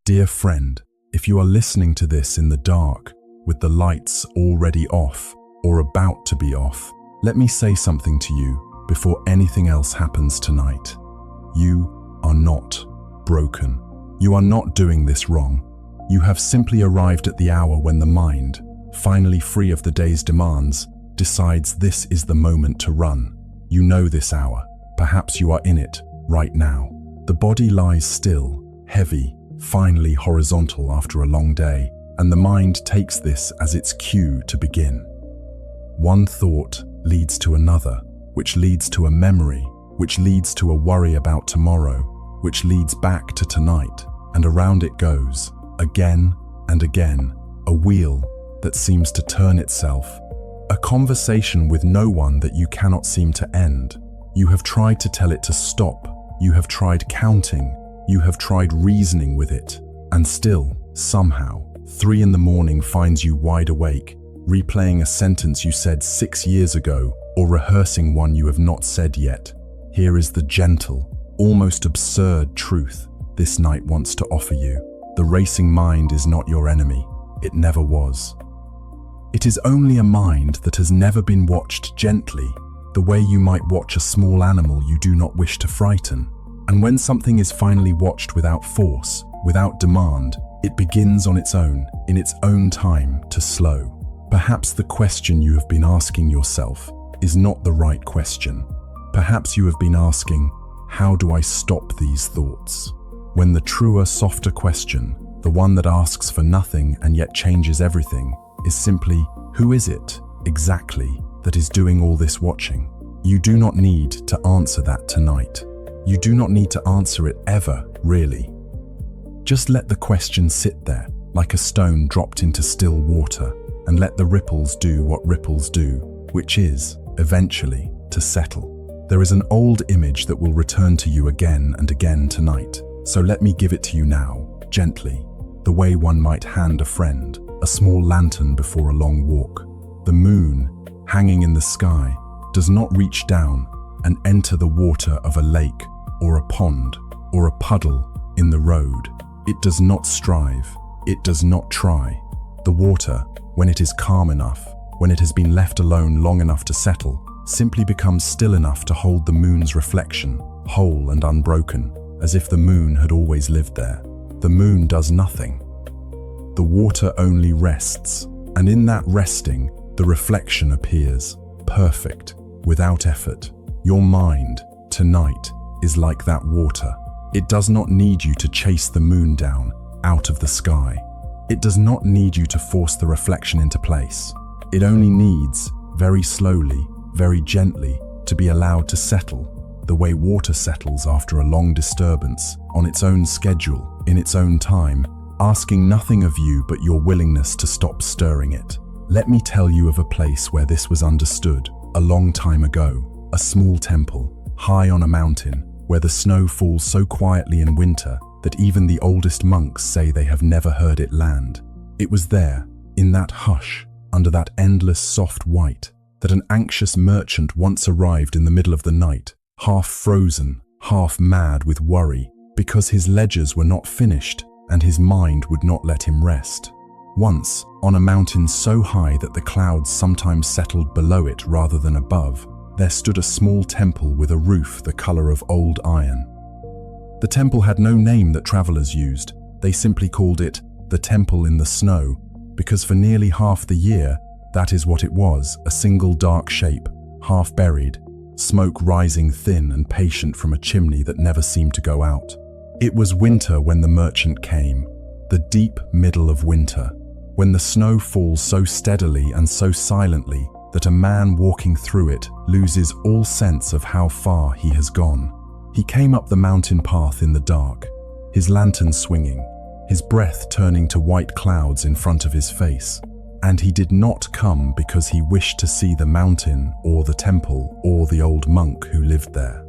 Dear friend, if you are listening to this in the dark, with the lights already off or about to be off, let me say something to you before anything else happens tonight. You are not broken. You are not doing this wrong. You have simply arrived at the hour when the mind, finally free of the day's demands, decides this is the moment to run. You know this hour. Perhaps you are in it right now. The body lies still, heavy, finally horizontal after a long day, and the mind takes this as its cue to begin. One thought leads to another, which leads to a memory, which leads to a worry about tomorrow, which leads back to tonight, and around it goes, again and again, a wheel that seems to turn itself, a conversation with no one that you cannot seem to end. You have tried to tell it to stop, you have tried counting, you have tried reasoning with it, and still, somehow, 3 a.m. finds you wide awake, replaying a sentence you said 6 years ago, or rehearsing one you have not said yet. Here is the gentle, almost absurd truth this night wants to offer you. The racing mind is not your enemy. It never was. It is only a mind that has never been watched gently, the way you might watch a small animal you do not wish to frighten. And when something is finally watched without force, without demand, it begins on its own, in its own time, to slow. Perhaps the question you have been asking yourself is not the right question. Perhaps you have been asking, how do I stop these thoughts? When the truer, softer question, the one that asks for nothing and yet changes everything, is simply, who is it, exactly, that is doing all this watching? You do not need to answer that tonight. You do not need to answer it ever, really. Just let the question sit there, like a stone dropped into still water, and let the ripples do what ripples do, which is, eventually, to settle. There is an old image that will return to you again and again tonight, so let me give it to you now, gently, the way one might hand a friend a small lantern before a long walk. The moon, hanging in the sky, does not reach down and enter the water of a lake or a pond or a puddle in the road. It does not strive. It does not try. The water, when it is calm enough, when it has been left alone long enough to settle, simply becomes still enough to hold the moon's reflection, whole and unbroken, as if the moon had always lived there. The moon does nothing. The water only rests, and in that resting, the reflection appears, perfect, without effort. Your mind, tonight, is like that water. It does not need you to chase the moon down, out of the sky. It does not need you to force the reflection into place. It only needs, very slowly, very gently, to be allowed to settle, the way water settles after a long disturbance, on its own schedule, in its own time, asking nothing of you but your willingness to stop stirring it. Let me tell you of a place where this was understood, a long time ago, a small temple, high on a mountain, where the snow falls so quietly in winter that even the oldest monks say they have never heard it land. It was there, in that hush, under that endless soft white, that an anxious merchant once arrived in the middle of the night, half frozen, half mad with worry, because his ledgers were not finished and his mind would not let him rest. Once, on a mountain so high that the clouds sometimes settled below it rather than above, there stood a small temple with a roof the color of old iron. The temple had no name that travelers used. They simply called it the Temple in the Snow, because for nearly half the year, that is what it was, a single dark shape, half buried, smoke rising thin and patient from a chimney that never seemed to go out. It was winter when the merchant came, the deep middle of winter, when the snow falls so steadily and so silently that a man walking through it loses all sense of how far he has gone. He came up the mountain path in the dark, his lantern swinging, his breath turning to white clouds in front of his face. And he did not come because he wished to see the mountain or the temple or the old monk who lived there.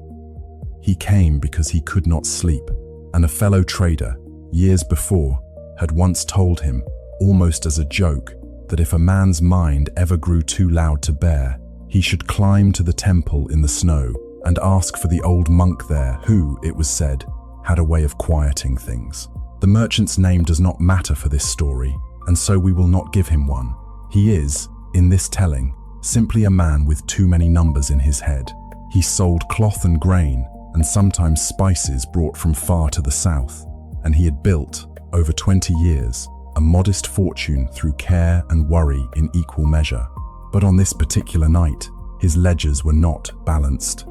He came because he could not sleep, and a fellow trader, years before, had once told him, almost as a joke, that if a man's mind ever grew too loud to bear, he should climb to the temple in the snow and ask for the old monk there who, it was said, had a way of quieting things. The merchant's name does not matter for this story, and so we will not give him one. He is, in this telling, simply a man with too many numbers in his head. He sold cloth and grain, and sometimes spices brought from far to the south, and he had built, over 20 years, a modest fortune through care and worry in equal measure. But on this particular night, his ledgers were not balanced.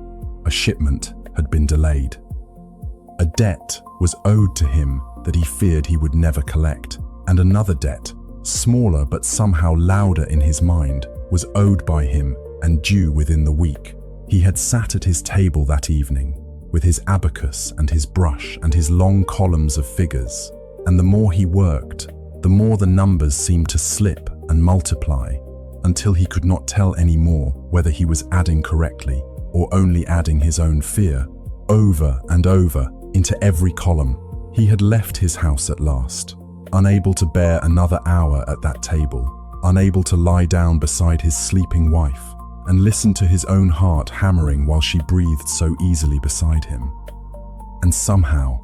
A shipment had been delayed. A debt was owed to him that he feared he would never collect, and another debt, smaller but somehow louder in his mind, was owed by him and due within the week. He had sat at his table that evening, with his abacus and his brush and his long columns of figures, and the more he worked, the more the numbers seemed to slip and multiply, until he could not tell any more whether he was adding correctly or only adding his own fear, over and over, into every column. He had left his house at last, unable to bear another hour at that table, unable to lie down beside his sleeping wife and listen to his own heart hammering while she breathed so easily beside him. And somehow,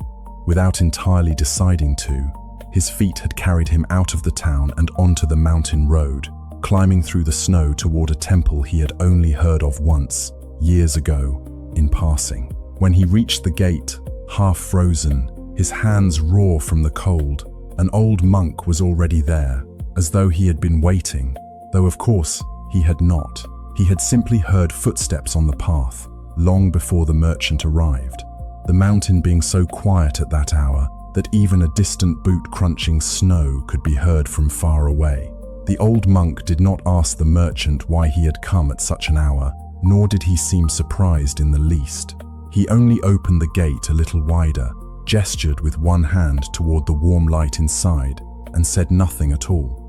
without entirely deciding to, his feet had carried him out of the town and onto the mountain road, climbing through the snow toward a temple he had only heard of once, years ago, in passing. When he reached the gate, half frozen, his hands raw from the cold, an old monk was already there, as though he had been waiting, though of course he had not. He had simply heard footsteps on the path, long before the merchant arrived, the mountain being so quiet at that hour that even a distant boot crunching snow could be heard from far away. The old monk did not ask the merchant why he had come at such an hour, nor did he seem surprised in the least. He only opened the gate a little wider, gestured with one hand toward the warm light inside, and said nothing at all.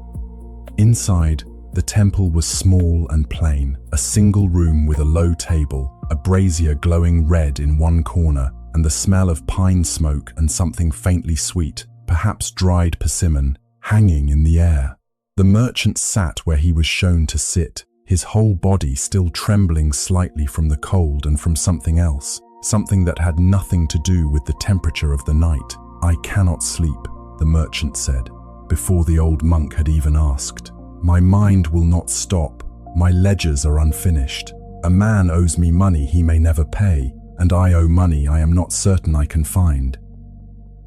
Inside, the temple was small and plain, a single room with a low table, a brazier glowing red in one corner, and the smell of pine smoke and something faintly sweet, perhaps dried persimmon, hanging in the air. The merchant sat where he was shown to sit, his whole body still trembling slightly from the cold and from something else, something that had nothing to do with the temperature of the night. "I cannot sleep," the merchant said, before the old monk had even asked. "My mind will not stop. My ledgers are unfinished. A man owes me money he may never pay, and I owe money I am not certain I can find.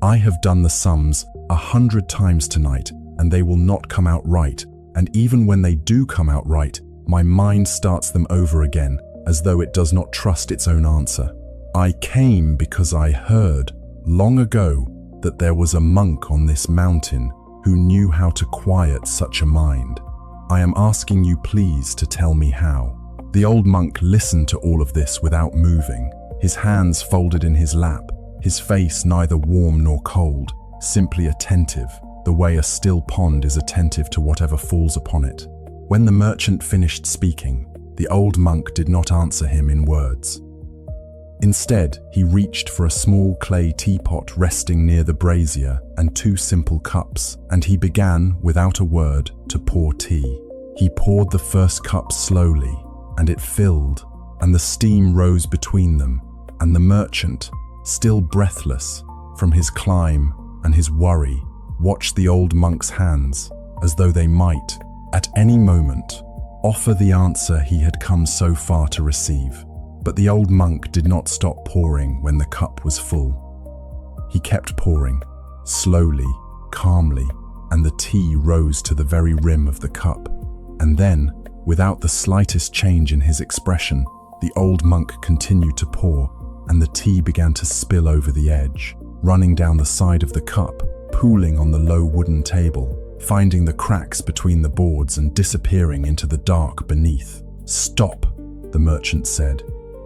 I have done the sums 100 times tonight, and they will not come out right, and even when they do come out right, my mind starts them over again, as though it does not trust its own answer. I came because I heard, long ago, that there was a monk on this mountain who knew how to quiet such a mind. I am asking you please to tell me how." The old monk listened to all of this without moving, his hands folded in his lap, his face neither warm nor cold, simply attentive, the way a still pond is attentive to whatever falls upon it. When the merchant finished speaking, the old monk did not answer him in words. Instead, he reached for a small clay teapot resting near the brazier and 2 simple cups, and he began, without a word, to pour tea. He poured the first cup slowly, and it filled, and the steam rose between them, and the merchant, still breathless from his climb and his worry, watched the old monk's hands, as though they might, at any moment, offer the answer he had come so far to receive. But the old monk did not stop pouring when the cup was full. He kept pouring, slowly, calmly, and the tea rose to the very rim of the cup. And then, without the slightest change in his expression, the old monk continued to pour, and the tea began to spill over the edge, running down the side of the cup, pooling on the low wooden table, finding the cracks between the boards and disappearing into the dark beneath. "Stop," the merchant said,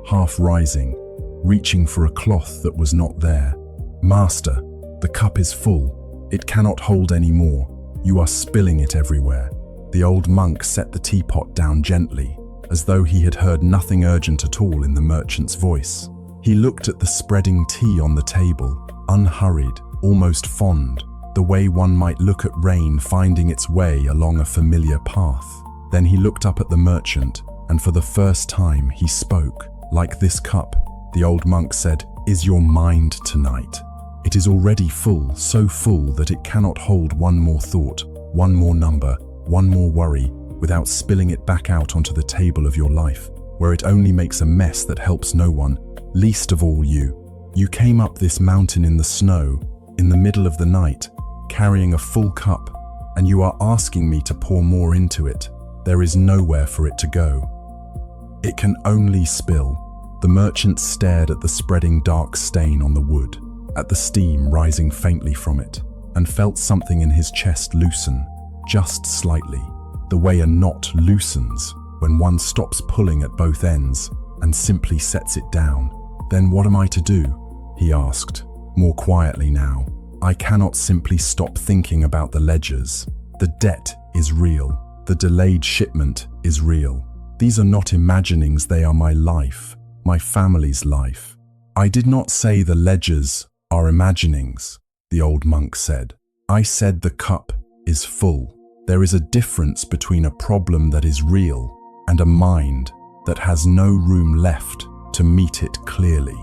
half rising, reaching for a cloth that was not there. "Master, the cup is full. It cannot hold any more. You are spilling it everywhere." The old monk set the teapot down gently, as though he had heard nothing urgent at all in the merchant's voice. He looked at the spreading tea on the table, unhurried, almost fond, the way one might look at rain finding its way along a familiar path. Then he looked up at the merchant, and for the first time he spoke. "Like this cup," the old monk said, "is your mind tonight. It is already full, so full that it cannot hold one more thought, one more number, one more worry, without spilling it back out onto the table of your life, where it only makes a mess that helps no one, least of all you. You came up this mountain in the snow, in the middle of the night, carrying a full cup, and you are asking me to pour more into it. There is nowhere for it to go. It can only spill. The merchant stared at the spreading dark stain on the wood, at the steam rising faintly from it, and felt something in his chest loosen, just slightly, the way a knot loosens when one stops pulling at both ends and simply sets it down. Then what am I to do? He asked, more quietly now. I cannot simply stop thinking about the ledgers. The debt is real. The delayed shipment is real. These are not imaginings, they are my life, my family's life. I did not say the ledgers are imaginings, the old monk said. I said the cup is full. There is a difference between a problem that is real and a mind that has no room left to meet it clearly.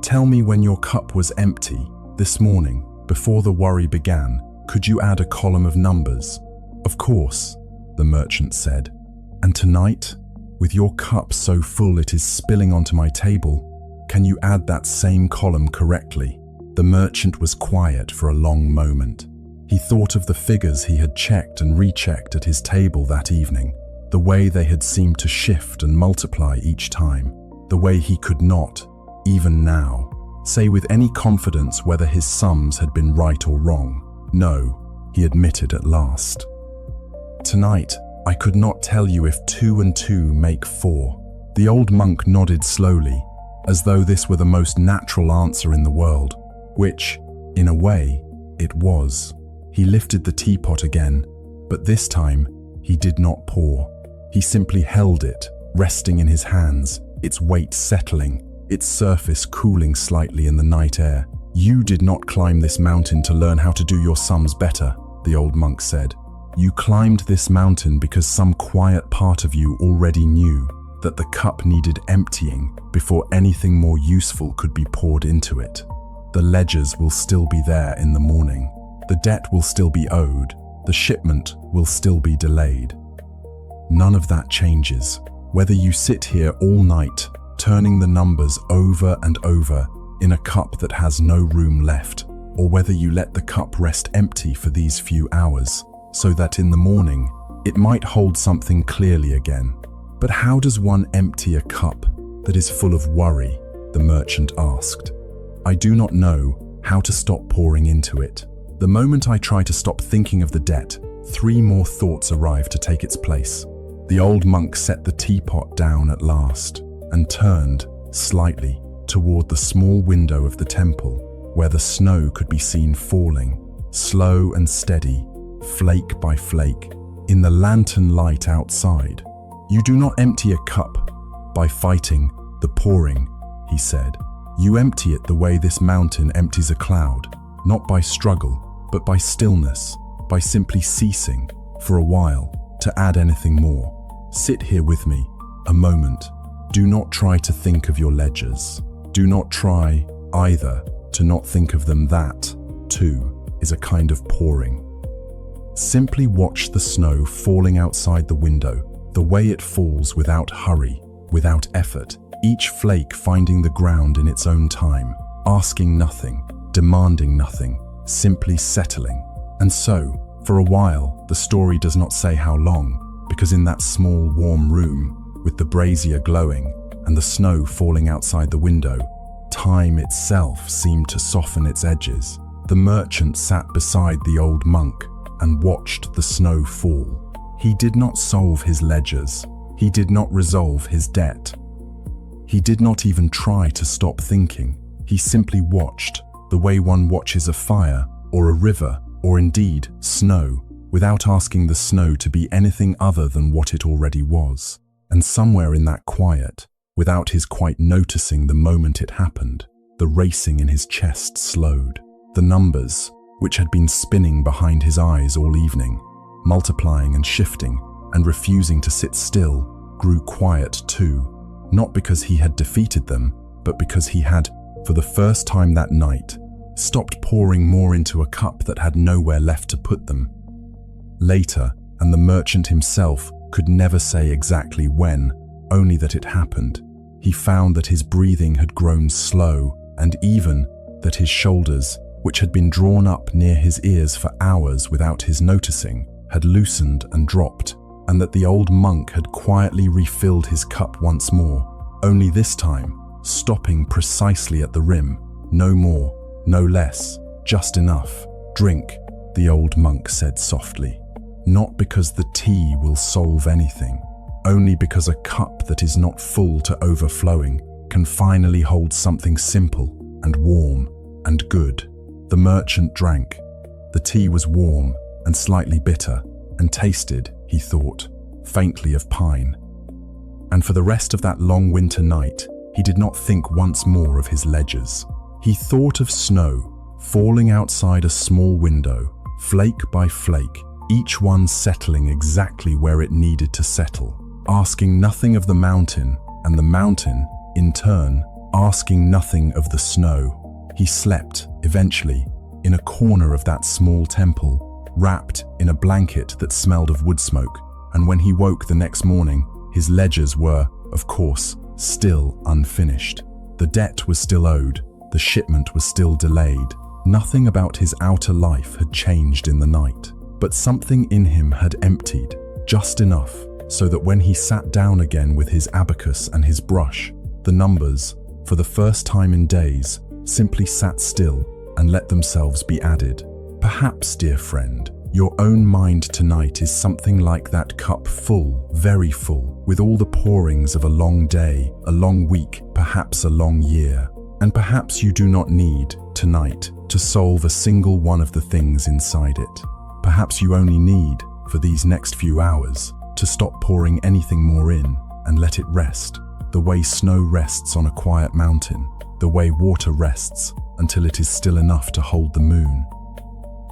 Tell me, when your cup was empty this morning, before the worry began, could you add a column of numbers? Of course, the merchant said. And tonight, with your cup so full it is spilling onto my table, can you add that same column correctly? The merchant was quiet for a long moment. He thought of the figures he had checked and rechecked at his table that evening, the way they had seemed to shift and multiply each time, the way he could not, even now, say with any confidence whether his sums had been right or wrong. No, he admitted at last. Tonight, I could not tell you if 2 and 2 make 4. The old monk nodded slowly, as though this were the most natural answer in the world, which, in a way, it was. He lifted the teapot again, but this time, he did not pour. He simply held it, resting in his hands, its weight settling, its surface cooling slightly in the night air. You did not climb this mountain to learn how to do your sums better, the old monk said. You climbed this mountain because some quiet part of you already knew that the cup needed emptying before anything more useful could be poured into it. The ledgers will still be there in the morning. The debt will still be owed. The shipment will still be delayed. None of that changes. Whether you sit here all night, turning the numbers over and over in a cup that has no room left, or whether you let the cup rest empty for these few hours, so that in the morning it might hold something clearly again. But how does one empty a cup that is full of worry? The merchant asked. I do not know how to stop pouring into it. The moment I try to stop thinking of the debt, 3 more thoughts arrive to take its place. The old monk set the teapot down at last and turned, slightly, toward the small window of the temple, where the snow could be seen falling, slow and steady, flake by flake, in the lantern light outside. You do not empty a cup by fighting the pouring, he said. You empty it the way this mountain empties a cloud, not by struggle, but by stillness, by simply ceasing, for a while, to add anything more. Sit here with me, a moment. Do not try to think of your ledgers. Do not try, either, to not think of them. That, too, is a kind of pouring. Simply watch the snow falling outside the window, the way it falls without hurry, without effort, each flake finding the ground in its own time, asking nothing, demanding nothing, simply settling. And so, for a while, the story does not say how long, because in that small, warm room, with the brazier glowing and the snow falling outside the window, time itself seemed to soften its edges. The merchant sat beside the old monk and watched the snow fall. He did not solve his ledgers. He did not resolve his debt. He did not even try to stop thinking. He simply watched, the way one watches a fire, or a river, or indeed snow, without asking the snow to be anything other than what it already was. And somewhere in that quiet, without his quite noticing the moment it happened, the racing in his chest slowed. The numbers, which had been spinning behind his eyes all evening, multiplying and shifting and refusing to sit still, grew quiet too, not because he had defeated them, but because he had, for the first time that night, stopped pouring more into a cup that had nowhere left to put them. Later, and the merchant himself could never say exactly when, only that it happened, he found that his breathing had grown slow, and even that his shoulders, which had been drawn up near his ears for hours without his noticing, had loosened and dropped, and that the old monk had quietly refilled his cup once more, only this time stopping precisely at the rim. No more, no less, just enough. "Drink," the old monk said softly. "Not because the tea will solve anything, only because a cup that is not full to overflowing can finally hold something simple and warm and good." The merchant drank. The tea was warm and slightly bitter, and tasted, he thought, faintly of pine. And for the rest of that long winter night, he did not think once more of his ledgers. He thought of snow falling outside a small window, flake by flake, each one settling exactly where it needed to settle, asking nothing of the mountain, and the mountain, in turn, asking nothing of the snow. He slept, eventually, in a corner of that small temple, wrapped in a blanket that smelled of wood smoke, and when he woke the next morning, his ledgers were, of course, still unfinished. The debt was still owed, the shipment was still delayed. Nothing about his outer life had changed in the night, but something in him had emptied, just enough so that when he sat down again with his abacus and his brush, the numbers, for the first time in days, simply sat still and let themselves be added. Perhaps, dear friend, your own mind tonight is something like that cup, full, very full, with all the pourings of a long day, a long week, perhaps a long year. And perhaps you do not need, tonight, to solve a single one of the things inside it. Perhaps you only need, for these next few hours, to stop pouring anything more in and let it rest, the way snow rests on a quiet mountain, the way water rests until it is still enough to hold the moon.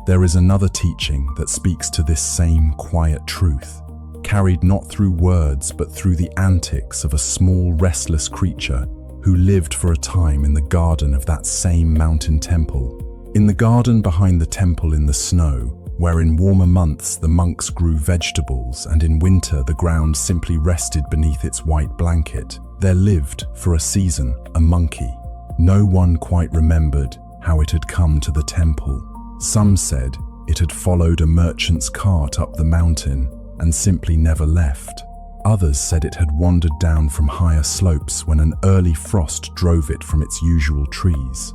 There is another teaching that speaks to this same quiet truth, carried not through words but through the antics of a small, restless creature who lived for a time in the garden of that same mountain temple. In the garden behind the temple in the snow, where in warmer months the monks grew vegetables and in winter the ground simply rested beneath its white blanket, there lived, for a season, a monkey. No one quite remembered how it had come to the temple. Some said it had followed a merchant's cart up the mountain and simply never left. Others said it had wandered down from higher slopes when an early frost drove it from its usual trees.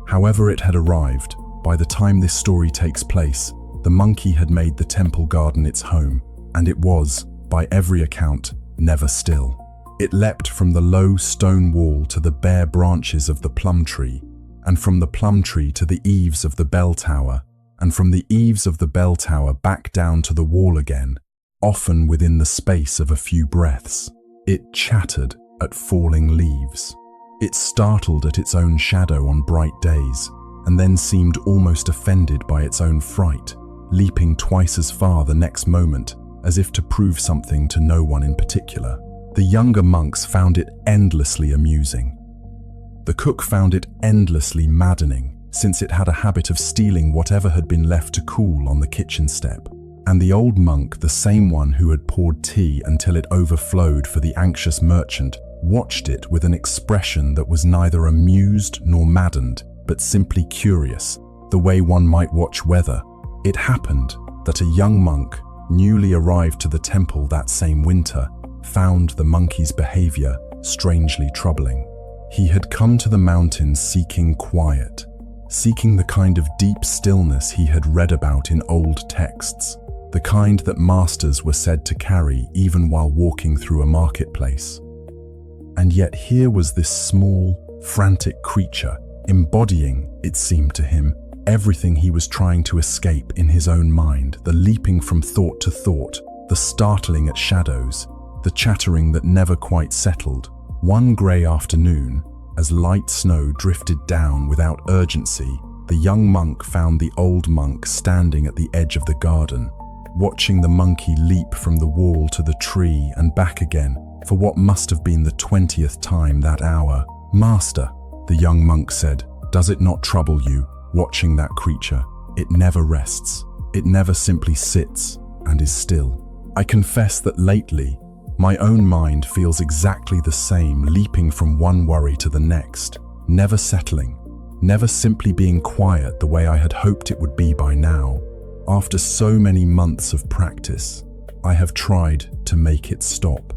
However it had arrived, by the time this story takes place, the monkey had made the temple garden its home, and it was, by every account, never still. It leapt from the low stone wall to the bare branches of the plum tree, and from the plum tree to the eaves of the bell tower, and from the eaves of the bell tower back down to the wall again, often within the space of a few breaths. It chattered at falling leaves. It startled at its own shadow on bright days, and then seemed almost offended by its own fright, leaping twice as far the next moment, as if to prove something to no one in particular. The younger monks found it endlessly amusing. The cook found it endlessly maddening, since it had a habit of stealing whatever had been left to cool on the kitchen step. And the old monk, the same one who had poured tea until it overflowed for the anxious merchant, watched it with an expression that was neither amused nor maddened, but simply curious, the way one might watch weather. It happened that a young monk, newly arrived to the temple that same winter, found the monkey's behavior strangely troubling. He had come to the mountain seeking quiet, seeking the kind of deep stillness he had read about in old texts, the kind that masters were said to carry even while walking through a marketplace. And yet here was this small, frantic creature, embodying, it seemed to him, everything he was trying to escape in his own mind, the leaping from thought to thought, the startling at shadows, the chattering that never quite settled. One grey afternoon, as light snow drifted down without urgency, the young monk found the old monk standing at the edge of the garden, watching the monkey leap from the wall to the tree and back again for what must have been the 20th time that hour. "Master," the young monk said, Does it not trouble you, watching that creature? It never rests. It never simply sits and is still. I confess that lately, my own mind feels exactly the same, leaping from one worry to the next, never settling, never simply being quiet the way I had hoped it would be by now. After so many months of practice, I have tried to make it stop.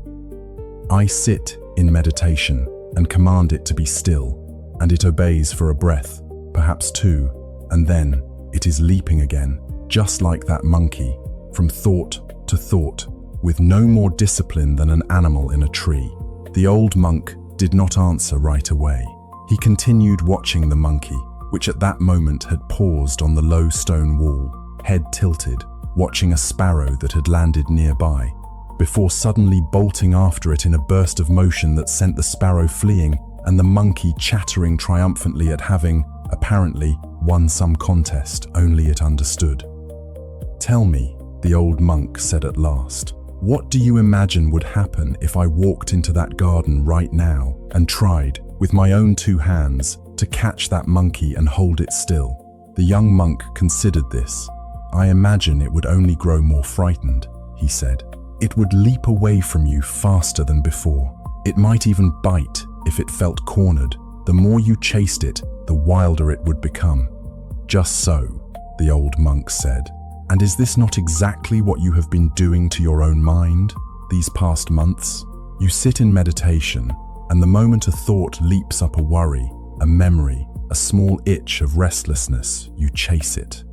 I sit in meditation and command it to be still, and it obeys for a breath, perhaps two, and then it is leaping again, just like that monkey, from thought to thought, with no more discipline than an animal in a tree. The old monk did not answer right away. He continued watching the monkey, which at that moment had paused on the low stone wall, head tilted, watching a sparrow that had landed nearby, before suddenly bolting after it in a burst of motion that sent the sparrow fleeing and the monkey chattering triumphantly at having, apparently, won some contest only it understood. "Tell me," the old monk said at last, "what do you imagine would happen if I walked into that garden right now and tried, with my own two hands, to catch that monkey and hold it still?" The young monk considered this. "I imagine it would only grow more frightened," he said. "It would leap away from you faster than before. It might even bite if it felt cornered. The more you chased it, the wilder it would become." "Just so," the old monk said. "And is this not exactly what you have been doing to your own mind these past months? You sit in meditation, and the moment a thought leaps up, a worry, a memory, a small itch of restlessness, you chase it.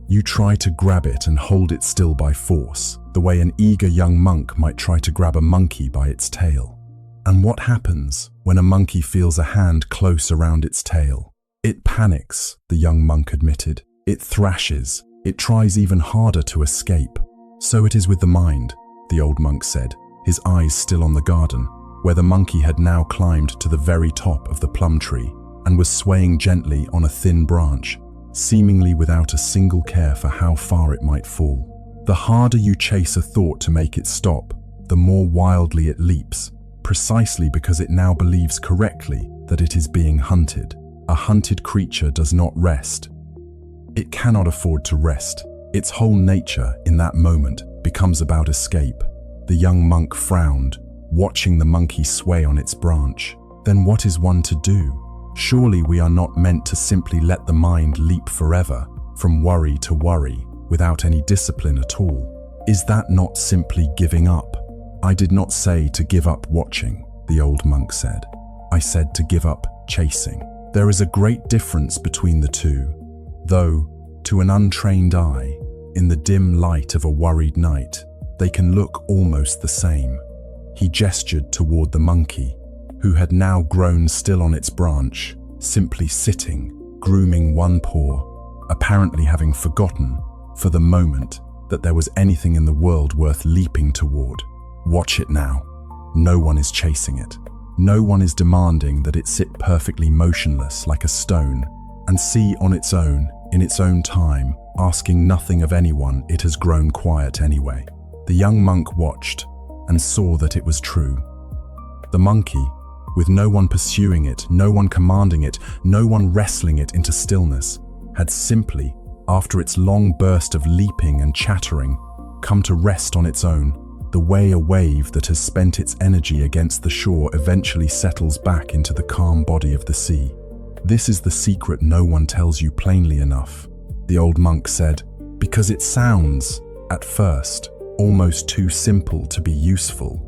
You try to grab it and hold it still by force, the way an eager young monk might try to grab a monkey by its tail. And what happens when a monkey feels a hand close around its tail? It panics, the young monk admitted. It thrashes. It tries even harder to escape. So it is with the mind, the old monk said, his eyes still on the garden, where the monkey had now climbed to the very top of the plum tree and was swaying gently on a thin branch, seemingly without a single care for how far it might fall. The harder you chase a thought to make it stop, the more wildly it leaps, precisely because it now believes correctly that it is being hunted. A hunted creature does not rest. It cannot afford to rest. Its whole nature, in that moment, becomes about escape. The young monk frowned, watching the monkey sway on its branch. Then what is one to do? Surely we are not meant to simply let the mind leap forever, from worry to worry, without any discipline at all. Is that not simply giving up? "I did not say to give up watching," the old monk said. "I said to give up chasing. There is a great difference between the two, though, to an untrained eye, in the dim light of a worried night, they can look almost the same." He gestured toward the monkey, who had now grown still on its branch, simply sitting, grooming one paw, apparently having forgotten, for the moment, that there was anything in the world worth leaping toward. "Watch it now. No one is chasing it. No one is demanding that it sit perfectly motionless like a stone and see on its own, in its own time, asking nothing of anyone. It has grown quiet anyway." The young monk watched and saw that it was true. The monkey, with no one pursuing it, no one commanding it, no one wrestling it into stillness, had simply, after its long burst of leaping and chattering, come to rest on its own, the way a wave that has spent its energy against the shore eventually settles back into the calm body of the sea. "This is the secret no one tells you plainly enough," the old monk said, "because it sounds, at first, almost too simple to be useful.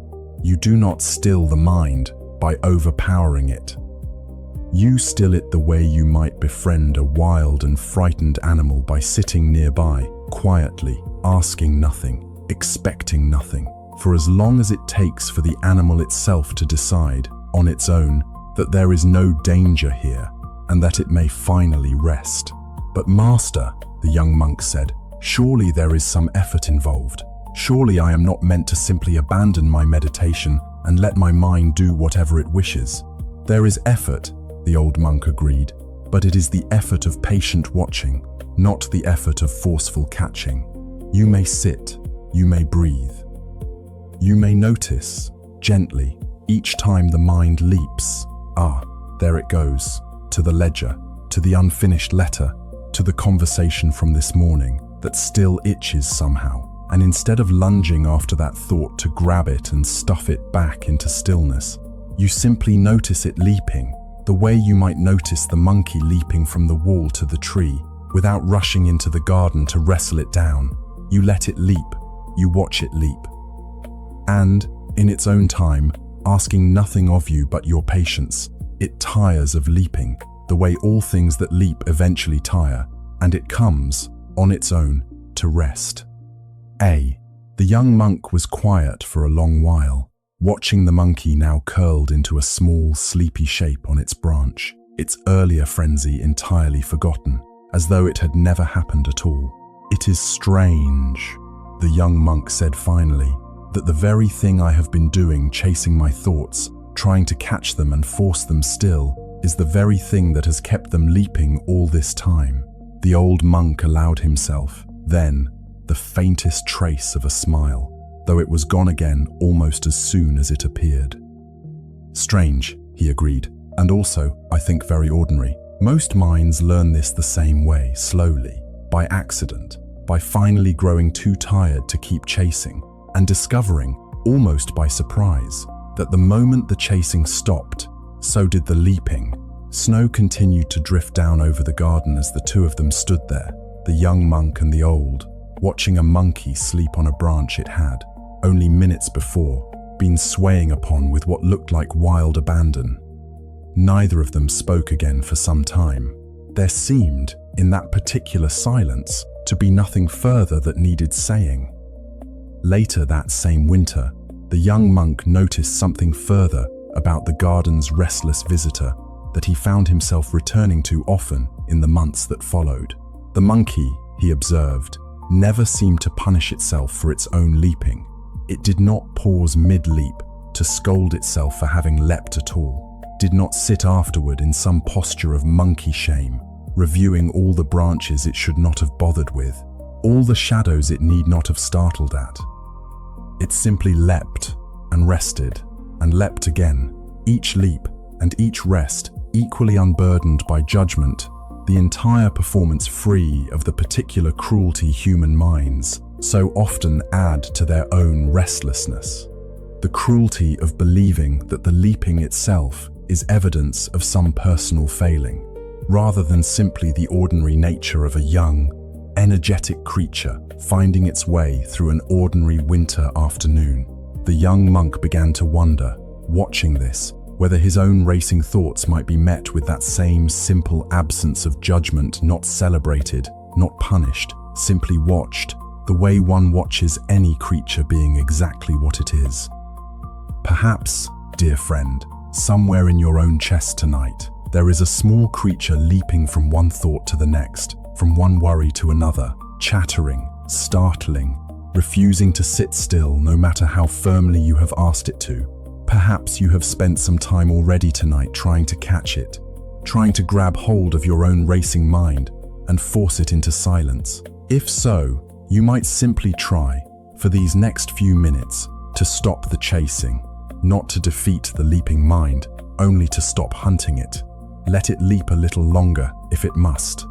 You do not still the mind by overpowering it. You still it the way you might befriend a wild and frightened animal by sitting nearby, quietly, asking nothing, expecting nothing, for as long as it takes for the animal itself to decide, on its own, that there is no danger here, and that it may finally rest." "But master," the young monk said, "surely there is some effort involved. Surely I am not meant to simply abandon my meditation and let my mind do whatever it wishes." "There is effort," the old monk agreed, "but it is the effort of patient watching, not the effort of forceful catching. You may sit, you may breathe. You may notice, gently, each time the mind leaps, 'Ah, there it goes,' to the ledger, to the unfinished letter, to the conversation from this morning that still itches somehow. And instead of lunging after that thought to grab it and stuff it back into stillness, you simply notice it leaping, the way you might notice the monkey leaping from the wall to the tree, without rushing into the garden to wrestle it down. You let it leap, you watch it leap. And, in its own time, asking nothing of you but your patience, it tires of leaping, the way all things that leap eventually tire, and it comes, on its own, to rest. The young monk was quiet for a long while, watching the monkey now curled into a small, sleepy shape on its branch, its earlier frenzy entirely forgotten, as though it had never happened at all. "It is strange," the young monk said finally, "that the very thing I have been doing, chasing my thoughts, trying to catch them and force them still, is the very thing that has kept them leaping all this time." The old monk allowed himself, then, the faintest trace of a smile, though it was gone again almost as soon as it appeared. "Strange," he agreed, "and also, I think, very ordinary. Most minds learn this the same way, slowly, by accident, by finally growing too tired to keep chasing, and discovering, almost by surprise, that the moment the chasing stopped, so did the leaping." Snow continued to drift down over the garden as the two of them stood there, the young monk and the old, watching a monkey sleep on a branch it had, only minutes before, been swaying upon with what looked like wild abandon. Neither of them spoke again for some time. There seemed, in that particular silence, to be nothing further that needed saying. Later that same winter, the young monk noticed something further about the garden's restless visitor that he found himself returning to often in the months that followed. The monkey, he observed, never seemed to punish itself for its own leaping. It did not pause mid-leap to scold itself for having leapt at all, did not sit afterward in some posture of monkey shame, reviewing all the branches it should not have bothered with, all the shadows it need not have startled at. It simply leapt and rested and leapt again, each leap and each rest equally unburdened by judgment, the entire performance free of the particular cruelty human minds so often add to their own restlessness. The cruelty of believing that the leaping itself is evidence of some personal failing, rather than simply the ordinary nature of a young, energetic creature finding its way through an ordinary winter afternoon. The young monk began to wonder, watching this, whether his own racing thoughts might be met with that same simple absence of judgment, not celebrated, not punished, simply watched, the way one watches any creature being exactly what it is. Perhaps, dear friend, somewhere in your own chest tonight, there is a small creature leaping from one thought to the next, from one worry to another, chattering, startling, refusing to sit still no matter how firmly you have asked it to. Perhaps you have spent some time already tonight trying to catch it, trying to grab hold of your own racing mind and force it into silence. If so, you might simply try, for these next few minutes, to stop the chasing, not to defeat the leaping mind, only to stop hunting it. Let it leap a little longer if it must.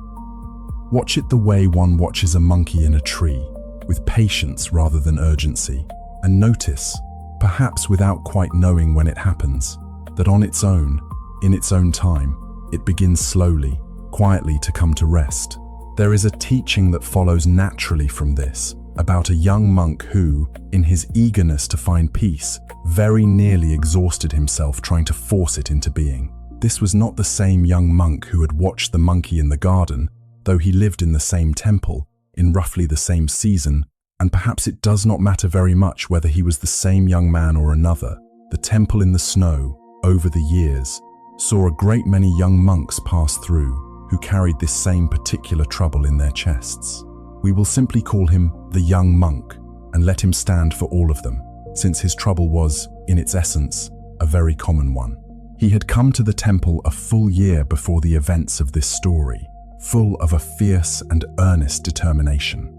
Watch it the way one watches a monkey in a tree, with patience rather than urgency, and notice, perhaps without quite knowing when it happens, that on its own, in its own time, it begins slowly, quietly to come to rest. There is a teaching that follows naturally from this, about a young monk who, in his eagerness to find peace, very nearly exhausted himself trying to force it into being. This was not the same young monk who had watched the monkey in the garden, though he lived in the same temple, in roughly the same season, and perhaps it does not matter very much whether he was the same young man or another. The temple in the snow, over the years, saw a great many young monks pass through, who carried this same particular trouble in their chests. We will simply call him the young monk, and let him stand for all of them, since his trouble was, in its essence, a very common one. He had come to the temple a full year before the events of this story, full of a fierce and earnest determination.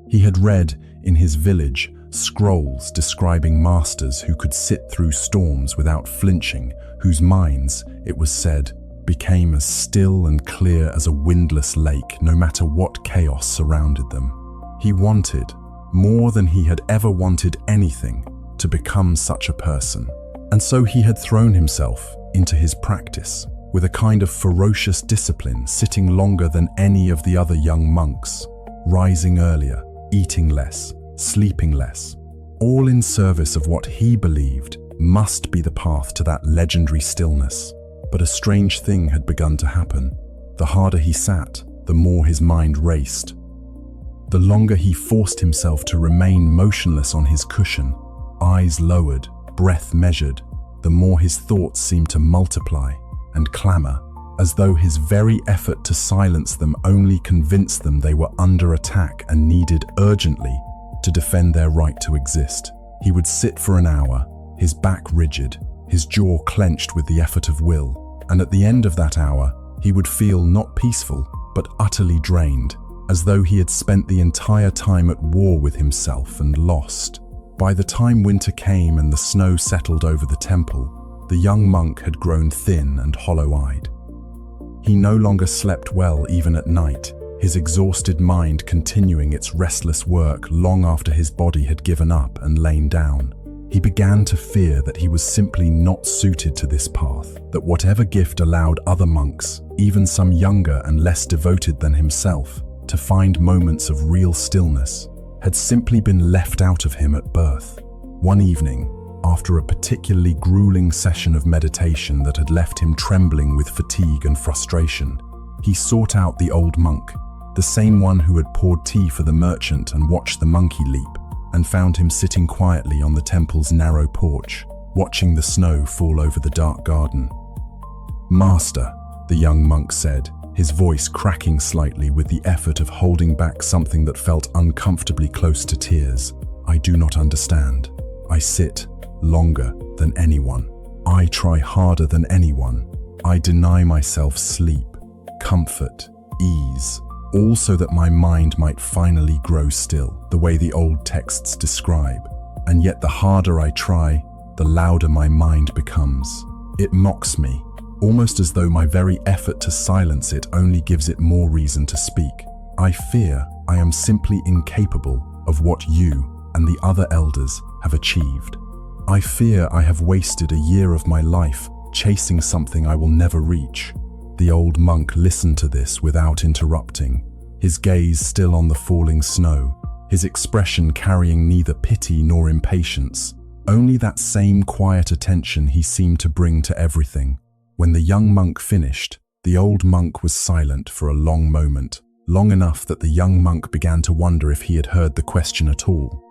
He had read, in his village, scrolls describing masters who could sit through storms without flinching, whose minds, it was said, became as still and clear as a windless lake, no matter what chaos surrounded them. He wanted, more than he had ever wanted anything, to become such a person. And so he had thrown himself into his practice, with a kind of ferocious discipline, sitting longer than any of the other young monks, rising earlier, eating less, sleeping less, all in service of what he believed must be the path to that legendary stillness. But a strange thing had begun to happen. The harder he sat, the more his mind raced. The longer he forced himself to remain motionless on his cushion, eyes lowered, breath measured, the more his thoughts seemed to multiply and clamor, as though his very effort to silence them only convinced them they were under attack and needed urgently to defend their right to exist. He would sit for an hour, his back rigid, his jaw clenched with the effort of will, and at the end of that hour, he would feel not peaceful, but utterly drained, as though he had spent the entire time at war with himself and lost. By the time winter came and the snow settled over the temple, the young monk had grown thin and hollow-eyed. He no longer slept well even at night, his exhausted mind continuing its restless work long after his body had given up and lain down. He began to fear that he was simply not suited to this path, that whatever gift allowed other monks, even some younger and less devoted than himself, to find moments of real stillness, had simply been left out of him at birth. One evening, after a particularly grueling session of meditation that had left him trembling with fatigue and frustration, he sought out the old monk, the same one who had poured tea for the merchant and watched the monkey leap, and found him sitting quietly on the temple's narrow porch, watching the snow fall over the dark garden. "Master," the young monk said, his voice cracking slightly with the effort of holding back something that felt uncomfortably close to tears, "I do not understand. I sit longer than anyone. I try harder than anyone. I deny myself sleep, comfort, ease, all so that my mind might finally grow still, the way the old texts describe. And yet the harder I try, the louder my mind becomes. It mocks me, almost as though my very effort to silence it only gives it more reason to speak. I fear I am simply incapable of what you and the other elders have achieved. I fear I have wasted a year of my life chasing something I will never reach." The old monk listened to this without interrupting, his gaze still on the falling snow, his expression carrying neither pity nor impatience, only that same quiet attention he seemed to bring to everything. When the young monk finished, the old monk was silent for a long moment, long enough that the young monk began to wonder if he had heard the question at all.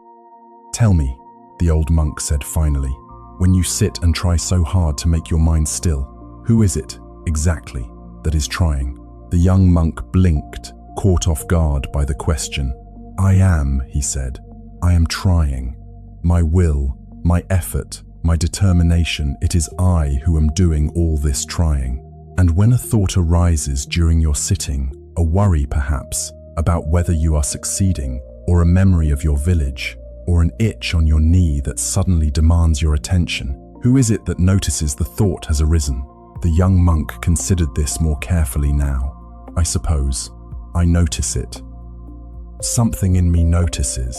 "Tell me," the old monk said finally, "when you sit and try so hard to make your mind still, who is it, exactly, that is trying?" The young monk blinked, caught off guard by the question. "I am," he said. "I am trying. My will, my effort, my determination, it is I who am doing all this trying. And when a thought arises during your sitting, a worry perhaps, about whether you are succeeding, or a memory of your village, or an itch on your knee that suddenly demands your attention, who is it that notices the thought has arisen?" The young monk considered this more carefully now. "I suppose I notice it. Something in me notices.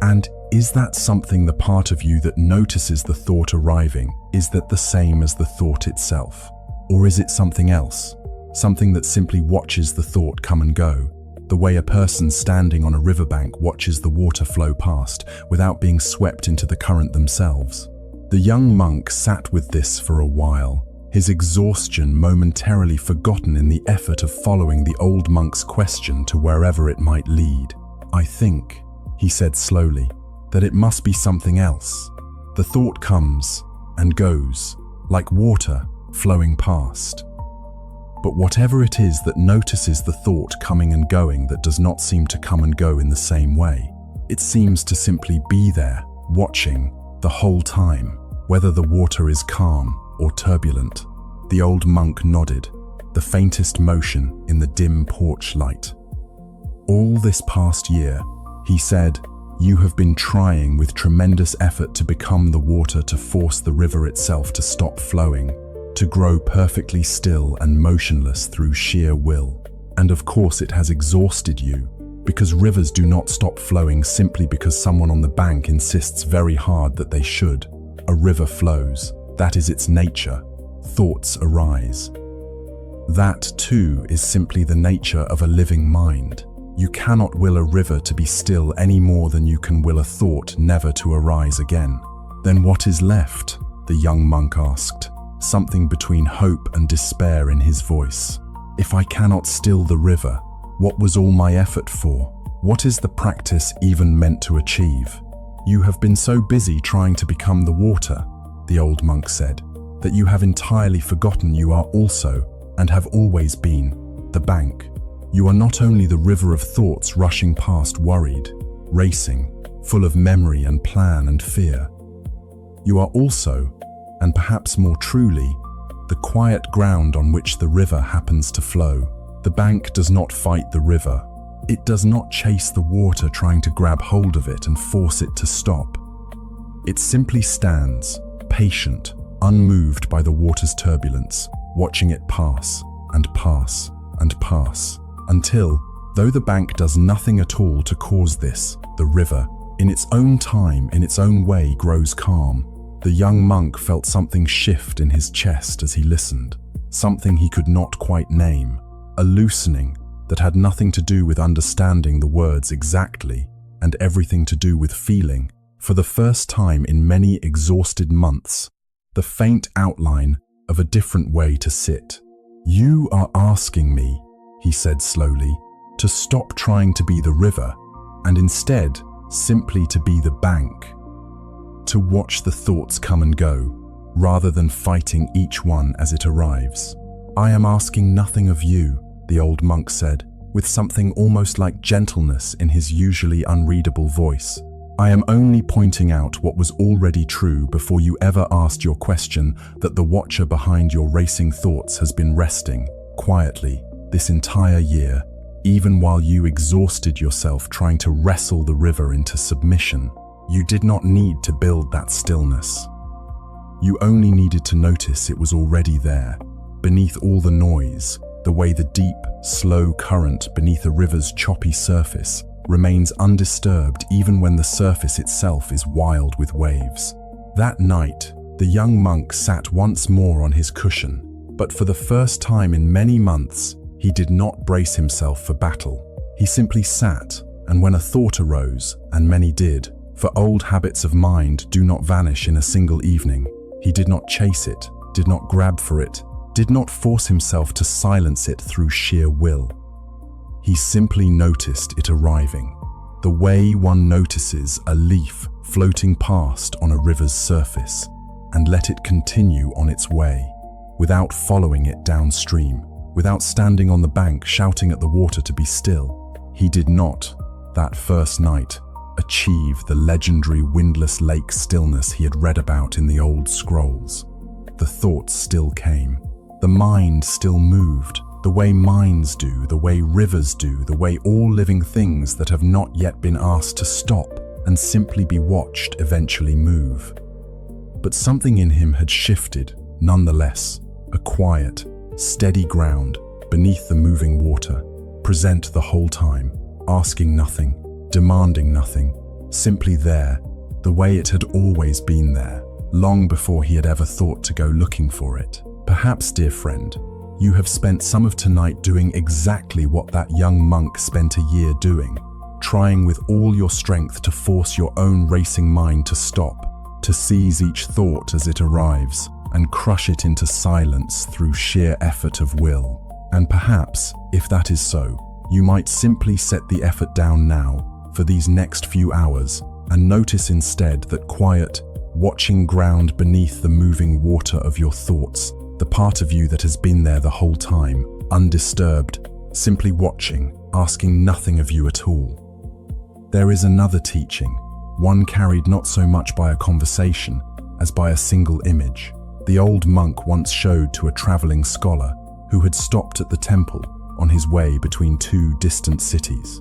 And is that something, the part of you that notices the thought arriving, is that the same as the thought itself? Or is it something else? Something that simply watches the thought come and go, the way a person standing on a riverbank watches the water flow past without being swept into the current themselves?" The young monk sat with this for a while, his exhaustion momentarily forgotten in the effort of following the old monk's question to wherever it might lead. "I think," he said slowly, "that it must be something else. The thought comes and goes, like water flowing past. But whatever it is that notices the thought coming and going that does not seem to come and go in the same way, it seems to simply be there, watching, the whole time, whether the water is calm or turbulent." The old monk nodded, the faintest motion in the dim porch light. "All this past year," he said, "you have been trying with tremendous effort to become the water to force the river itself to stop flowing. to grow perfectly still and motionless through sheer will. And of course it has exhausted you, because rivers do not stop flowing simply because someone on the bank insists very hard that they should. A river flows. That is its nature. Thoughts arise. That, too, is simply the nature of a living mind. You cannot will a river to be still any more than you can will a thought never to arise again. Then what is left? The young monk asked, something between hope and despair in his voice. If I cannot still the river, what was all my effort for? What is the practice even meant to achieve? You have been so busy trying to become the water, the old monk said, that you have entirely forgotten you are also, and have always been, the bank. You are not only the river of thoughts rushing past worried, racing, full of memory and plan and fear. You are also, and perhaps more truly, the quiet ground on which the river happens to flow. The bank does not fight the river. It does not chase the water trying to grab hold of it and force it to stop. It simply stands, patient, unmoved by the water's turbulence, watching it pass and pass and pass, until, though the bank does nothing at all to cause this, the river, in its own time, in its own way, grows calm. The young monk felt something shift in his chest as he listened, something he could not quite name, a loosening that had nothing to do with understanding the words exactly and everything to do with feeling, for the first time in many exhausted months, the faint outline of a different way to sit. You are asking me, he said slowly, to stop trying to be the river and instead simply to be the bank, to watch the thoughts come and go, rather than fighting each one as it arrives. I am asking nothing of you, the old monk said, with something almost like gentleness in his usually unreadable voice. I am only pointing out what was already true before you ever asked your question, that the watcher behind your racing thoughts has been resting, quietly, this entire year, even while you exhausted yourself trying to wrestle the river into submission. You did not need to build that stillness. You only needed to notice it was already there, beneath all the noise, the way the deep, slow current beneath a river's choppy surface remains undisturbed even when the surface itself is wild with waves. That night, the young monk sat once more on his cushion, but for the first time in many months, he did not brace himself for battle. He simply sat, and when a thought arose, and many did, for old habits of mind do not vanish in a single evening, he did not chase it, did not grab for it, did not force himself to silence it through sheer will. He simply noticed it arriving, the way one notices a leaf floating past on a river's surface, and let it continue on its way, without following it downstream, without standing on the bank shouting at the water to be still. He did not, that first night, achieve the legendary windless lake stillness he had read about in the old scrolls. The thoughts still came. The mind still moved, the way minds do, the way rivers do, the way all living things that have not yet been asked to stop and simply be watched eventually move. But something in him had shifted, nonetheless, a quiet, steady ground beneath the moving water, present the whole time, asking nothing, demanding nothing, simply there, the way it had always been there, long before he had ever thought to go looking for it. Perhaps, dear friend, you have spent some of tonight doing exactly what that young monk spent a year doing, trying with all your strength to force your own racing mind to stop, to seize each thought as it arrives, and crush it into silence through sheer effort of will. And perhaps, if that is so, you might simply set the effort down now, for these next few hours, and notice instead that quiet, watching ground beneath the moving water of your thoughts, the part of you that has been there the whole time, undisturbed, simply watching, asking nothing of you at all. There is another teaching, one carried not so much by a conversation as by a single image. The old monk once showed to a traveling scholar who had stopped at the temple on his way between two distant cities.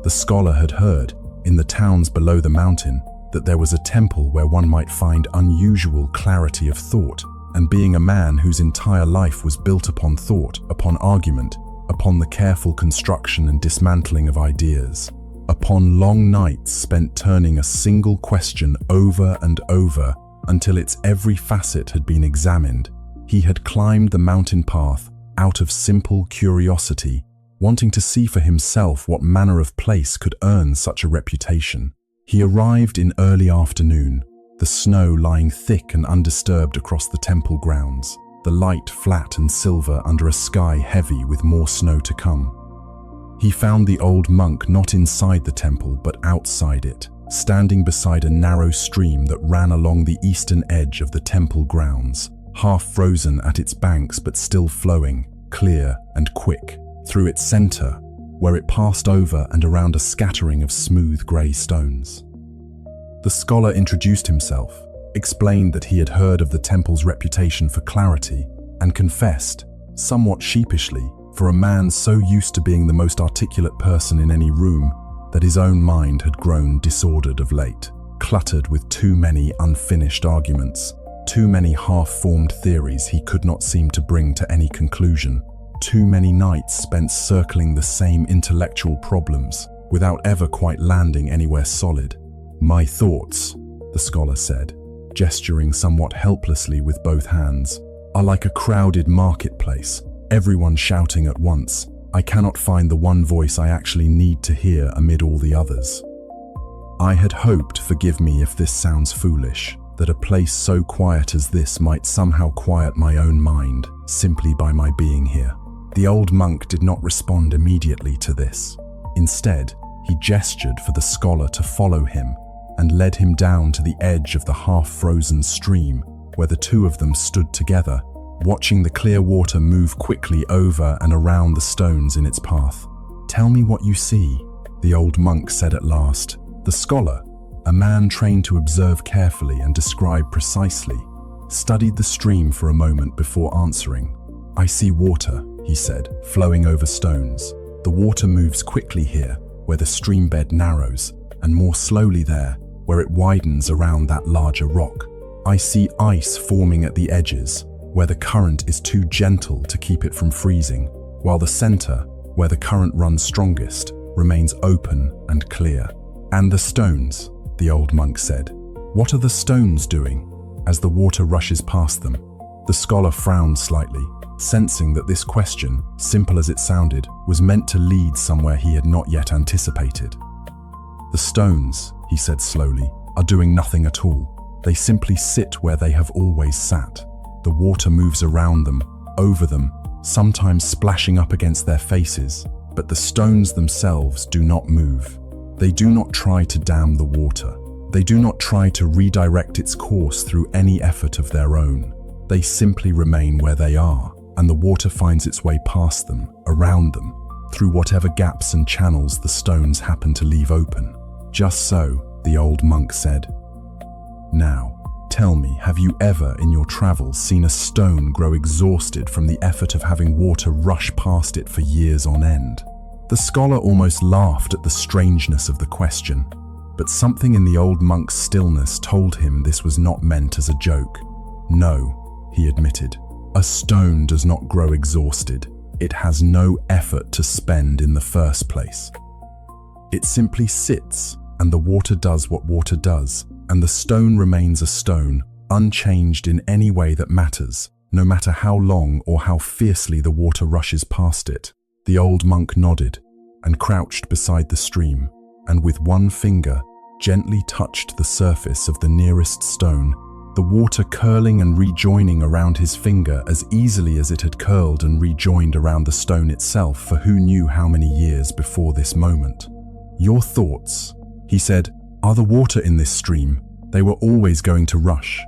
The scholar had heard, in the towns below the mountain, that there was a temple where one might find unusual clarity of thought and being a man whose entire life was built upon thought, upon argument, upon the careful construction and dismantling of ideas, upon long nights spent turning a single question over and over until its every facet had been examined, he had climbed the mountain path out of simple curiosity, wanting to see for himself what manner of place could earn such a reputation. He arrived in early afternoon, the snow lying thick and undisturbed across the temple grounds, the light flat and silver under a sky heavy with more snow to come. He found the old monk not inside the temple but outside it, standing beside a narrow stream that ran along the eastern edge of the temple grounds, half frozen at its banks but still flowing, clear and quick, through its center, where it passed over and around a scattering of smooth grey stones. The scholar introduced himself, explained that he had heard of the temple's reputation for clarity, and confessed, somewhat sheepishly, for a man so used to being the most articulate person in any room, that his own mind had grown disordered of late, cluttered with too many unfinished arguments, too many half-formed theories he could not seem to bring to any conclusion, too many nights spent circling the same intellectual problems without ever quite landing anywhere solid. "My thoughts," the scholar said, gesturing somewhat helplessly with both hands, "are like a crowded marketplace, everyone shouting at once. I cannot find the one voice I actually need to hear amid all the others. I had hoped, forgive me if this sounds foolish, that a place so quiet as this might somehow quiet my own mind simply by my being here." The old monk did not respond immediately to this. Instead, he gestured for the scholar to follow him and led him down to the edge of the half-frozen stream where the two of them stood together, watching the clear water move quickly over and around the stones in its path. "Tell me what you see," the old monk said at last. The scholar, a man trained to observe carefully and describe precisely, studied the stream for a moment before answering. "I see water," he said, "flowing over stones. The water moves quickly here, where the stream bed narrows, and more slowly there, where it widens around that larger rock. I see ice forming at the edges, where the current is too gentle to keep it from freezing, while the center, where the current runs strongest, remains open and clear." "And the stones," the old monk said. "What are the stones doing as the water rushes past them?" The scholar frowned slightly, sensing that this question, simple as it sounded, was meant to lead somewhere he had not yet anticipated. "The stones," he said slowly, "are doing nothing at all. They simply sit where they have always sat. The water moves around them, over them, sometimes splashing up against their faces, but the stones themselves do not move. They do not try to dam the water. They do not try to redirect its course through any effort of their own. They simply remain where they are, and the water finds its way past them, around them, through whatever gaps and channels the stones happen to leave open." "Just so," the old monk said. "Now, tell me, have you ever in your travels seen a stone grow exhausted from the effort of having water rush past it for years on end?" The scholar almost laughed at the strangeness of the question, but something in the old monk's stillness told him this was not meant as a joke. "No," he admitted, "a stone does not grow exhausted. It has no effort to spend in the first place. It simply sits, and the water does what water does, and the stone remains a stone, unchanged in any way that matters, no matter how long or how fiercely the water rushes past it." The old monk nodded and crouched beside the stream, and with one finger gently touched the surface of the nearest stone, the water curling and rejoining around his finger as easily as it had curled and rejoined around the stone itself for who knew how many years before this moment. "Your thoughts," he said, "are the water in this stream. They were always going to rush.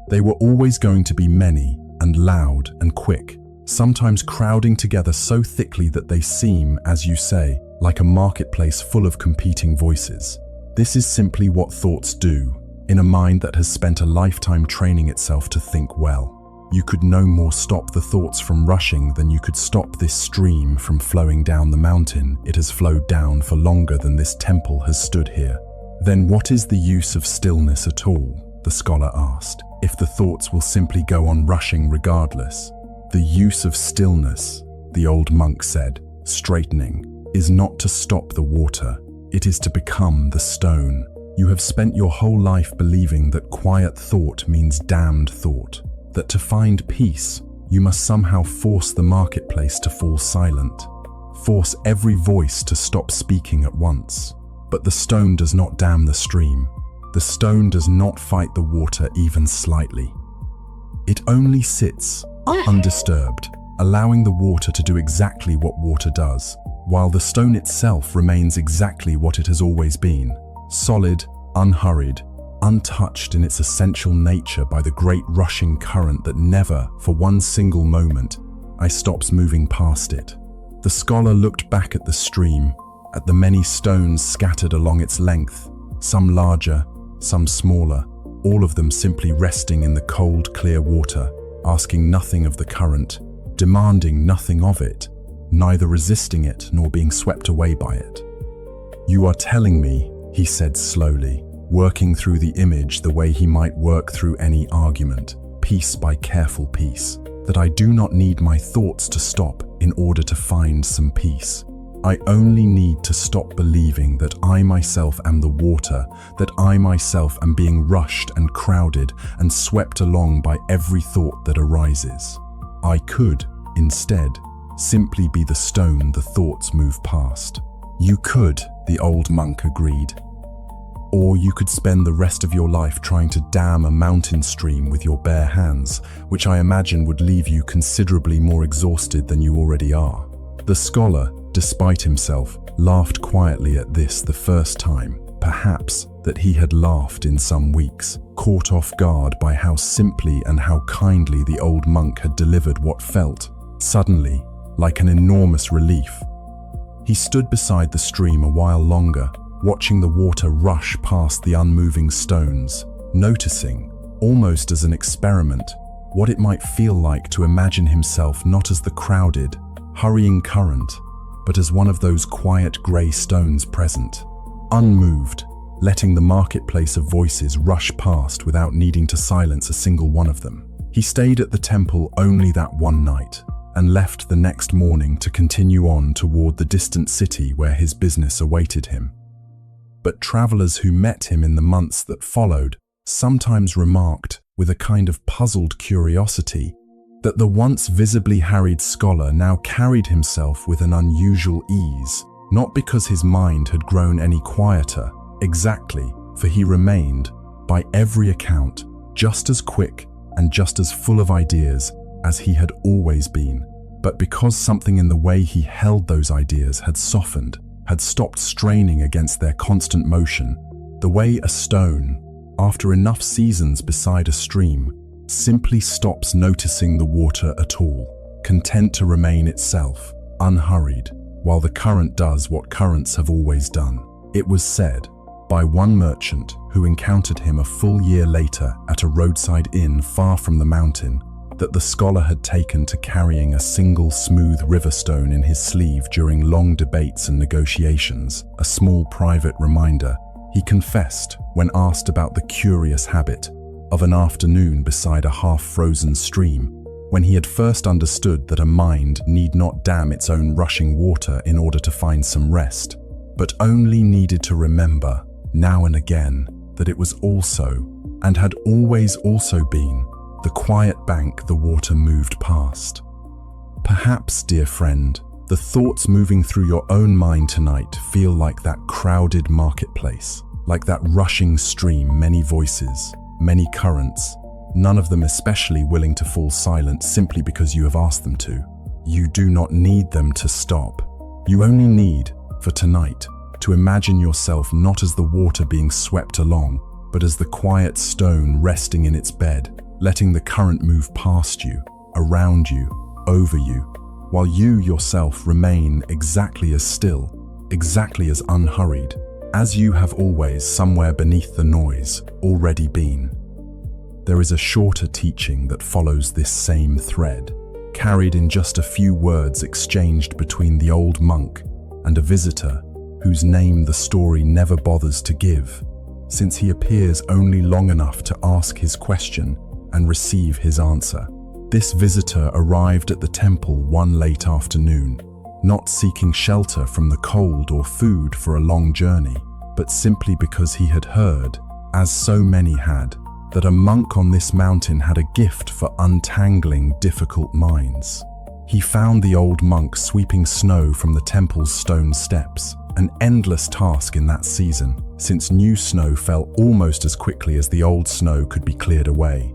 They were always going to be many and loud and quick, sometimes crowding together so thickly that they seem, as you say, like a marketplace full of competing voices. This is simply what thoughts do, in a mind that has spent a lifetime training itself to think well. You could no more stop the thoughts from rushing than you could stop this stream from flowing down the mountain. It has flowed down for longer than this temple has stood here. Then what is the use of stillness at all?" the scholar asked. if the thoughts will simply go on rushing regardless. The use of stillness, the old monk said, straightening, is not to stop the water, it is to become the stone. You have spent your whole life believing that quiet thought means damned thought, that to find peace, you must somehow force the marketplace to fall silent, force every voice to stop speaking at once. But the stone does not dam the stream. The stone does not fight the water even slightly. It only sits, undisturbed, allowing the water to do exactly what water does, while the stone itself remains exactly what it has always been, solid, unhurried, untouched in its essential nature by the great rushing current that never, for one single moment, stops moving past it. The scholar looked back at the stream, at the many stones scattered along its length, some larger, some smaller, all of them simply resting in the cold, clear water, asking nothing of the current, demanding nothing of it, neither resisting it nor being swept away by it. "You are telling me," he said slowly, working through the image the way he might work through any argument, piece by careful piece, "that I do not need my thoughts to stop in order to find some peace. I only need to stop believing that I myself am the water, that I myself am being rushed and crowded and swept along by every thought that arises. I could, instead, simply be the stone the thoughts move past." "You could," the old monk agreed. "Or you could spend the rest of your life trying to dam a mountain stream with your bare hands, which I imagine would leave you considerably more exhausted than you already are." The scholar, despite himself, laughed quietly at this the first time, perhaps, that he had laughed in some weeks, caught off guard by how simply and how kindly the old monk had delivered what felt, suddenly, like an enormous relief. He stood beside the stream a while longer, watching the water rush past the unmoving stones, noticing, almost as an experiment, what it might feel like to imagine himself not as the crowded, hurrying current, but as one of those quiet grey stones present, unmoved, letting the marketplace of voices rush past without needing to silence a single one of them. He stayed at the temple only that one night, and left the next morning to continue on toward the distant city where his business awaited him. But travelers who met him in the months that followed sometimes remarked, with a kind of puzzled curiosity, that the once visibly harried scholar now carried himself with an unusual ease, not because his mind had grown any quieter, exactly, for he remained, by every account, just as quick and just as full of ideas as he had always been, but because something in the way he held those ideas had softened, had stopped straining against their constant motion, the way a stone, after enough seasons beside a stream, simply stops noticing the water at all, content to remain itself, unhurried, while the current does what currents have always done. It was said, by one merchant who encountered him a full year later at a roadside inn far from the mountain, that the scholar had taken to carrying a single smooth river stone in his sleeve during long debates and negotiations, a small private reminder, he confessed, when asked about the curious habit of an afternoon beside a half-frozen stream, when he had first understood that a mind need not dam its own rushing water in order to find some rest, but only needed to remember, now and again, that it was also, and had always also been, the quiet bank the water moved past. Perhaps, dear friend, the thoughts moving through your own mind tonight feel like that crowded marketplace, like that rushing stream, many voices, many currents, none of them especially willing to fall silent simply because you have asked them to. You do not need them to stop. You only need, for tonight, to imagine yourself not as the water being swept along, but as the quiet stone resting in its bed, letting the current move past you, around you, over you, while you yourself remain exactly as still, exactly as unhurried, as you have always somewhere beneath the noise already been. There is a shorter teaching that follows this same thread, carried in just a few words exchanged between the old monk and a visitor whose name the story never bothers to give, since he appears only long enough to ask his question and receive his answer. This visitor arrived at the temple one late afternoon, not seeking shelter from the cold or food for a long journey, but simply because he had heard, as so many had, that a monk on this mountain had a gift for untangling difficult minds. He found the old monk sweeping snow from the temple's stone steps, an endless task in that season, since new snow fell almost as quickly as the old snow could be cleared away.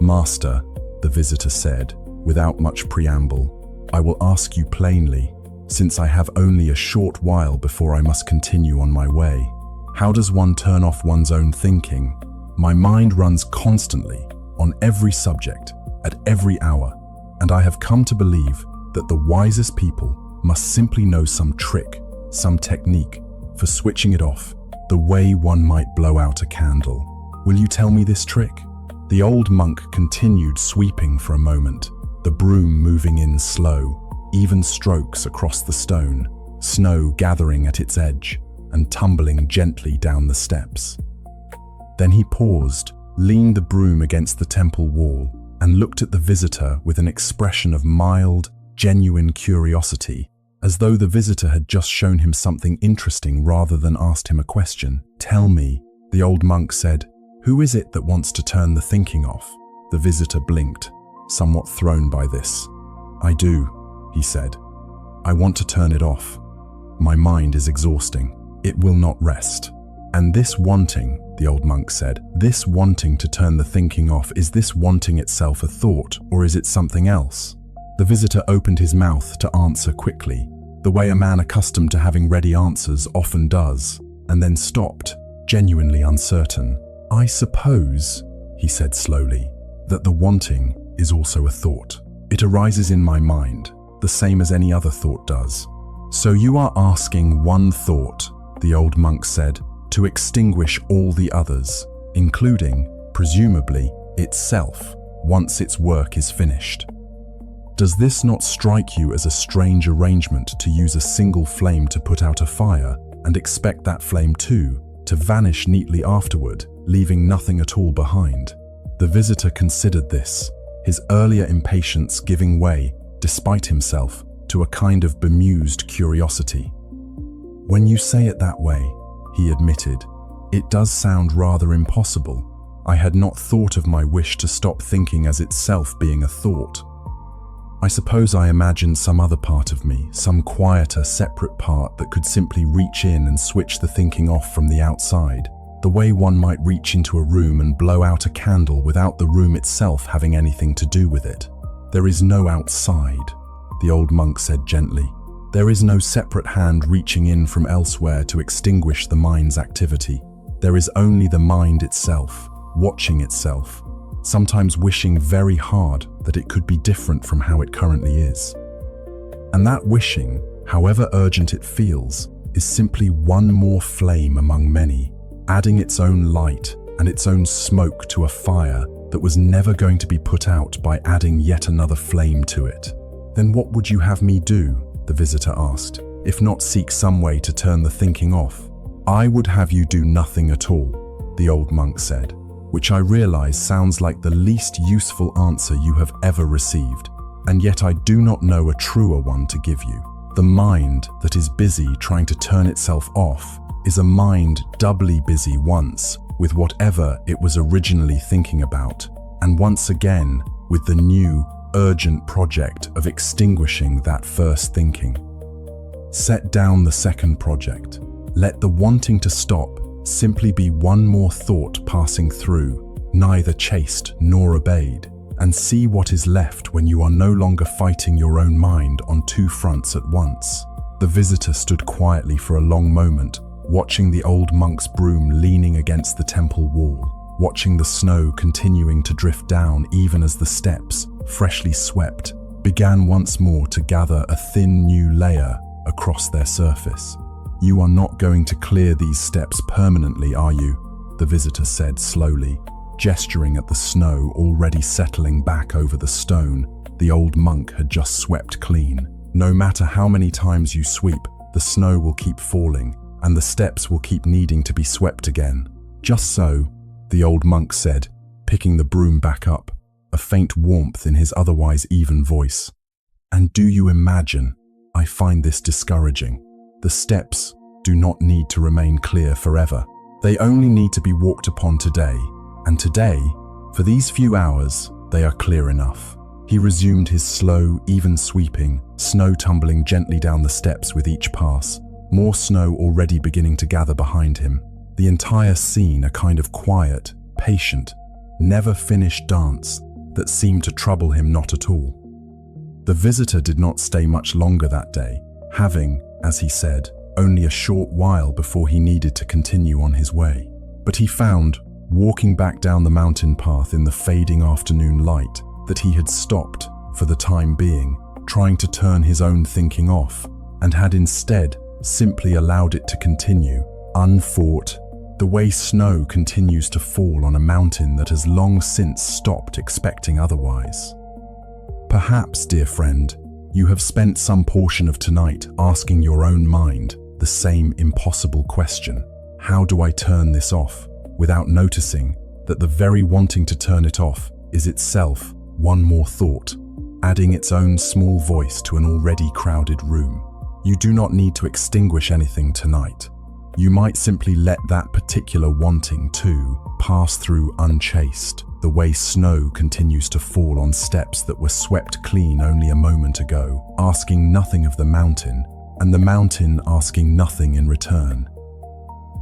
"Master," the visitor said, without much preamble, "I will ask you plainly, since I have only a short while before I must continue on my way. How does one turn off one's own thinking? My mind runs constantly, on every subject, at every hour, and I have come to believe that the wisest people must simply know some trick, some technique, for switching it off, the way one might blow out a candle. Will you tell me this trick?" The old monk continued sweeping for a moment, the broom moving in slow, even strokes across the stone, snow gathering at its edge and tumbling gently down the steps. Then he paused, leaned the broom against the temple wall, and looked at the visitor with an expression of mild, genuine curiosity, as though the visitor had just shown him something interesting rather than asked him a question. "Tell me," the old monk said, "who is it that wants to turn the thinking off?" The visitor blinked, somewhat thrown by this. "I do," he said. "I want to turn it off. My mind is exhausting. It will not rest. And this wanting," the old monk said, "this wanting to turn the thinking off, is this wanting itself a thought, or is it something else?" The visitor opened his mouth to answer quickly, the way a man accustomed to having ready answers often does, and then stopped, genuinely uncertain. "I suppose," he said slowly, "that the wanting is also a thought. It arises in my mind, the same as any other thought does." "So you are asking one thought," the old monk said, "to extinguish all the others, including, presumably, itself, once its work is finished. Does this not strike you as a strange arrangement to use a single flame to put out a fire and expect that flame too to vanish neatly afterward, leaving nothing at all behind?" The visitor considered this, his earlier impatience giving way, despite himself, to a kind of bemused curiosity. "When you say it that way," he admitted, "it does sound rather impossible. I had not thought of my wish to stop thinking as itself being a thought. I suppose I imagined some other part of me, some quieter, separate part that could simply reach in and switch the thinking off from the outside, the way one might reach into a room and blow out a candle without the room itself having anything to do with it. There is no outside," the old monk said gently. "There is no separate hand reaching in from elsewhere to extinguish the mind's activity. There is only the mind itself, watching itself, sometimes wishing very hard that it could be different from how it currently is. And that wishing, however urgent it feels, is simply one more flame among many, adding its own light and its own smoke to a fire that was never going to be put out by adding yet another flame to it." "Then what would you have me do?" the visitor asked, "if not seek some way to turn the thinking off?" "I would have you do nothing at all," the old monk said, "which I realize sounds like the least useful answer you have ever received, and yet I do not know a truer one to give you. The mind that is busy trying to turn itself off is a mind doubly busy once with whatever it was originally thinking about, and once again with the new, urgent project of extinguishing that first thinking. Set down the second project. Let the wanting to stop simply be one more thought passing through, neither chased nor obeyed, and see what is left when you are no longer fighting your own mind on two fronts at once." The visitor stood quietly for a long moment, watching the old monk's broom leaning against the temple wall, watching the snow continuing to drift down even as the steps, freshly swept, began once more to gather a thin new layer across their surface. "You are not going to clear these steps permanently, are you?" the visitor said slowly, gesturing at the snow already settling back over the stone the old monk had just swept clean. "No matter how many times you sweep, the snow will keep falling, and the steps will keep needing to be swept again." "Just so," the old monk said, picking the broom back up, a faint warmth in his otherwise even voice. "And do you imagine? I find this discouraging. The steps do not need to remain clear forever. They only need to be walked upon today, and today, for these few hours, they are clear enough." He resumed his slow, even sweeping, snow tumbling gently down the steps with each pass, more snow already beginning to gather behind him. The entire scene a kind of quiet, patient, never-finished dance that seemed to trouble him not at all. The visitor did not stay much longer that day, having, as he said, only a short while before he needed to continue on his way. But he found, walking back down the mountain path in the fading afternoon light, that he had stopped, for the time being, trying to turn his own thinking off, and had instead simply allowed it to continue, unfought, the way snow continues to fall on a mountain that has long since stopped expecting otherwise. Perhaps, dear friend, you have spent some portion of tonight asking your own mind the same impossible question: how do I turn this off? Without noticing that the very wanting to turn it off is itself one more thought, adding its own small voice to an already crowded room. You do not need to extinguish anything tonight. You might simply let that particular wanting to pass through unchased, the way snow continues to fall on steps that were swept clean only a moment ago, asking nothing of the mountain, and the mountain asking nothing in return.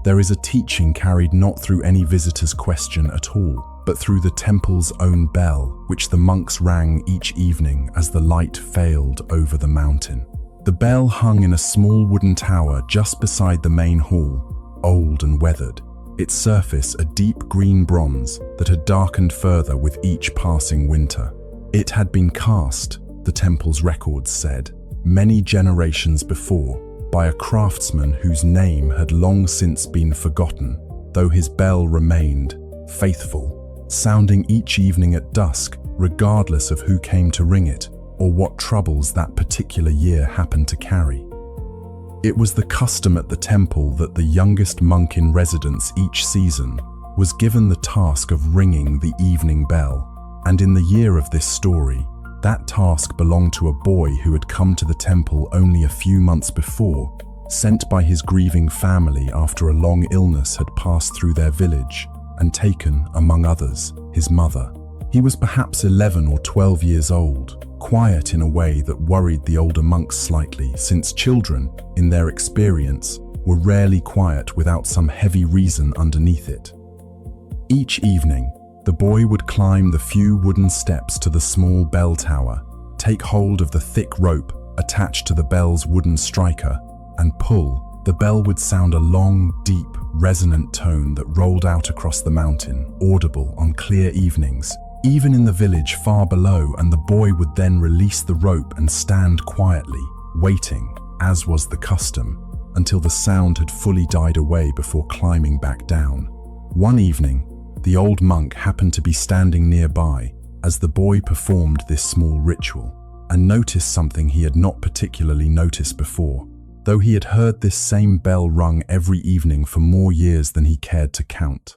There is a teaching carried not through any visitor's question at all, but through the temple's own bell, which the monks rang each evening as the light failed over the mountain. The bell hung in a small wooden tower just beside the main hall, old and weathered, its surface a deep green bronze that had darkened further with each passing winter. It had been cast, the temple's records said, many generations before, by a craftsman whose name had long since been forgotten, though his bell remained, faithful, sounding each evening at dusk, regardless of who came to ring it, or what troubles that particular year happened to carry. It was the custom at the temple that the youngest monk in residence each season was given the task of ringing the evening bell, and in the year of this story, that task belonged to a boy who had come to the temple only a few months before, sent by his grieving family after a long illness had passed through their village and taken, among others, his mother. He was perhaps 11 or 12 years old, quiet in a way that worried the older monks slightly, since children, in their experience, were rarely quiet without some heavy reason underneath it. Each evening, the boy would climb the few wooden steps to the small bell tower, take hold of the thick rope attached to the bell's wooden striker, and pull. The bell would sound a long, deep, resonant tone that rolled out across the mountain, audible on clear evenings, even in the village far below, and the boy would then release the rope and stand quietly, waiting, as was the custom, until the sound had fully died away before climbing back down. One evening, the old monk happened to be standing nearby as the boy performed this small ritual, and noticed something he had not particularly noticed before, though he had heard this same bell rung every evening for more years than he cared to count.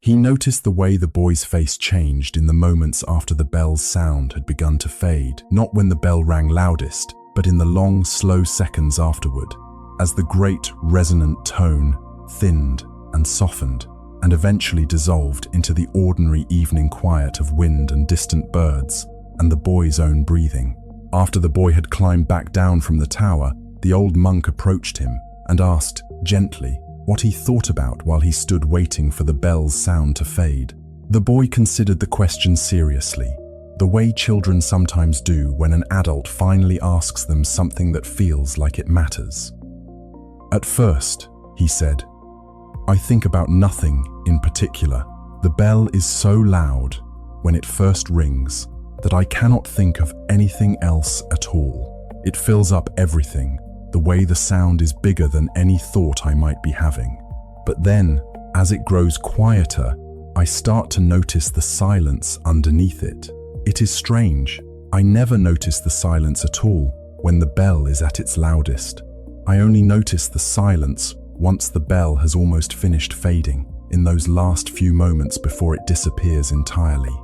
He noticed the way the boy's face changed in the moments after the bell's sound had begun to fade, not when the bell rang loudest, but in the long, slow seconds afterward, as the great, resonant tone thinned and softened, and eventually dissolved into the ordinary evening quiet of wind and distant birds, and the boy's own breathing. After the boy had climbed back down from the tower, the old monk approached him and asked, gently, what he thought about while he stood waiting for the bell's sound to fade. The boy considered the question seriously, the way children sometimes do when an adult finally asks them something that feels like it matters. At first, he said, I think about nothing in particular. The bell is so loud when it first rings that I cannot think of anything else at all. It fills up everything. The way the sound is bigger than any thought I might be having. But then, as it grows quieter, I start to notice the silence underneath it. It is strange. I never notice the silence at all when the bell is at its loudest. I only notice the silence once the bell has almost finished fading. in those last few moments before it disappears entirely.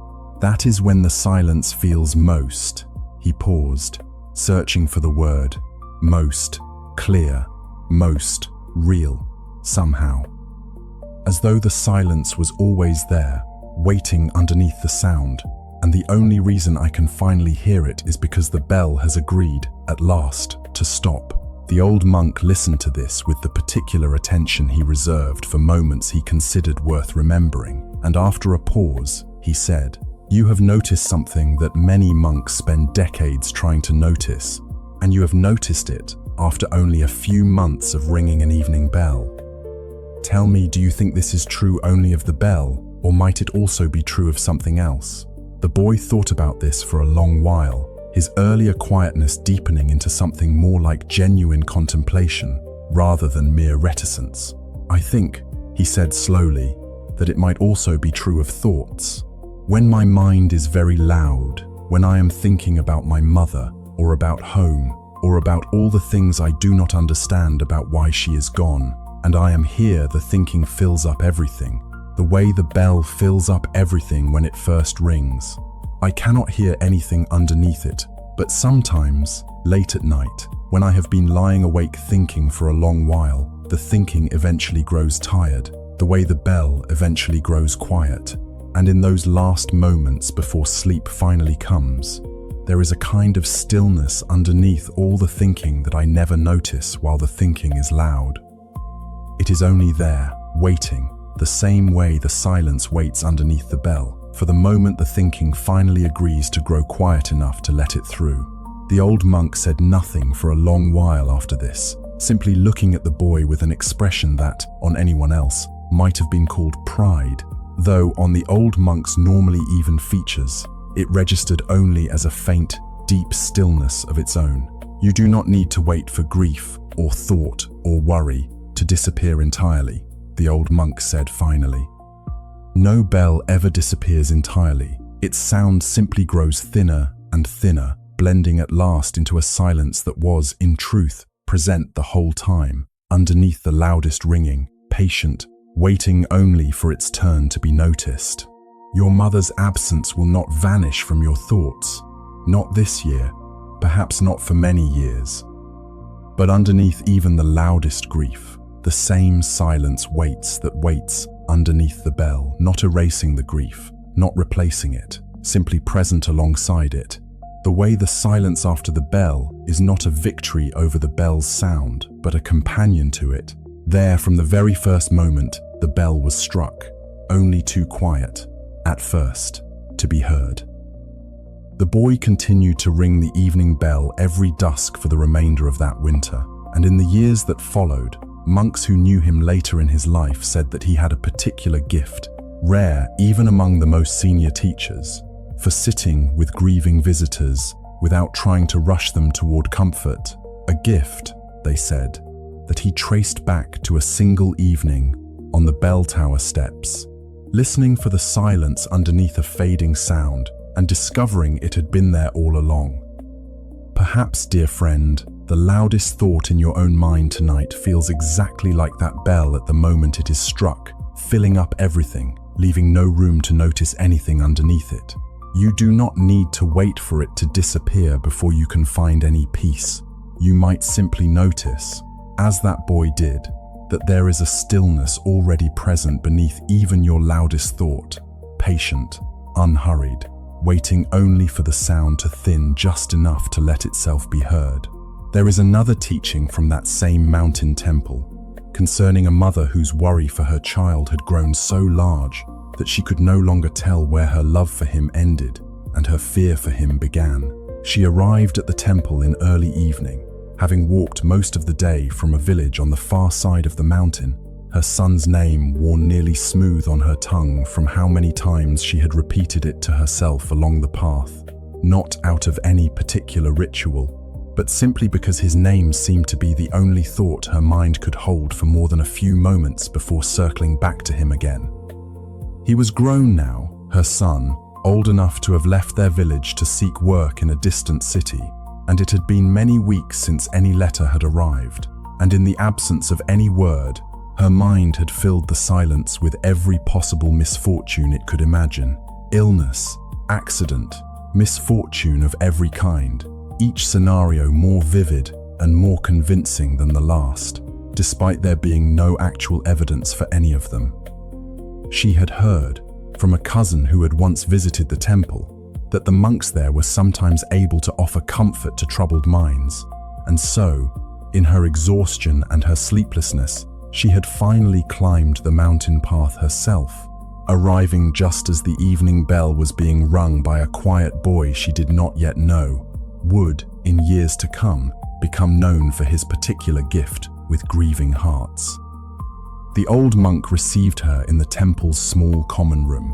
That is when the silence feels most. He paused, searching for the word. Most clear, most real, somehow. As though the silence was always there, waiting underneath the sound, and the only reason I can finally hear it is because the bell has agreed, at last, to stop. The old monk listened to this with the particular attention he reserved for moments he considered worth remembering, and after a pause, he said, "You have noticed something that many monks spend decades trying to notice, and you have noticed it after only a few months of ringing an evening bell. Tell me, do you think this is true only of the bell, or might it also be true of something else?" The boy thought about this for a long while, his earlier quietness deepening into something more like genuine contemplation rather than mere reticence. "I think," he said slowly, "that it might also be true of thoughts. When my mind is very loud, when I am thinking about my mother, or about home, or about all the things I do not understand about why she is gone, and I am here, the thinking fills up everything, the way the bell fills up everything when it first rings. I cannot hear anything underneath it, but sometimes, late at night, when I have been lying awake thinking for a long while, the thinking eventually grows tired, the way the bell eventually grows quiet, and in those last moments before sleep finally comes, there is a kind of stillness underneath all the thinking that I never notice while the thinking is loud. It is only there, waiting, the same way the silence waits underneath the bell, for the moment the thinking finally agrees to grow quiet enough to let it through." The old monk said nothing for a long while after this, simply looking at the boy with an expression that, on anyone else, might have been called pride, though on the old monk's normally even features, it registered only as a faint, deep stillness of its own. You do not need to wait for grief, or thought, or worry to disappear entirely, the old monk said finally. No bell ever disappears entirely. Its sound simply grows thinner and thinner, blending at last into a silence that was, in truth, present the whole time, underneath the loudest ringing, patient, waiting only for its turn to be noticed. Your mother's absence will not vanish from your thoughts, not this year, perhaps not for many years. But underneath even the loudest grief, the same silence waits that waits underneath the bell, not erasing the grief, not replacing it, simply present alongside it. The way the silence after the bell is not a victory over the bell's sound, but a companion to it. There, from the very first moment, the bell was struck, only too quiet, at first, to be heard. The boy continued to ring the evening bell every dusk for the remainder of that winter, and in the years that followed, monks who knew him later in his life said that he had a particular gift, rare even among the most senior teachers, for sitting with grieving visitors without trying to rush them toward comfort. A gift, they said, that he traced back to a single evening on the bell tower steps, listening for the silence underneath a fading sound and discovering it had been there all along. Perhaps, dear friend, the loudest thought in your own mind tonight feels exactly like that bell at the moment it is struck, filling up everything, leaving no room to notice anything underneath it. You do not need to wait for it to disappear before you can find any peace. You might simply notice, as that boy did, that there is a stillness already present beneath even your loudest thought, patient, unhurried, waiting only for the sound to thin just enough to let itself be heard. There is another teaching from that same mountain temple, concerning a mother whose worry for her child had grown so large that she could no longer tell where her love for him ended and her fear for him began. She arrived at the temple in early evening, having walked most of the day from a village on the far side of the mountain, her son's name worn nearly smooth on her tongue from how many times she had repeated it to herself along the path, not out of any particular ritual, but simply because his name seemed to be the only thought her mind could hold for more than a few moments before circling back to him again. He was grown now, her son, old enough to have left their village to seek work in a distant city, and it had been many weeks since any letter had arrived, and in the absence of any word, Her mind had filled the silence with every possible misfortune it could imagine. Illness, accident, misfortune of every kind, each scenario more vivid and more convincing than the last, despite there being no actual evidence for any of them. She had heard, from a cousin who had once visited the temple, that the monks there were sometimes able to offer comfort to troubled minds, and so, in her exhaustion and her sleeplessness, she had finally climbed the mountain path herself, arriving just as the evening bell was being rung by a quiet boy she did not yet know, would, in years to come, become known for his particular gift with grieving hearts. The old monk received her in the temple's small common room,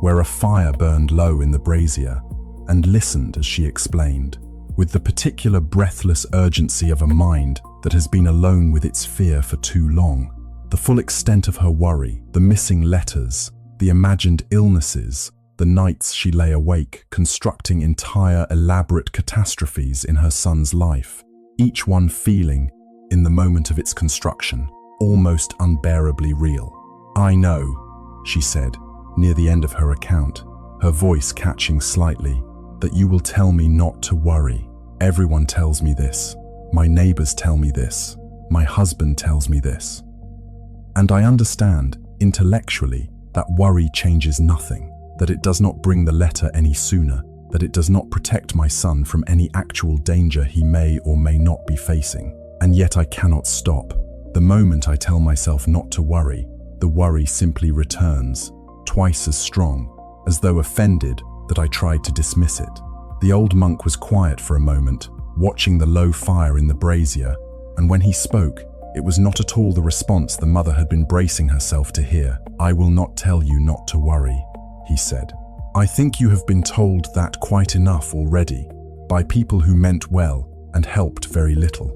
where a fire burned low in the brazier, and listened as she explained, with the particular breathless urgency of a mind that has been alone with its fear for too long, the full extent of her worry, the missing letters, the imagined illnesses, the nights she lay awake constructing entire elaborate catastrophes in her son's life, each one feeling, in the moment of its construction, almost unbearably real. "I know," she said, near the end of her account, her voice catching slightly, "that you will tell me not to worry. Everyone tells me this. My neighbors tell me this. My husband tells me this. And I understand, intellectually, that worry changes nothing, that it does not bring the letter any sooner, that it does not protect my son from any actual danger he may or may not be facing. And yet I cannot stop. The moment I tell myself not to worry, the worry simply returns, twice as strong, as though offended that I tried to dismiss it." The old monk was quiet for a moment, watching the low fire in the brazier, and when he spoke, it was not at all the response the mother had been bracing herself to hear. "I will not tell you not to worry," he said. "I think you have been told that quite enough already, by people who meant well and helped very little.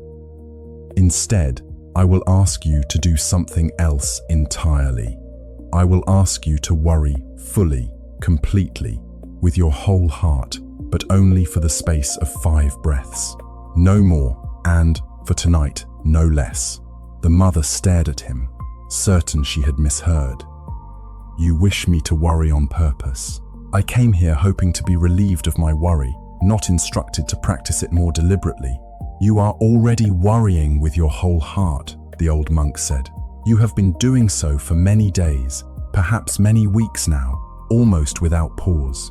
Instead, I will ask you to do something else entirely. I will ask you to worry fully, completely, with your whole heart, but only for the space of 5 breaths. No more, and, for tonight, no less." The mother stared at him, certain she had misheard. "You wish me to worry on purpose. I came here hoping to be relieved of my worry, not instructed to practice it more deliberately." "You are already worrying with your whole heart," the old monk said. "You have been doing so for many days, perhaps many weeks now, almost without pause.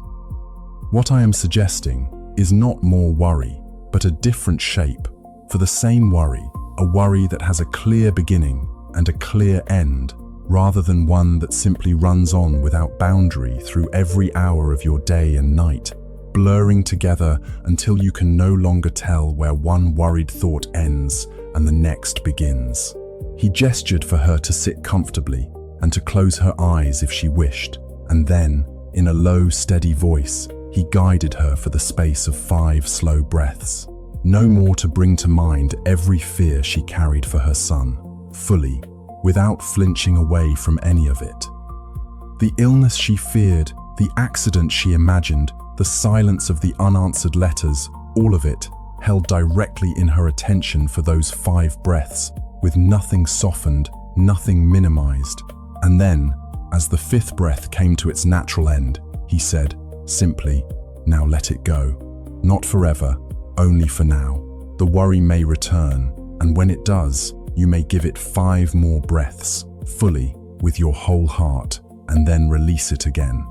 What I am suggesting is not more worry, but a different shape, for the same worry, a worry that has a clear beginning and a clear end, rather than one that simply runs on without boundary through every hour of your day and night, blurring together until you can no longer tell where one worried thought ends and the next begins." He gestured for her to sit comfortably and to close her eyes if she wished, and then, in a low, steady voice, he guided her for the space of 5 slow breaths, no more to bring to mind every fear she carried for her son, fully, without flinching away from any of it. The illness she feared, the accident she imagined, the silence of the unanswered letters, all of it, held directly in her attention for those 5 breaths, with nothing softened, nothing minimized. And then, as the 5th breath came to its natural end, he said, simply, "Now let it go. Not forever, only for now. The worry may return, and when it does, you may give it 5 more breaths, fully, with your whole heart, and then release it again.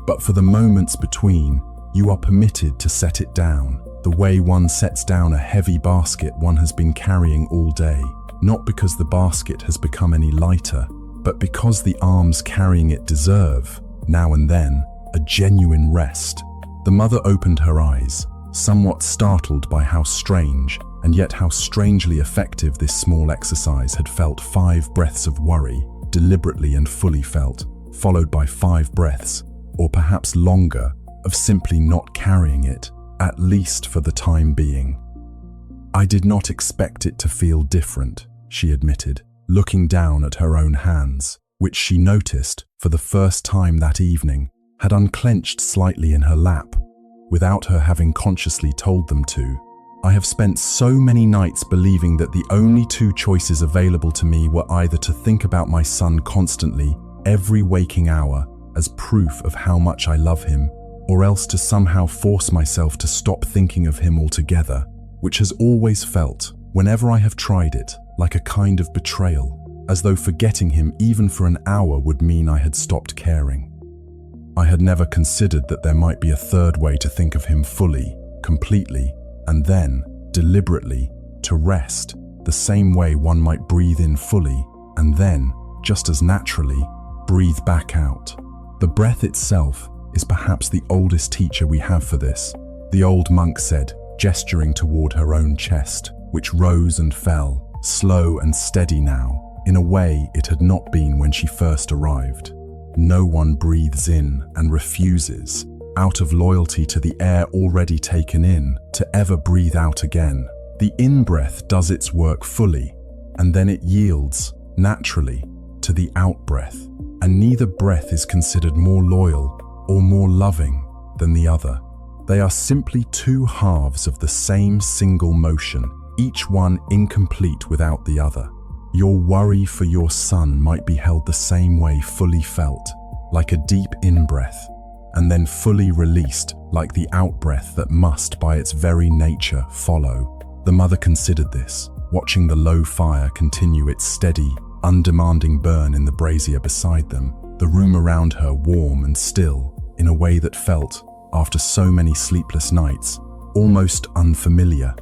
But for the moments between, you are permitted to set it down, the way one sets down a heavy basket one has been carrying all day, not because the basket has become any lighter, but because the arms carrying it deserve, now and then, a genuine rest." The mother opened her eyes, somewhat startled by how strange, and yet how strangely effective this small exercise had felt. 5 breaths of worry, deliberately and fully felt, followed by 5 breaths, or perhaps longer, of simply not carrying it, at least for the time being. "I did not expect it to feel different," she admitted, looking down at her own hands, which she noticed, for the first time that evening, had unclenched slightly in her lap, without her having consciously told them to. I have spent so many nights believing that the only two choices available to me were either to think about my son constantly, every waking hour, as proof of how much I love him, or else to somehow force myself to stop thinking of him altogether, which has always felt, whenever I have tried it, like a kind of betrayal, as though forgetting him even for an hour would mean I had stopped caring. I had never considered that there might be a third way to think of him fully, completely, and then, deliberately, to rest, the same way one might breathe in fully, and then, just as naturally, breathe back out. The breath itself is perhaps the oldest teacher we have for this, the old monk said, gesturing toward her own chest, which rose and fell, slow and steady now, in a way it had not been when she first arrived. No one breathes in and refuses, out of loyalty to the air already taken in, to ever breathe out again. The in-breath does its work fully, and then it yields, naturally, to the out-breath, and neither breath is considered more loyal or more loving than the other. They are simply two halves of the same single motion, each one incomplete without the other. Your worry for your son might be held the same way, fully felt, like a deep in-breath, and then fully released, like the out-breath that must, by its very nature, follow. The mother considered this, watching the low fire continue its steady, undemanding burn in the brazier beside them, the room around her warm and still, in a way that felt, after so many sleepless nights, almost unfamiliar.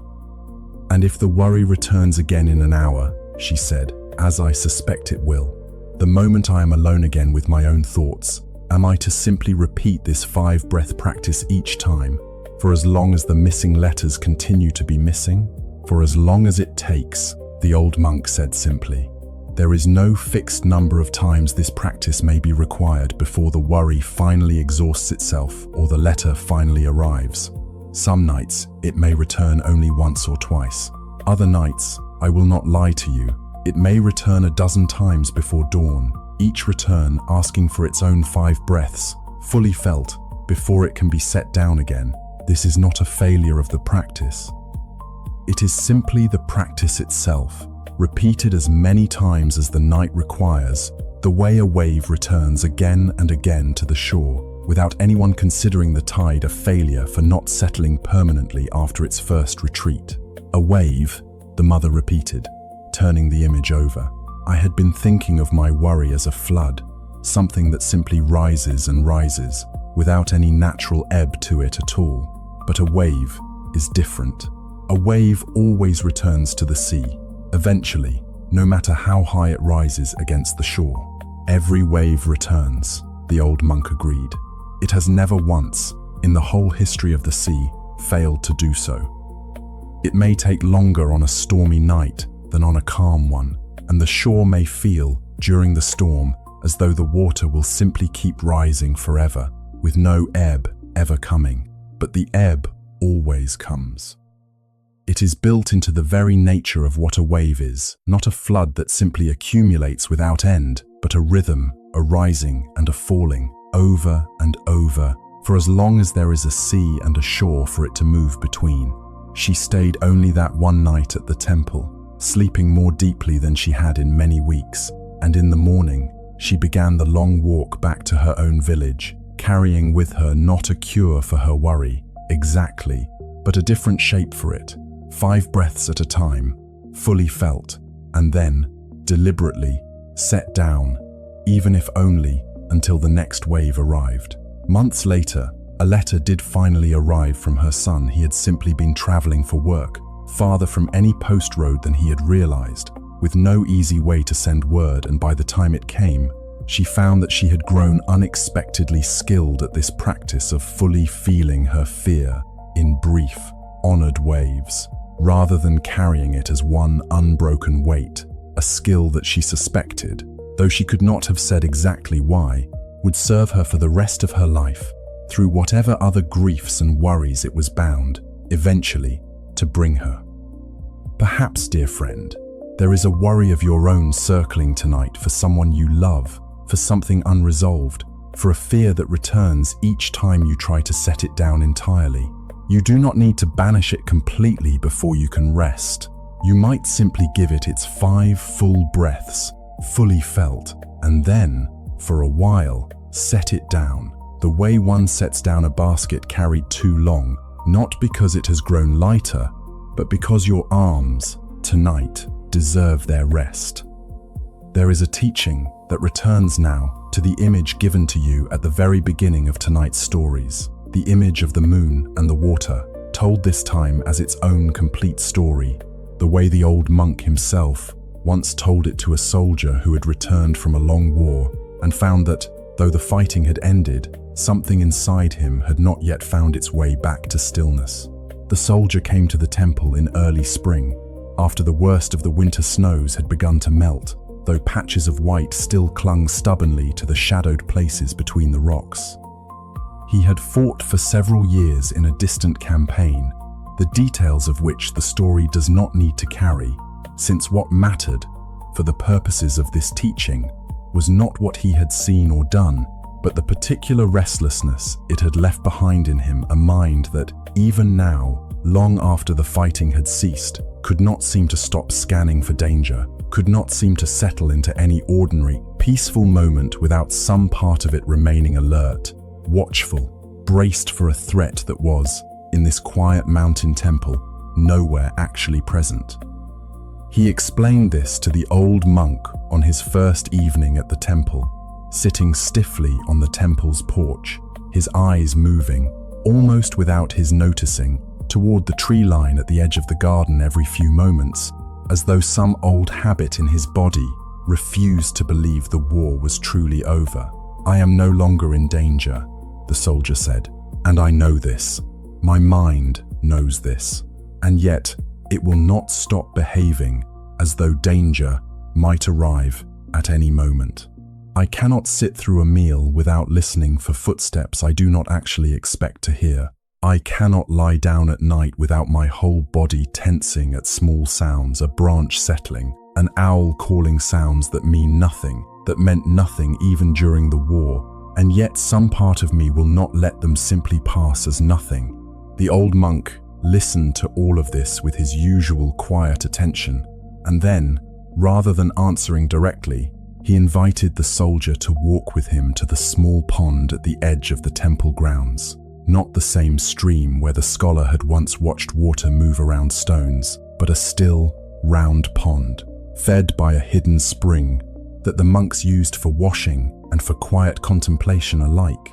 "And if the worry returns again in an hour," she said, "as I suspect it will, the moment I am alone again with my own thoughts, am I to simply repeat this 5-breath practice each time, for as long as the missing letters continue to be missing? For as long as it takes," the old monk said simply. "There is no fixed number of times this practice may be required before the worry finally exhausts itself or the letter finally arrives. Some nights it may return only once or twice. Other nights, I will not lie to you, it may return a dozen times before dawn, each return asking for its own 5 breaths, fully felt, before it can be set down again. This is not a failure of the practice. It is simply the practice itself, repeated as many times as the night requires, the way a wave returns again and again to the shore, without anyone considering the tide a failure for not settling permanently after its first retreat. A wave, the mother repeated, turning the image over. I had been thinking of my worry as a flood, something that simply rises and rises, without any natural ebb to it at all. But a wave is different. A wave always returns to the sea, eventually, no matter how high it rises against the shore. Every wave returns, the old monk agreed. It has never once, in the whole history of the sea, failed to do so. It may take longer on a stormy night than on a calm one, and the shore may feel, during the storm, as though the water will simply keep rising forever, with no ebb ever coming. But the ebb always comes. It is built into the very nature of what a wave is, not a flood that simply accumulates without end, but a rhythm, a rising and a falling, over and over, for as long as there is a sea and a shore for it to move between. She stayed only that one night at the temple, sleeping more deeply than she had in many weeks, and in the morning, she began the long walk back to her own village, carrying with her not a cure for her worry, exactly, but a different shape for it, 5 breaths at a time, fully felt, and then, deliberately, set down, even if only until the next wave arrived. Months later, a letter did finally arrive from her son. He had simply been traveling for work, farther from any post road than he had realized, with no easy way to send word, and by the time it came, she found that she had grown unexpectedly skilled at this practice of fully feeling her fear in brief, honored waves, rather than carrying it as one unbroken weight, a skill that she suspected, though she could not have said exactly why, would serve her for the rest of her life, through whatever other griefs and worries it was bound, eventually, to bring her. Perhaps, dear friend, there is a worry of your own circling tonight for someone you love, for something unresolved, for a fear that returns each time you try to set it down entirely. You do not need to banish it completely before you can rest. You might simply give it its 5 full breaths, fully felt, and then, for a while, set it down. The way one sets down a basket carried too long, not because it has grown lighter, but because your arms, tonight, deserve their rest. There is a teaching that returns now to the image given to you at the very beginning of tonight's stories, the image of the moon and the water, told this time as its own complete story, the way the old monk himself once told it to a soldier who had returned from a long war and found that, though the fighting had ended, something inside him had not yet found its way back to stillness. The soldier came to the temple in early spring, after the worst of the winter snows had begun to melt, though patches of white still clung stubbornly to the shadowed places between the rocks. He had fought for several years in a distant campaign, the details of which the story does not need to carry, since what mattered, for the purposes of this teaching, was not what he had seen or done, but the particular restlessness it had left behind in him, a mind that, even now, long after the fighting had ceased, could not seem to stop scanning for danger, could not seem to settle into any ordinary, peaceful moment without some part of it remaining alert, watchful, braced for a threat that was, in this quiet mountain temple, nowhere actually present. He explained this to the old monk on his first evening at the temple, sitting stiffly on the temple's porch, his eyes moving, almost without his noticing, toward the tree line at the edge of the garden every few moments, as though some old habit in his body refused to believe the war was truly over. "I am no longer in danger," the soldier said, "and I know this. My mind knows this. And yet, it will not stop behaving as though danger might arrive at any moment. I cannot sit through a meal without listening for footsteps I do not actually expect to hear. I cannot lie down at night without my whole body tensing at small sounds, a branch settling, an owl calling sounds that mean nothing, that meant nothing even during the war, and yet some part of me will not let them simply pass as nothing." The old monk listened to all of this with his usual quiet attention, and then, rather than answering directly, he invited the soldier to walk with him to the small pond at the edge of the temple grounds. Not the same stream where the scholar had once watched water move around stones, but a still, round pond, fed by a hidden spring that the monks used for washing and for quiet contemplation alike.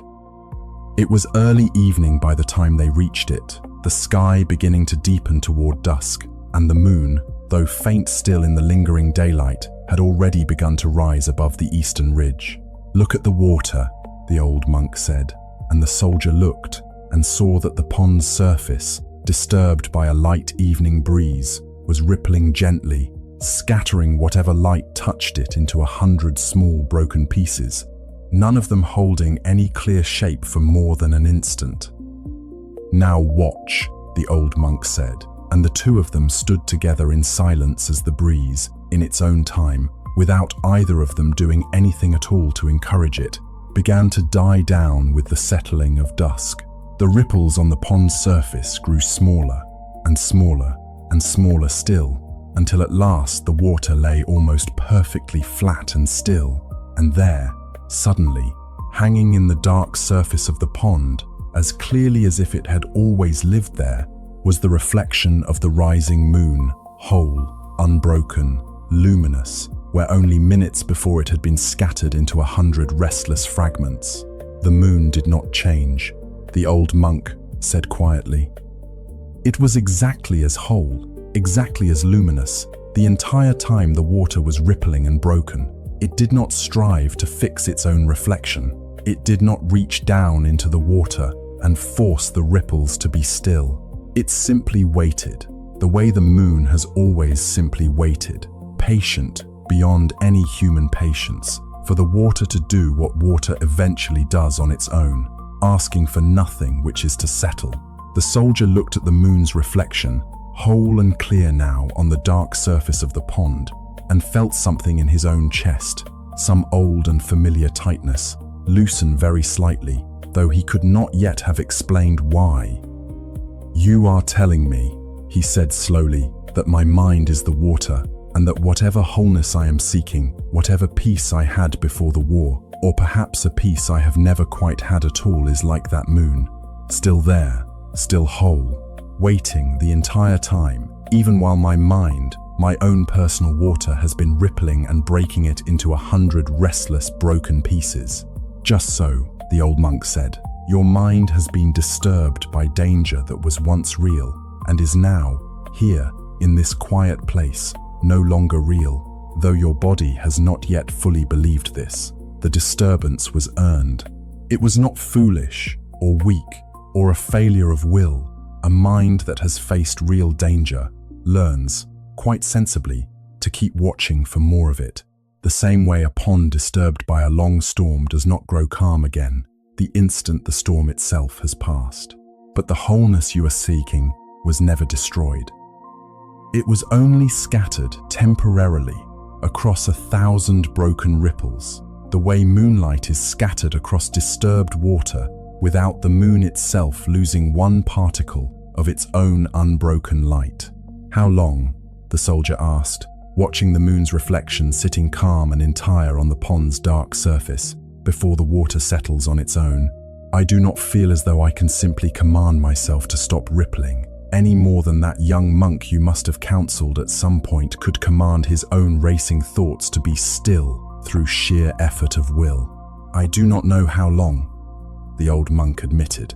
It was early evening by the time they reached it, the sky beginning to deepen toward dusk, and the moon, though faint still in the lingering daylight, had already begun to rise above the eastern ridge. "Look at the water," the old monk said, and the soldier looked and saw that the pond's surface, disturbed by a light evening breeze, was rippling gently, scattering whatever light touched it into 100 small broken pieces, none of them holding any clear shape for more than an instant. "Now watch," the old monk said, and the two of them stood together in silence as the breeze, in its own time, without either of them doing anything at all to encourage it, began to die down with the settling of dusk. The ripples on the pond's surface grew smaller and smaller and smaller still, until at last the water lay almost perfectly flat and still, and there, suddenly, hanging in the dark surface of the pond, as clearly as if it had always lived there, was the reflection of the rising moon, whole, unbroken, luminous, where only minutes before it had been scattered into 100 restless fragments. The moon did not change, the old monk said quietly. It was exactly as whole, exactly as luminous, the entire time the water was rippling and broken. It did not strive to fix its own reflection. It did not reach down into the water and force the ripples to be still. It simply waited, the way the moon has always simply waited, patient beyond any human patience, for the water to do what water eventually does on its own, asking for nothing, which is to settle. The soldier looked at the moon's reflection, whole and clear now on the dark surface of the pond, and felt something in his own chest, some old and familiar tightness, loosen very slightly, though he could not yet have explained why. "You are telling me," he said slowly, "that my mind is the water, and that whatever wholeness I am seeking, whatever peace I had before the war, or perhaps a peace I have never quite had at all, is like that moon, still there, still whole, waiting the entire time, even while my mind, my own personal water, has been rippling and breaking it into 100 restless, broken pieces." "Just so," the old monk said, "your mind has been disturbed by danger that was once real, and is now, here, in this quiet place, no longer real, though your body has not yet fully believed this. The disturbance was earned. It was not foolish, or weak, or a failure of will. A mind that has faced real danger learns, quite sensibly, to keep watching for more of it. The same way a pond disturbed by a long storm does not grow calm again the instant the storm itself has passed. But the wholeness you are seeking was never destroyed. It was only scattered temporarily across 1,000 broken ripples, the way moonlight is scattered across disturbed water without the moon itself losing one particle of its own unbroken light. "How long?" the soldier asked, watching the moon's reflection sitting calm and entire on the pond's dark surface before the water settles on its own. "I do not feel as though I can simply command myself to stop rippling, any more than that young monk you must have counseled at some point could command his own racing thoughts to be still through sheer effort of will. I do not know how long," the old monk admitted.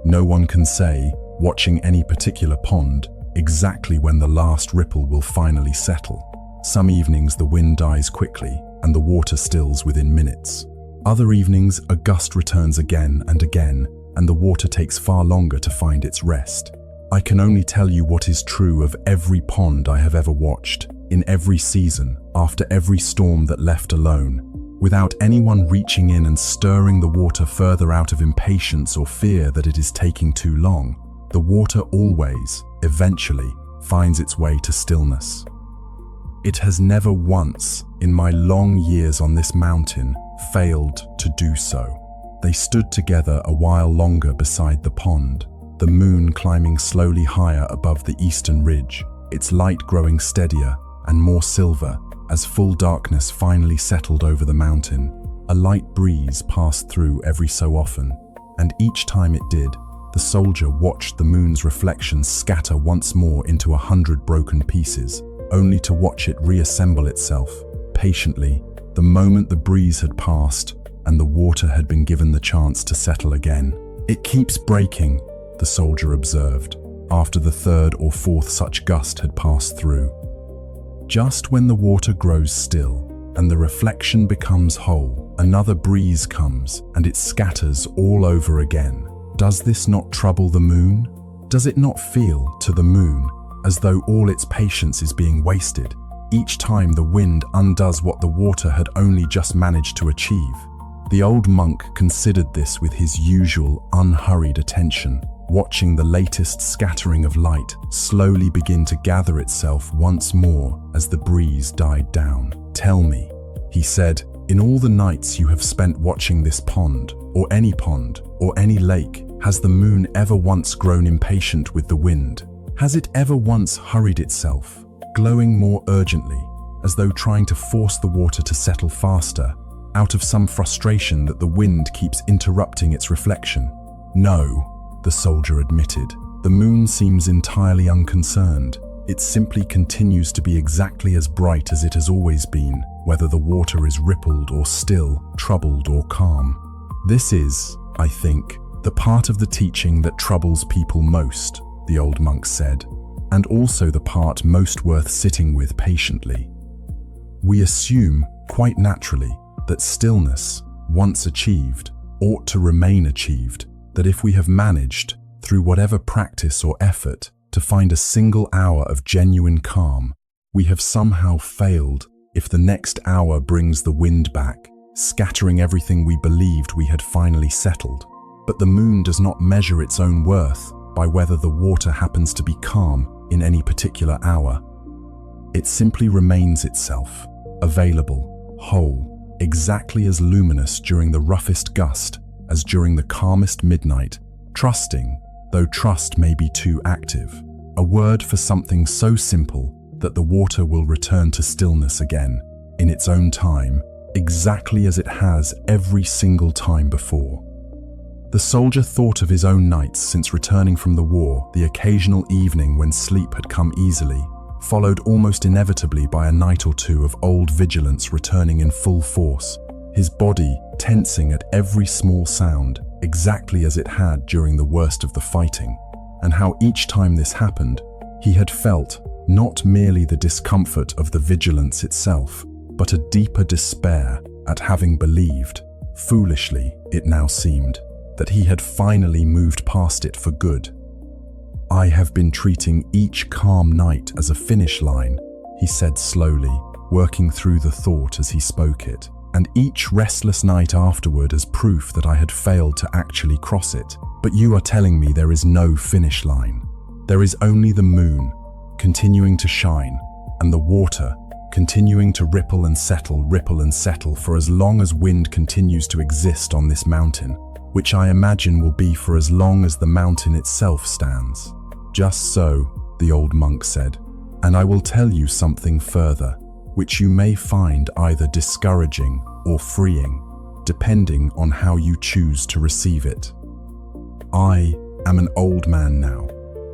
No one can say, watching any particular pond, exactly when the last ripple will finally settle. Some evenings the wind dies quickly and the water stills within minutes. Other evenings a gust returns again and again, and the water takes far longer to find its rest. I can only tell you what is true of every pond I have ever watched, in every season, after every storm that left alone, without anyone reaching in and stirring the water further out of impatience or fear that it is taking too long. The water always, eventually, finds its way to stillness. It has never once, in my long years on this mountain, failed to do so. They stood together a while longer beside the pond, the moon climbing slowly higher above the eastern ridge, its light growing steadier and more silver as full darkness finally settled over the mountain. A light breeze passed through every so often, and each time it did, the soldier watched the moon's reflection scatter once more into 100 broken pieces, only to watch it reassemble itself, patiently, the moment the breeze had passed and the water had been given the chance to settle again. "It keeps breaking," the soldier observed, after the third or fourth such gust had passed through. "Just when the water grows still and the reflection becomes whole, another breeze comes and it scatters all over again. Does this not trouble the moon? Does it not feel, to the moon, as though all its patience is being wasted, each time the wind undoes what the water had only just managed to achieve?" The old monk considered this with his usual unhurried attention, watching the latest scattering of light slowly begin to gather itself once more as the breeze died down. "Tell me," he said, "in all the nights you have spent watching this pond, or any lake, has the moon ever once grown impatient with the wind? Has it ever once hurried itself, glowing more urgently, as though trying to force the water to settle faster, out of some frustration that the wind keeps interrupting its reflection?" "No," the soldier admitted. "The moon seems entirely unconcerned. It simply continues to be exactly as bright as it has always been, whether the water is rippled or still, troubled or calm. This is, I think, the part of the teaching that troubles people most," the old monk said, "and also the part most worth sitting with patiently. We assume, quite naturally, that stillness, once achieved, ought to remain achieved, that if we have managed, through whatever practice or effort, to find a single hour of genuine calm, we have somehow failed if the next hour brings the wind back, scattering everything we believed we had finally settled. But the moon does not measure its own worth by whether the water happens to be calm in any particular hour. It simply remains itself, available, whole, exactly as luminous during the roughest gust as during the calmest midnight, trusting, though trust may be too active. A word for something so simple that the water will return to stillness again, in its own time, exactly as it has every single time before. The soldier thought of his own nights since returning from the war, the occasional evening when sleep had come easily, followed almost inevitably by a night or two of old vigilance returning in full force, his body tensing at every small sound, exactly as it had during the worst of the fighting, and how each time this happened, he had felt not merely the discomfort of the vigilance itself, but a deeper despair at having believed, foolishly it now seemed, that he had finally moved past it for good. "I have been treating each calm night as a finish line," he said slowly, working through the thought as he spoke it, "and each restless night afterward as proof that I had failed to actually cross it. But you are telling me there is no finish line. There is only the moon, continuing to shine, and the water, continuing to ripple and settle for as long as wind continues to exist on this mountain, which I imagine will be for as long as the mountain itself stands." "Just so," the old monk said, "and I will tell you something further, which you may find either discouraging or freeing, depending on how you choose to receive it. I am an old man now,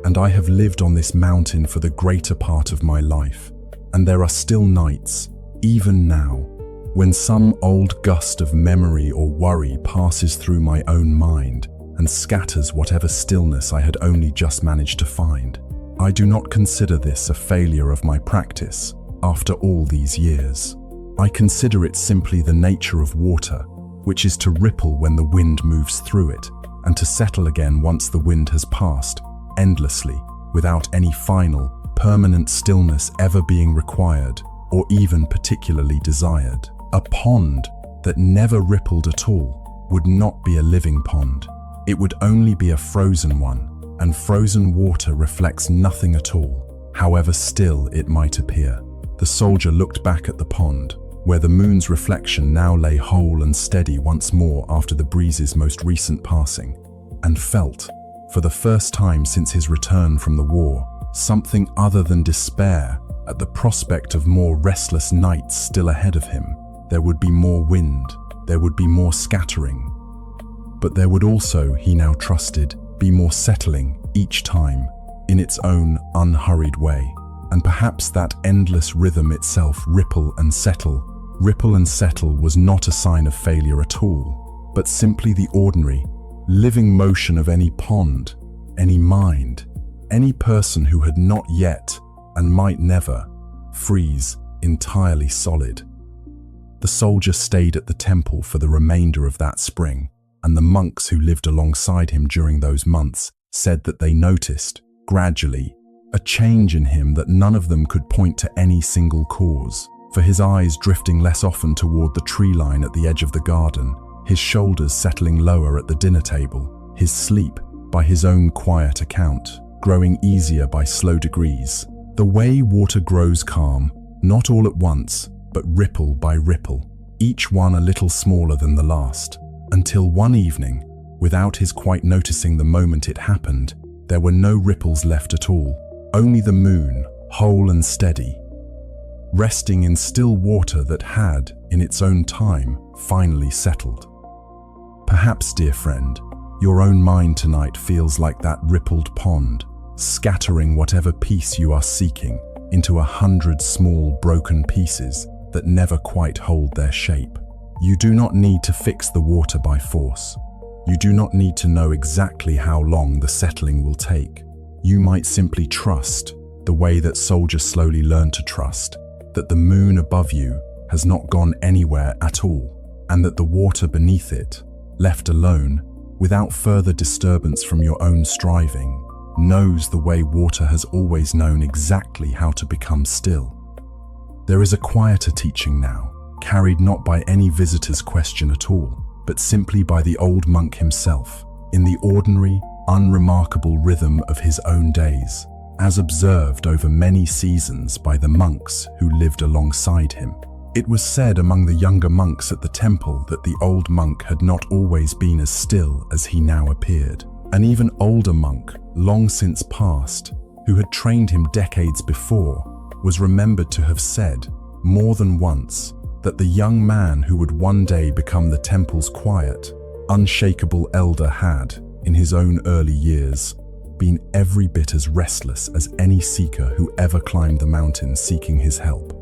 and I have lived on this mountain for the greater part of my life, and there are still nights, even now, when some old gust of memory or worry passes through my own mind and scatters whatever stillness I had only just managed to find. I do not consider this a failure of my practice after all these years. I consider it simply the nature of water, which is to ripple when the wind moves through it, and to settle again once the wind has passed, endlessly, without any final, permanent stillness ever being required or even particularly desired. A pond that never rippled at all would not be a living pond. It would only be a frozen one, and frozen water reflects nothing at all, however still it might appear. The soldier looked back at the pond, where the moon's reflection now lay whole and steady once more after the breeze's most recent passing, and felt, for the first time since his return from the war, something other than despair at the prospect of more restless nights still ahead of him. There would be more wind, there would be more scattering, but there would also, he now trusted, be more settling each time, in its own unhurried way. And perhaps that endless rhythm itself, ripple and settle, was not a sign of failure at all, but simply the ordinary, living motion of any pond, any mind, any person who had not yet, and might never, freeze entirely solid. The soldier stayed at the temple for the remainder of that spring, and the monks who lived alongside him during those months said that they noticed, gradually, a change in him that none of them could point to any single cause, for his eyes drifting less often toward the tree line at the edge of the garden, his shoulders settling lower at the dinner table, his sleep, by his own quiet account, growing easier by slow degrees. The way water grows calm, not all at once, but ripple by ripple, each one a little smaller than the last, until one evening, without his quite noticing the moment it happened, there were no ripples left at all, only the moon, whole and steady, resting in still water that had, in its own time, finally settled. Perhaps, dear friend, your own mind tonight feels like that rippled pond, scattering whatever peace you are seeking into 100 small broken pieces that never quite hold their shape. You do not need to fix the water by force. You do not need to know exactly how long the settling will take. You might simply trust, the way that soldiers slowly learn to trust, that the moon above you has not gone anywhere at all, and that the water beneath it, left alone, without further disturbance from your own striving, knows the way water has always known exactly how to become still. There is a quieter teaching now, carried not by any visitor's question at all, but simply by the old monk himself, in the ordinary, unremarkable rhythm of his own days, as observed over many seasons by the monks who lived alongside him. It was said among the younger monks at the temple that the old monk had not always been as still as he now appeared. An even older monk, long since passed, who had trained him decades before, was remembered to have said, more than once, that the young man who would one day become the temple's quiet, unshakable elder had, in his own early years, been every bit as restless as any seeker who ever climbed the mountain seeking his help.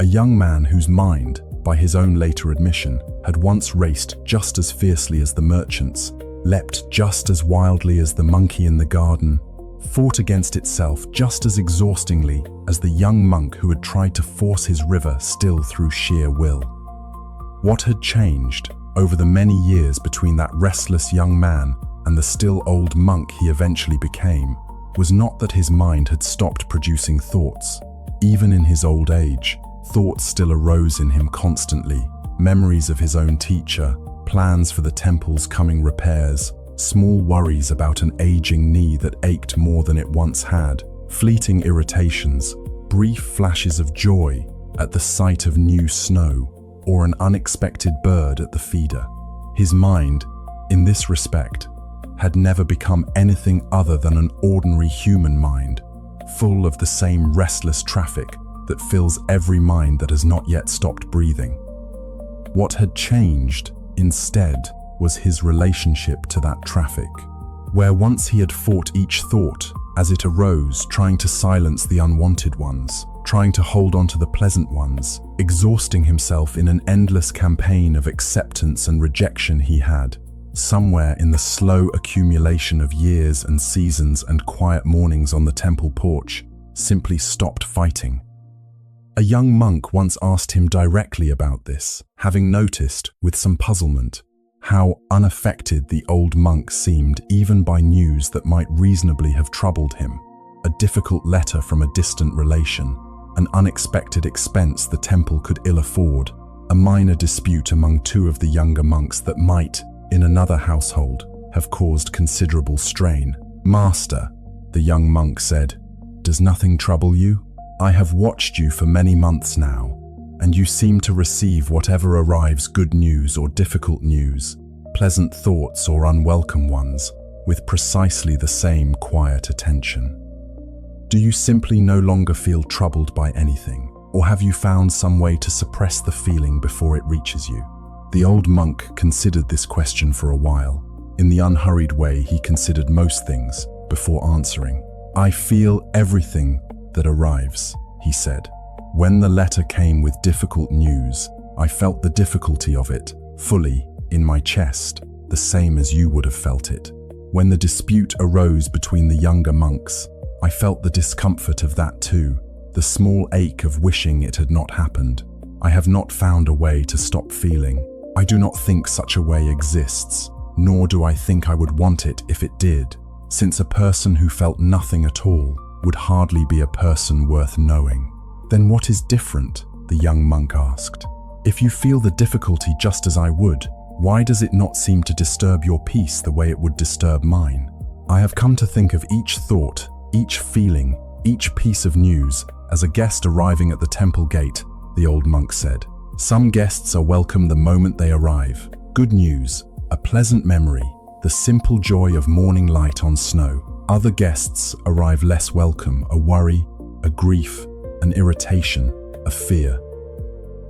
A young man whose mind, by his own later admission, had once raced just as fiercely as the merchant's, leapt just as wildly as the monkey in the garden, fought against itself just as exhaustingly as the young monk who had tried to force his river still through sheer will. What had changed over the many years between that restless young man and the still old monk he eventually became was not that his mind had stopped producing thoughts. Even in his old age, thoughts still arose in him constantly, memories of his own teacher, plans for the temple's coming repairs, small worries about an aging knee that ached more than it once had, fleeting irritations, brief flashes of joy at the sight of new snow, or an unexpected bird at the feeder. His mind, in this respect, had never become anything other than an ordinary human mind, full of the same restless traffic that fills every mind that has not yet stopped breathing. What had changed, instead, was his relationship to that traffic. Where once he had fought each thought as it arose, trying to silence the unwanted ones, trying to hold on to the pleasant ones, exhausting himself in an endless campaign of acceptance and rejection, he had, somewhere in the slow accumulation of years and seasons and quiet mornings on the temple porch, simply stopped fighting. A young monk once asked him directly about this, having noticed, with some puzzlement, how unaffected the old monk seemed even by news that might reasonably have troubled him. A difficult letter from a distant relation, an unexpected expense the temple could ill afford, a minor dispute among two of the younger monks that might, in another household, have caused considerable strain. "Master," the young monk said, "does nothing trouble you? I have watched you for many months now, and you seem to receive whatever arrives, good news or difficult news, pleasant thoughts or unwelcome ones, with precisely the same quiet attention. Do you simply no longer feel troubled by anything, or have you found some way to suppress the feeling before it reaches you?" The old monk considered this question for a while. In the unhurried way he considered most things before answering. "I feel everything that arrives," he said. "When the letter came with difficult news, I felt the difficulty of it, fully, in my chest, the same as you would have felt it. When the dispute arose between the younger monks, I felt the discomfort of that too, the small ache of wishing it had not happened. I have not found a way to stop feeling. I do not think such a way exists, nor do I think I would want it if it did, since a person who felt nothing at all would hardly be a person worth knowing." "Then what is different?" the young monk asked. "If you feel the difficulty just as I would, why does it not seem to disturb your peace the way it would disturb mine? I have come to think of each thought, each feeling, each piece of news as a guest arriving at the temple gate," the old monk said. "Some guests are welcome the moment they arrive. Good news, a pleasant memory, the simple joy of morning light on snow. Other guests arrive less welcome, a worry, a grief, an irritation, a fear.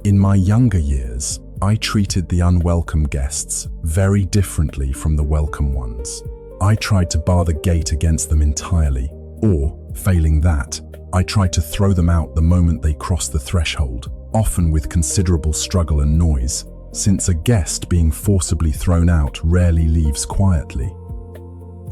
In my younger years, I treated the unwelcome guests very differently from the welcome ones. I tried to bar the gate against them entirely, or, failing that, I tried to throw them out the moment they crossed the threshold, often with considerable struggle and noise, since a guest being forcibly thrown out rarely leaves quietly.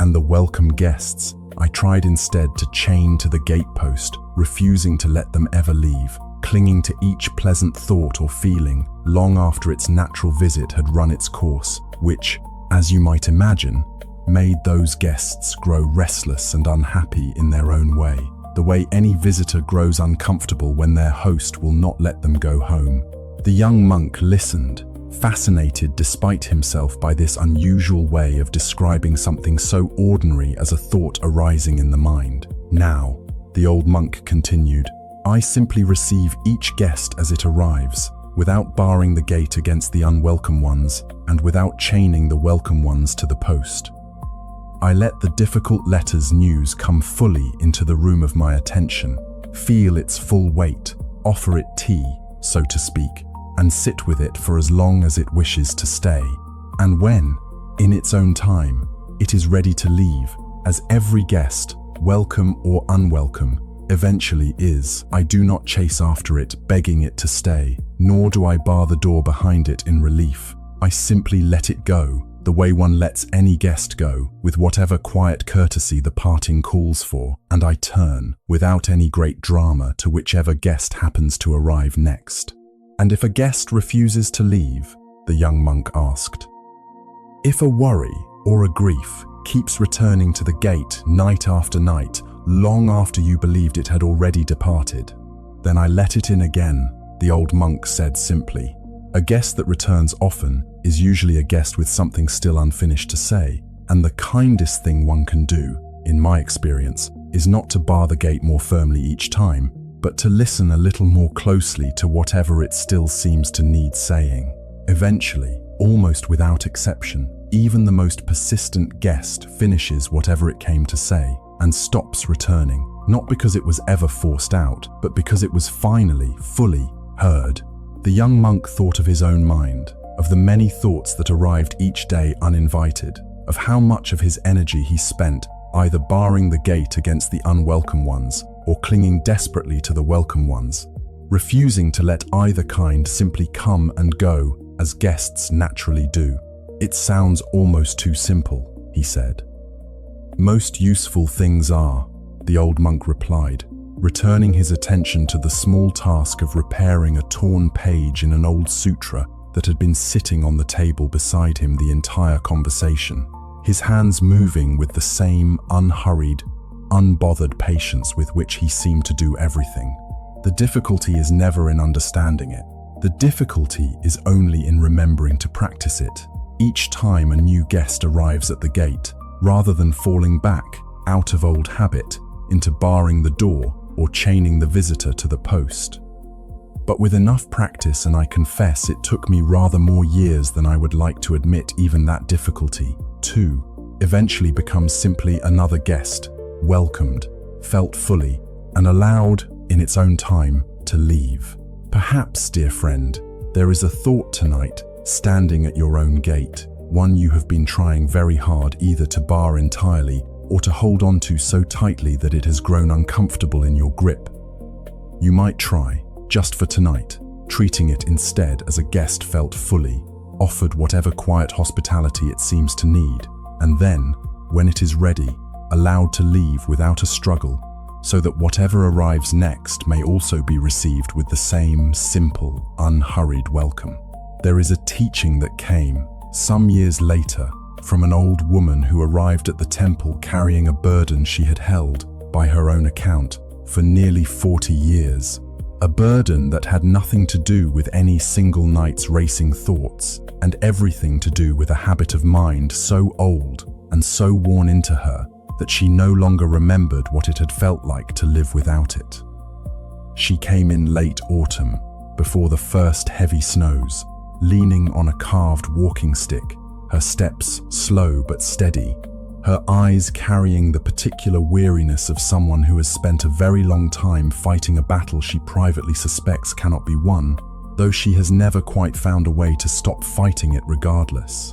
And the welcome guests, I tried instead to chain to the gatepost, refusing to let them ever leave, clinging to each pleasant thought or feeling long after its natural visit had run its course, which, as you might imagine, made those guests grow restless and unhappy in their own way, the way any visitor grows uncomfortable when their host will not let them go home." The young monk listened, fascinated despite himself by this unusual way of describing something so ordinary as a thought arising in the mind. "Now," the old monk continued, "I simply receive each guest as it arrives, without barring the gate against the unwelcome ones and without chaining the welcome ones to the post. I let the difficult letter's news come fully into the room of my attention, feel its full weight, offer it tea, so to speak, and sit with it for as long as it wishes to stay. And when, in its own time, it is ready to leave, as every guest, welcome or unwelcome, eventually is, I do not chase after it, begging it to stay, nor do I bar the door behind it in relief. I simply let it go, the way one lets any guest go, with whatever quiet courtesy the parting calls for, and I turn, without any great drama, to whichever guest happens to arrive next. And if a guest refuses to leave, the young monk asked. If a worry or a grief keeps returning to the gate night after night, long after you believed it had already departed, then I let it in again, the old monk said simply. A guest that returns often is usually a guest with something still unfinished to say, and the kindest thing one can do, in my experience, is not to bar the gate more firmly each time, but to listen a little more closely to whatever it still seems to need saying. Eventually, almost without exception, even the most persistent guest finishes whatever it came to say and stops returning, not because it was ever forced out, but because it was finally, fully heard. The young monk thought of his own mind, of the many thoughts that arrived each day uninvited, of how much of his energy he spent either barring the gate against the unwelcome ones or clinging desperately to the welcome ones, refusing to let either kind simply come and go as guests naturally do. It sounds almost too simple, he said. Most useful things are, the old monk replied, returning his attention to the small task of repairing a torn page in an old sutra that had been sitting on the table beside him the entire conversation, his hands moving with the same unhurried, unbothered patience with which he seemed to do everything. The difficulty is never in understanding it. The difficulty is only in remembering to practice it each time a new guest arrives at the gate, rather than falling back, out of old habit, into barring the door or chaining the visitor to the post. But with enough practice, and I confess it took me rather more years than I would like to admit, even that difficulty, too, eventually becomes simply another guest, welcomed, felt fully, and allowed, in its own time, to leave. Perhaps, dear friend, there is a thought tonight standing at your own gate, one you have been trying very hard either to bar entirely or to hold on to so tightly that it has grown uncomfortable in your grip. You might try, just for tonight, treating it instead as a guest felt fully, offered whatever quiet hospitality it seems to need, and then, when it is ready, allowed to leave without a struggle, so that whatever arrives next may also be received with the same simple, unhurried welcome. There is a teaching that came, some years later, from an old woman who arrived at the temple carrying a burden she had held, by her own account, for nearly 40 years. A burden that had nothing to do with any single night's racing thoughts, and everything to do with a habit of mind so old and so worn into her that she no longer remembered what it had felt like to live without it. She came in late autumn, before the first heavy snows, leaning on a carved walking stick, her steps slow but steady, her eyes carrying the particular weariness of someone who has spent a very long time fighting a battle she privately suspects cannot be won, though she has never quite found a way to stop fighting it regardless.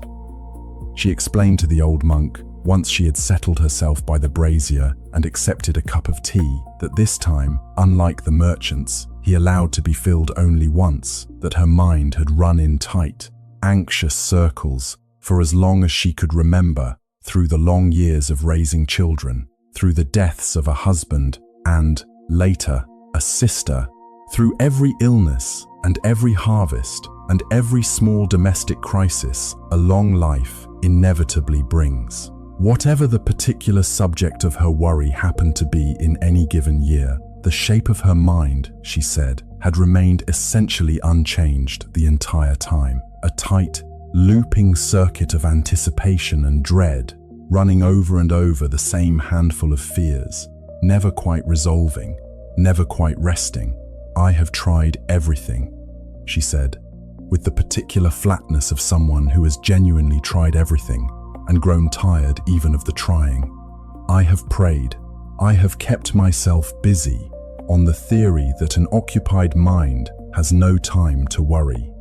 She explained to the old monk, once she had settled herself by the brazier and accepted a cup of tea, that this time, unlike the merchants, he allowed to be filled only once, that her mind had run in tight, anxious circles for as long as she could remember, through the long years of raising children, through the deaths of a husband and, later, a sister, through every illness and every harvest and every small domestic crisis a long life inevitably brings. Whatever the particular subject of her worry happened to be in any given year, the shape of her mind, she said, had remained essentially unchanged the entire time. A tight, looping circuit of anticipation and dread, running over and over the same handful of fears, never quite resolving, never quite resting. I have tried everything, she said, with the particular flatness of someone who has genuinely tried everything, and grown tired even of the trying. I have prayed. I have kept myself busy on the theory that an occupied mind has no time to worry.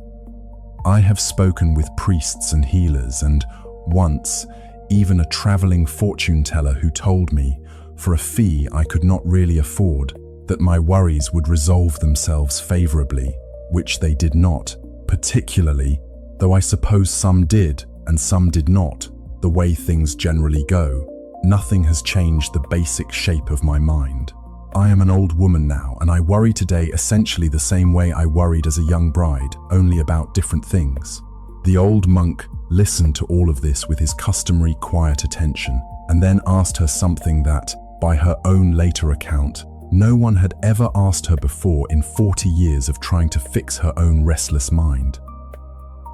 I have spoken with priests and healers, and once even a traveling fortune teller who told me, for a fee I could not really afford, that my worries would resolve themselves favorably, which they did not, particularly, though I suppose some did and some did not, the way things generally go. Nothing has changed the basic shape of my mind. I am an old woman now, and I worry today essentially the same way I worried as a young bride, only about different things. The old monk listened to all of this with his customary quiet attention, and then asked her something that, by her own later account, no one had ever asked her before in 40 years of trying to fix her own restless mind.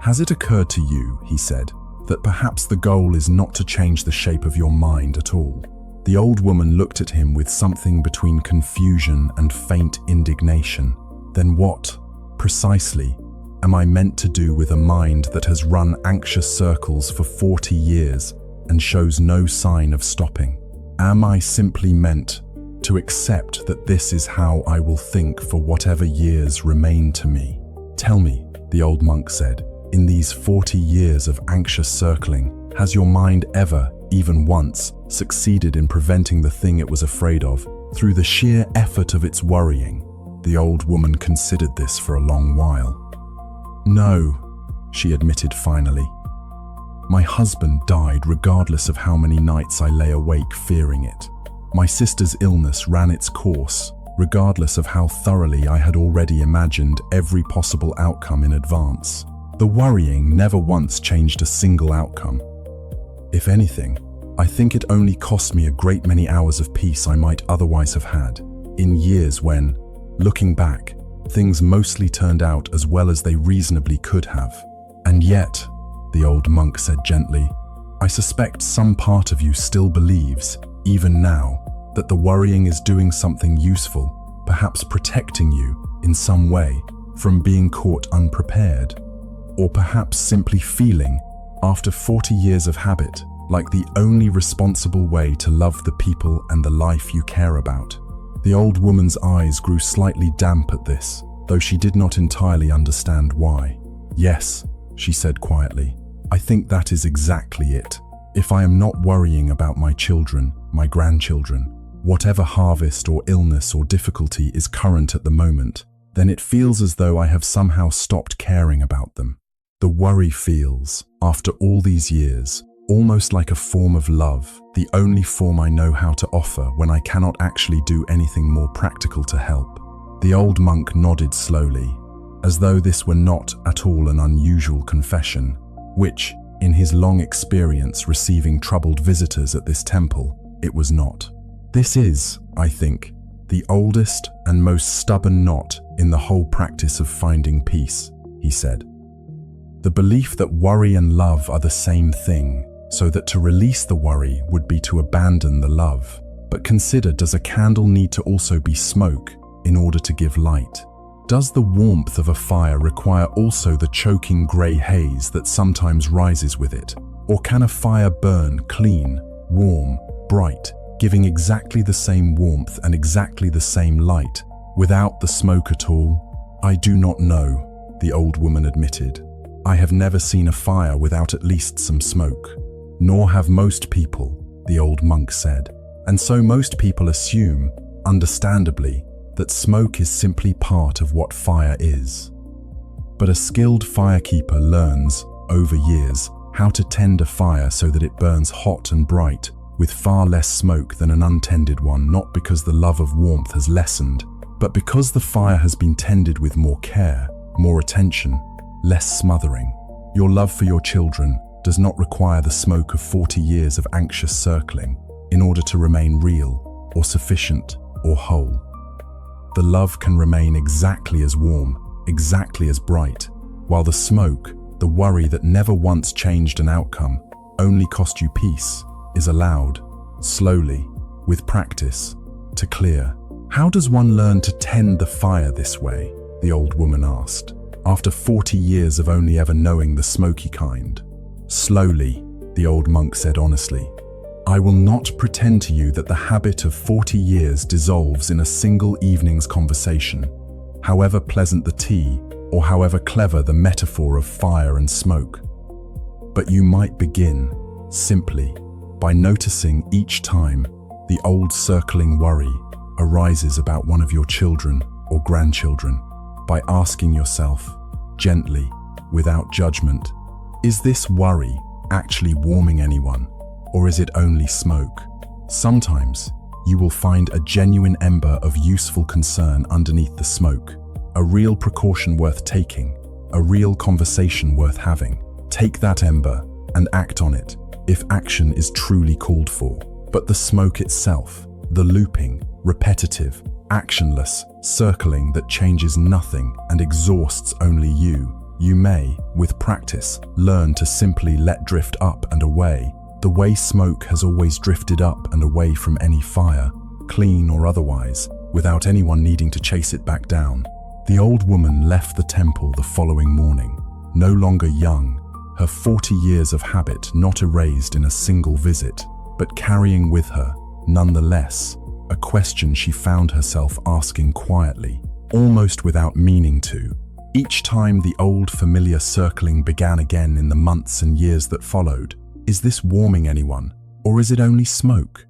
"Has it occurred to you," he said, "that perhaps the goal is not to change the shape of your mind at all?" The old woman looked at him with something between confusion and faint indignation. "Then what, precisely, am I meant to do with a mind that has run anxious circles for 40 years and shows no sign of stopping? Am I simply meant to accept that this is how I will think for whatever years remain to me? Tell me," the old monk said, "in these 40 years of anxious circling, has your mind ever, even once, succeeded in preventing the thing it was afraid of, through the sheer effort of its worrying?" The old woman considered this for a long while. "No," she admitted finally. "My husband died regardless of how many nights I lay awake fearing it. My sister's illness ran its course, regardless of how thoroughly I had already imagined every possible outcome in advance. The worrying never once changed a single outcome. If anything, I think it only cost me a great many hours of peace I might otherwise have had, in years when, looking back, things mostly turned out as well as they reasonably could have. And yet," the old monk said gently, "I suspect some part of you still believes, even now, that the worrying is doing something useful, perhaps protecting you, in some way, from being caught unprepared. Or perhaps simply feeling, after 40 years of habit, like the only responsible way to love the people and the life you care about." The old woman's eyes grew slightly damp at this, though she did not entirely understand why. "Yes," she said quietly, "I think that is exactly it. If I am not worrying about my children, my grandchildren, whatever harvest or illness or difficulty is current at the moment, then it feels as though I have somehow stopped caring about them. The worry feels, after all these years, almost like a form of love, the only form I know how to offer when I cannot actually do anything more practical to help." The old monk nodded slowly, as though this were not at all an unusual confession, which, in his long experience receiving troubled visitors at this temple, it was not. "This is, I think, the oldest and most stubborn knot in the whole practice of finding peace," he said. "The belief that worry and love are the same thing, so that to release the worry would be to abandon the love. But consider, does a candle need to also be smoke in order to give light? Does the warmth of a fire require also the choking grey haze that sometimes rises with it? Or can a fire burn clean, warm, bright, giving exactly the same warmth and exactly the same light, without the smoke at all? I do not know," the old woman admitted. "I have never seen a fire without at least some smoke. Nor have most people," the old monk said. "And so most people assume, understandably, that smoke is simply part of what fire is. But a skilled firekeeper learns, over years, how to tend a fire so that it burns hot and bright, with far less smoke than an untended one, not because the love of warmth has lessened, but because the fire has been tended with more care, more attention, less smothering. Your love for your children does not require the smoke of 40 years of anxious circling in order to remain real, or sufficient, or whole. The love can remain exactly as warm, exactly as bright, while the smoke, the worry that never once changed an outcome, only cost you peace, is allowed, slowly, with practice, to clear." "How does one learn to tend the fire this way?" the old woman asked, "after 40 years of only ever knowing the smoky kind." "Slowly," the old monk said honestly. I will not pretend to you that the habit of 40 years dissolves in a single evening's conversation, however pleasant the tea or however clever the metaphor of fire and smoke. But you might begin, simply, by noticing each time the old circling worry arises about one of your children or grandchildren, by asking yourself, gently, without judgment, is this worry actually warming anyone, or is it only smoke? Sometimes you will find a genuine ember of useful concern underneath the smoke, a real precaution worth taking, a real conversation worth having. Take that ember and act on it, if action is truly called for. But the smoke itself, the looping, repetitive, actionless circling that changes nothing and exhausts only you may, with practice, learn to simply let drift up and away, the way smoke has always drifted up and away from any fire, clean or otherwise, without anyone needing to chase it back down. The old woman left the temple the following morning, no longer young, her 40 years of habit not erased in a single visit, but carrying with her, nonetheless, a question she found herself asking quietly, almost without meaning to. Each time the old familiar circling began again in the months and years that followed, is this warming anyone, or is it only smoke?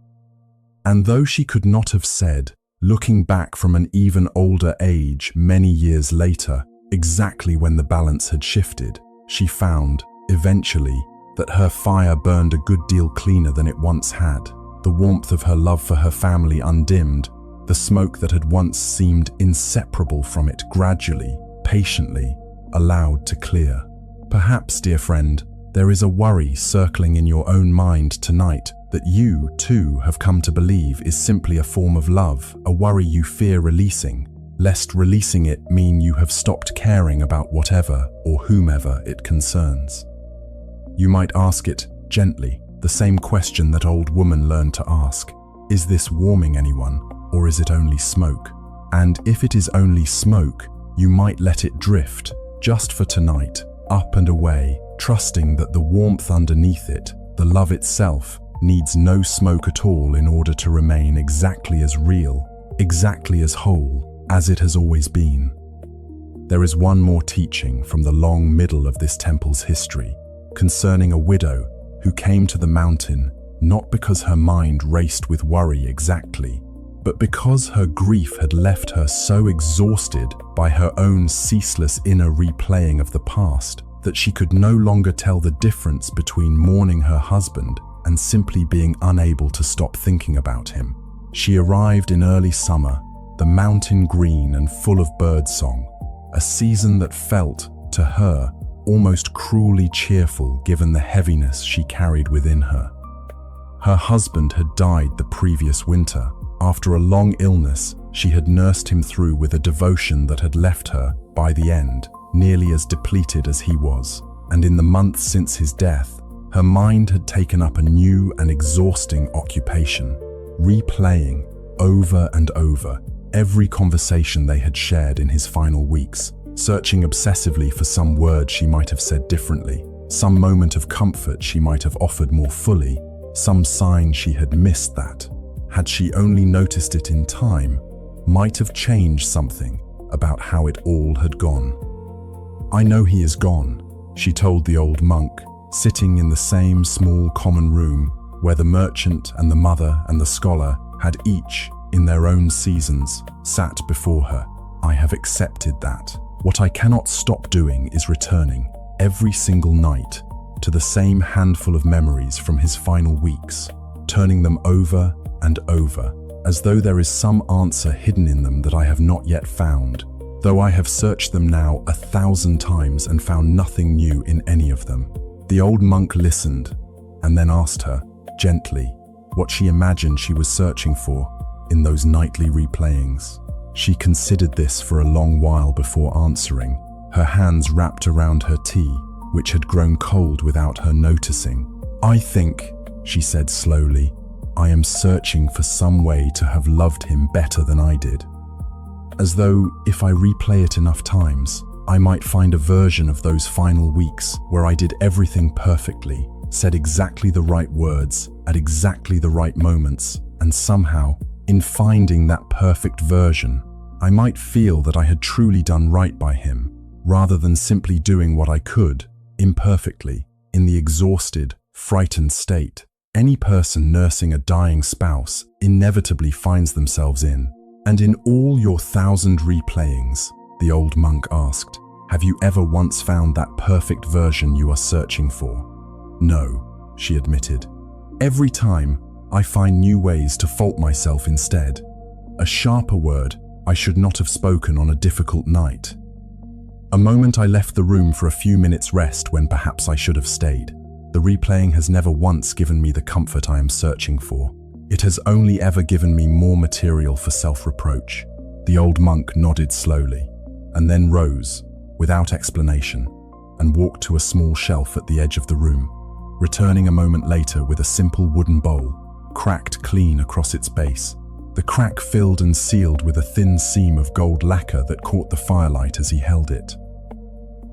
And though she could not have said, looking back from an even older age many years later, exactly when the balance had shifted, she found, eventually, that her fire burned a good deal cleaner than it once had, the warmth of her love for her family undimmed, the smoke that had once seemed inseparable from it gradually, patiently, allowed to clear. Perhaps, dear friend, there is a worry circling in your own mind tonight that you, too, have come to believe is simply a form of love, a worry you fear releasing, lest releasing it mean you have stopped caring about whatever or whomever it concerns. You might ask it gently, the same question that old woman learned to ask. Is this warming anyone, or is it only smoke? And if it is only smoke, you might let it drift, just for tonight, up and away, trusting that the warmth underneath it, the love itself, needs no smoke at all in order to remain exactly as real, exactly as whole, as it has always been. There is one more teaching from the long middle of this temple's history, concerning a widow who came to the mountain not because her mind raced with worry exactly, but because her grief had left her so exhausted by her own ceaseless inner replaying of the past that she could no longer tell the difference between mourning her husband and simply being unable to stop thinking about him. She arrived in early summer, the mountain green and full of birdsong, a season that felt, to her, almost cruelly cheerful given the heaviness she carried within her. Her husband had died the previous winter. After a long illness, she had nursed him through with a devotion that had left her, by the end, nearly as depleted as he was. And in the months since his death, her mind had taken up a new and exhausting occupation, replaying, over and over, every conversation they had shared in his final weeks, searching obsessively for some word she might have said differently, some moment of comfort she might have offered more fully, some sign she had missed that, had she only noticed it in time, might have changed something about how it all had gone. I know he is gone, she told the old monk, sitting in the same small common room where the merchant and the mother and the scholar had each, in their own seasons, sat before her. I have accepted that. What I cannot stop doing is returning, every single night, to the same handful of memories from his final weeks, turning them over and over, as though there is some answer hidden in them that I have not yet found, though I have searched them now 1,000 times and found nothing new in any of them. The old monk listened, and then asked her, gently, what she imagined she was searching for in those nightly replayings. She considered this for a long while before answering, her hands wrapped around her tea, which had grown cold without her noticing. I think, she said slowly, I am searching for some way to have loved him better than I did. As though, if I replay it enough times, I might find a version of those final weeks where I did everything perfectly, said exactly the right words at exactly the right moments, and somehow, in finding that perfect version, I might feel that I had truly done right by him, rather than simply doing what I could, imperfectly, in the exhausted, frightened state any person nursing a dying spouse inevitably finds themselves in. And in all your 1,000 replayings, the old monk asked, have you ever once found that perfect version you are searching for? No, she admitted. Every time, I find new ways to fault myself instead. A sharper word I should not have spoken on a difficult night. A moment I left the room for a few minutes rest when perhaps I should have stayed. The replaying has never once given me the comfort I am searching for. It has only ever given me more material for self-reproach. The old monk nodded slowly, and then rose, without explanation, and walked to a small shelf at the edge of the room, returning a moment later with a simple wooden bowl, cracked clean across its base. The crack filled and sealed with a thin seam of gold lacquer that caught the firelight as he held it.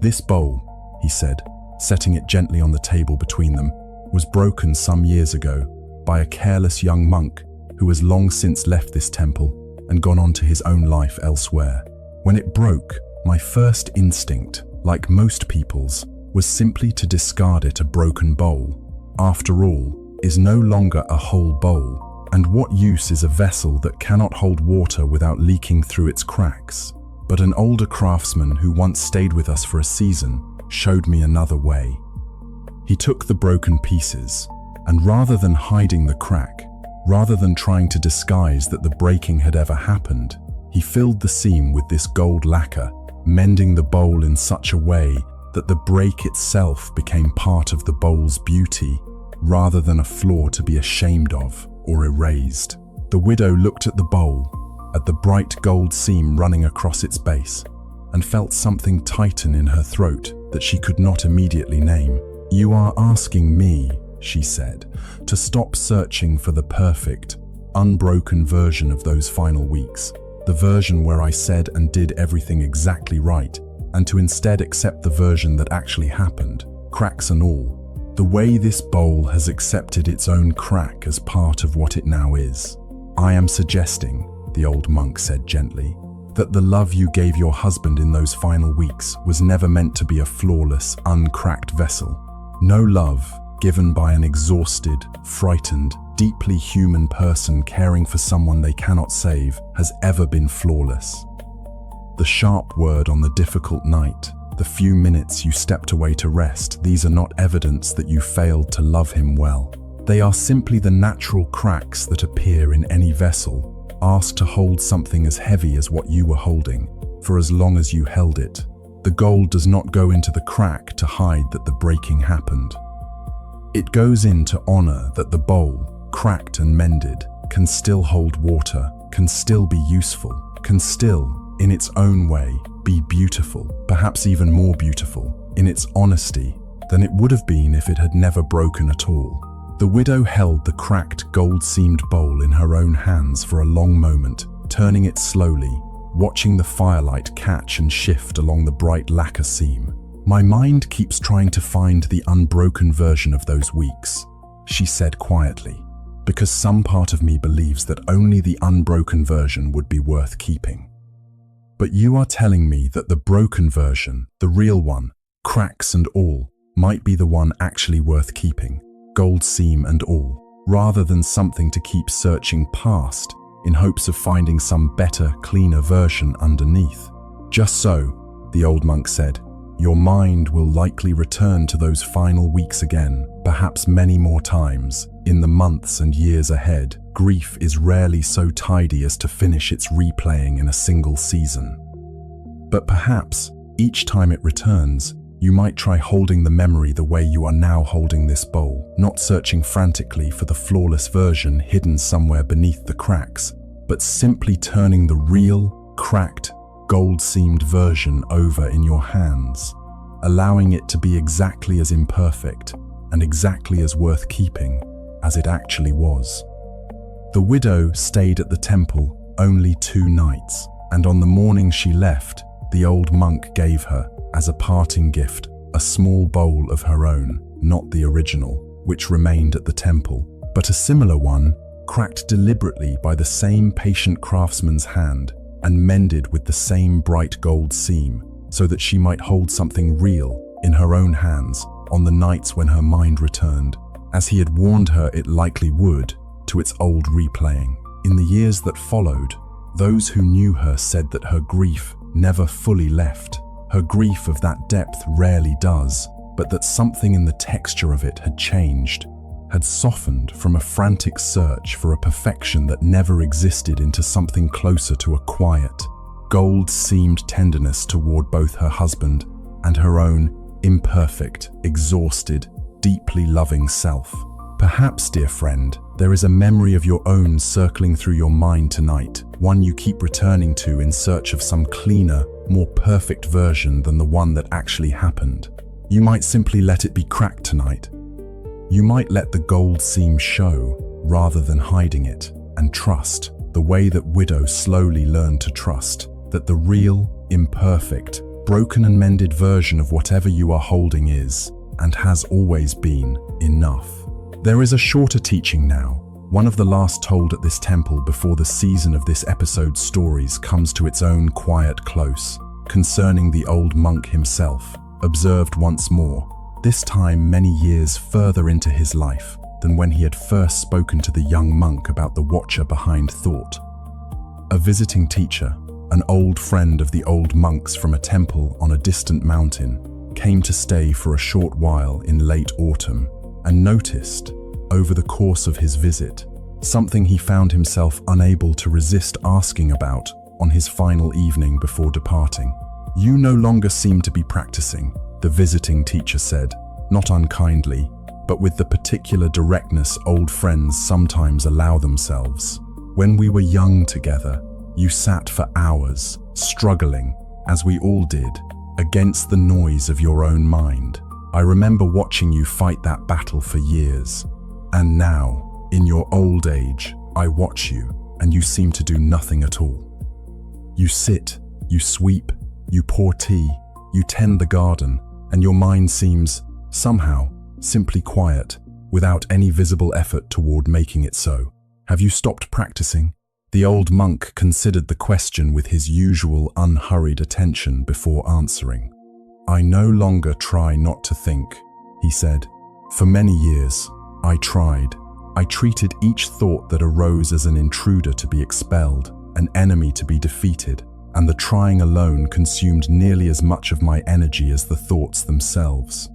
This bowl, he said, setting it gently on the table between them, was broken some years ago by a careless young monk who has long since left this temple and gone on to his own life elsewhere. When it broke, my first instinct, like most people's, was simply to discard it. A broken bowl, after all, is no longer a whole bowl, and what use is a vessel that cannot hold water without leaking through its cracks? But an older craftsman who once stayed with us for a season showed me another way. He took the broken pieces, and rather than hiding the crack, rather than trying to disguise that the breaking had ever happened, he filled the seam with this gold lacquer, mending the bowl in such a way that the break itself became part of the bowl's beauty, rather than a flaw to be ashamed of or erased. The widow looked at the bowl, at the bright gold seam running across its base, and felt something tighten in her throat that she could not immediately name. You are asking me, she said, to stop searching for the perfect, unbroken version of those final weeks, the version where I said and did everything exactly right, and to instead accept the version that actually happened, cracks and all, the way this bowl has accepted its own crack as part of what it now is. I am suggesting, the old monk said gently, that the love you gave your husband in those final weeks was never meant to be a flawless, uncracked vessel. No love, given by an exhausted, frightened, deeply human person caring for someone they cannot save, has ever been flawless. The sharp word on the difficult night, the few minutes you stepped away to rest, these are not evidence that you failed to love him well. They are simply the natural cracks that appear in any vessel, asked to hold something as heavy as what you were holding, for as long as you held it. The gold does not go into the crack to hide that the breaking happened. It goes in to honor that the bowl, cracked and mended, can still hold water, can still be useful, can still, in its own way, be beautiful, perhaps even more beautiful, in its honesty, than it would have been if it had never broken at all. The widow held the cracked, gold-seamed bowl in her own hands for a long moment, turning it slowly, watching the firelight catch and shift along the bright lacquer seam. My mind keeps trying to find the unbroken version of those weeks, she said quietly, because some part of me believes that only the unbroken version would be worth keeping. But you are telling me that the broken version, the real one, cracks and all, might be the one actually worth keeping, gold seam and all, rather than something to keep searching past in hopes of finding some better, cleaner version underneath. Just so, the old monk said, your mind will likely return to those final weeks again, perhaps many more times, in the months and years ahead. Grief is rarely so tidy as to finish its replaying in a single season. But perhaps, each time it returns, you might try holding the memory the way you are now holding this bowl, not searching frantically for the flawless version hidden somewhere beneath the cracks, but simply turning the real, cracked, gold-seamed version over in your hands, allowing it to be exactly as imperfect and exactly as worth keeping as it actually was. The widow stayed at the temple only 2 nights, and on the morning she left, the old monk gave her, as a parting gift, a small bowl of her own, not the original, which remained at the temple, but a similar one, cracked deliberately by the same patient craftsman's hand and mended with the same bright gold seam, so that she might hold something real in her own hands on the nights when her mind returned, as he had warned her it likely would, to its old replaying. In the years that followed, those who knew her said that her grief never fully left. Her grief of that depth rarely does, but that something in the texture of it had changed, had softened from a frantic search for a perfection that never existed into something closer to a quiet, gold-seamed tenderness toward both her husband and her own imperfect, exhausted, deeply loving self. Perhaps, dear friend, there is a memory of your own circling through your mind tonight, one you keep returning to in search of some cleaner, more perfect version than the one that actually happened. You might simply let it be cracked tonight. You might let the gold seam show rather than hiding it, and trust, the way that widows slowly learn to trust, that the real, imperfect, broken and mended version of whatever you are holding is, and has always been, enough. There is a shorter teaching now, one of the last told at this temple before the season of this episode's stories comes to its own quiet close, concerning the old monk himself, observed once more, this time many years further into his life than when he had first spoken to the young monk about the watcher behind thought. A visiting teacher, an old friend of the old monks from a temple on a distant mountain, came to stay for a short while in late autumn and noticed, over the course of his visit, something he found himself unable to resist asking about on his final evening before departing. "You no longer seem to be practicing," the visiting teacher said, not unkindly, but with the particular directness old friends sometimes allow themselves. "When we were young together, you sat for hours, struggling, as we all did, against the noise of your own mind. I remember watching you fight that battle for years. And now, in your old age, I watch you, and you seem to do nothing at all. You sit, you sweep, you pour tea, you tend the garden, and your mind seems, somehow, simply quiet, without any visible effort toward making it so. Have you stopped practicing?" The old monk considered the question with his usual unhurried attention before answering. "I no longer try not to think," he said. "For many years, I tried. I treated each thought that arose as an intruder to be expelled, an enemy to be defeated, and the trying alone consumed nearly as much of my energy as the thoughts themselves.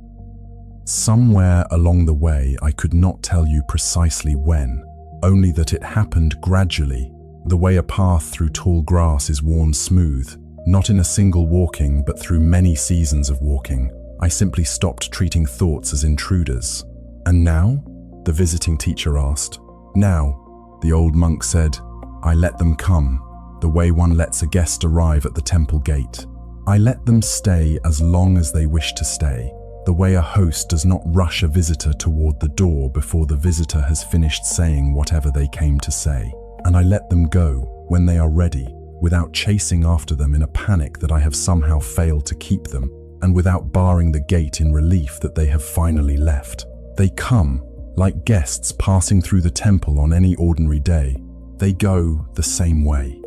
Somewhere along the way, I could not tell you precisely when, only that it happened gradually, the way a path through tall grass is worn smooth, not in a single walking but through many seasons of walking. I simply stopped treating thoughts as intruders." "And now?" the visiting teacher asked. "Now," the old monk said, "I let them come, the way one lets a guest arrive at the temple gate. I let them stay as long as they wish to stay, the way a host does not rush a visitor toward the door before the visitor has finished saying whatever they came to say. And I let them go when they are ready, without chasing after them in a panic that I have somehow failed to keep them, and without barring the gate in relief that they have finally left. They come, like guests passing through the temple on any ordinary day. They go the same way.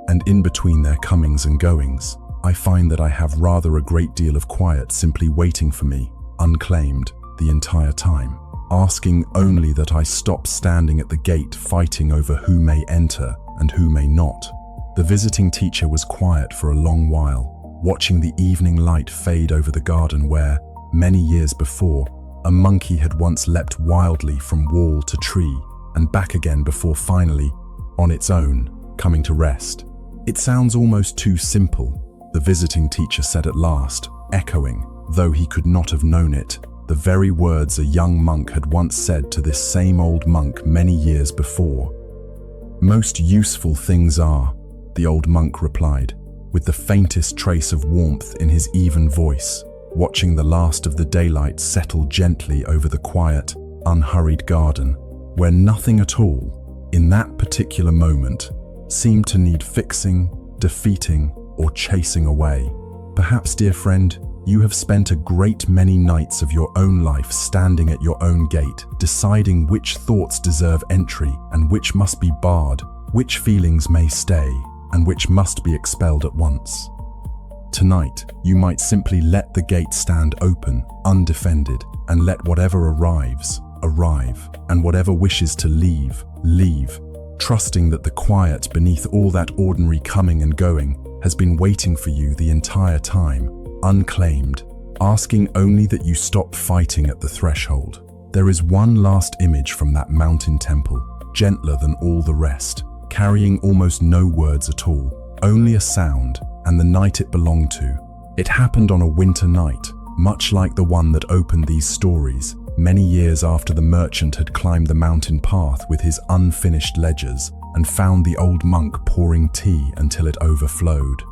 And in between their comings and goings, I find that I have rather a great deal of quiet simply waiting for me, unclaimed, the entire time, asking only that I stop standing at the gate fighting over who may enter and who may not." The visiting teacher was quiet for a long while, watching the evening light fade over the garden where, many years before, a monkey had once leapt wildly from wall to tree and back again before finally, on its own, coming to rest. "It sounds almost too simple," the visiting teacher said at last, echoing, though he could not have known it, the very words a young monk had once said to this same old monk many years before. "Most useful things are," the old monk replied, with the faintest trace of warmth in his even voice, watching the last of the daylight settle gently over the quiet, unhurried garden, where nothing at all, in that particular moment, seemed to need fixing, defeating, or chasing away. "Perhaps, dear friend, You have spent a great many nights of your own life standing at your own gate, deciding which thoughts deserve entry and which must be barred, which feelings may stay, and which must be expelled at once. Tonight, you might simply let the gate stand open, undefended, and let whatever arrives, arrive, and whatever wishes to leave, leave, trusting that the quiet beneath all that ordinary coming and going has been waiting for you the entire time, unclaimed, asking only that you stop fighting at the threshold. There is one last image from that mountain temple, gentler than all the rest, carrying almost no words at all, only a sound and the night it belonged to. It happened on a winter night, much like the one that opened these stories, many years after the merchant had climbed the mountain path with his unfinished ledgers and found the old monk pouring tea until it overflowed.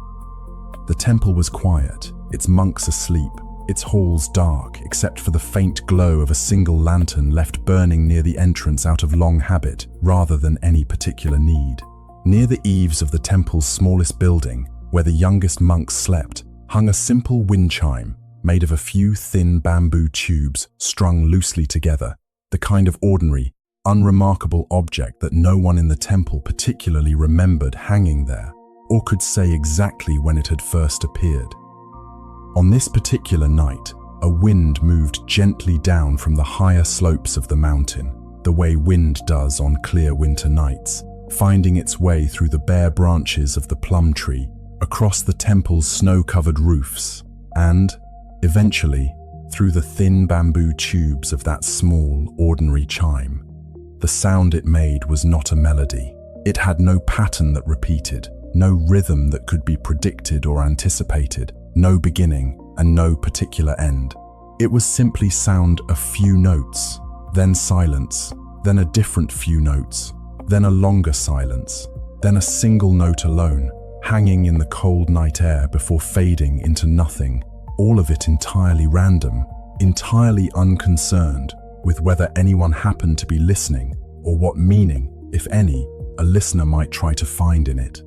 The temple was quiet, its monks asleep, its halls dark except for the faint glow of a single lantern left burning near the entrance out of long habit rather than any particular need. Near the eaves of the temple's smallest building, where the youngest monks slept, hung a simple wind chime made of a few thin bamboo tubes strung loosely together, the kind of ordinary, unremarkable object that no one in the temple particularly remembered hanging there, or could say exactly when it had first appeared. On this particular night, a wind moved gently down from the higher slopes of the mountain, the way wind does on clear winter nights, finding its way through the bare branches of the plum tree, across the temple's snow-covered roofs, and, eventually, through the thin bamboo tubes of that small, ordinary chime. The sound it made was not a melody. It had no pattern that repeated, no rhythm that could be predicted or anticipated, no beginning and no particular end. It was simply sound a few notes, then silence, then a different few notes, then a longer silence, then a single note alone, hanging in the cold night air before fading into nothing, all of it entirely random, entirely unconcerned with whether anyone happened to be listening or what meaning, if any, a listener might try to find in it.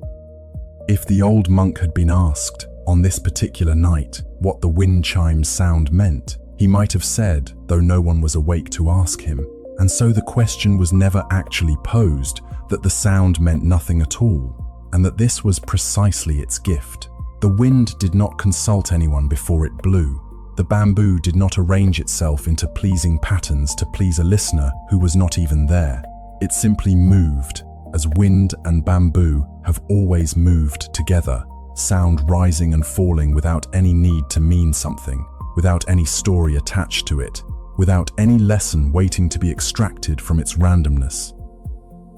If the old monk had been asked, on this particular night, what the wind chime's sound meant, he might have said, though no one was awake to ask him, and so the question was never actually posed, that the sound meant nothing at all, and that this was precisely its gift. The wind did not consult anyone before it blew. The bamboo did not arrange itself into pleasing patterns to please a listener who was not even there. It simply moved, as wind and bamboo have always moved together, sound rising and falling without any need to mean something, without any story attached to it, without any lesson waiting to be extracted from its randomness.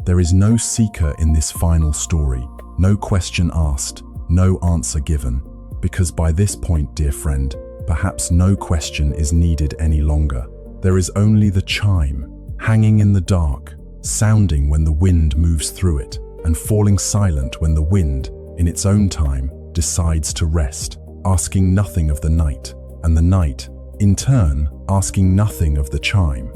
There is no seeker in this final story, no question asked, no answer given, because by this point, dear friend, perhaps no question is needed any longer. There is only the chime, hanging in the dark, sounding when the wind moves through it, and falling silent when the wind, in its own time, decides to rest, asking nothing of the night, and the night, in turn, asking nothing of the chime.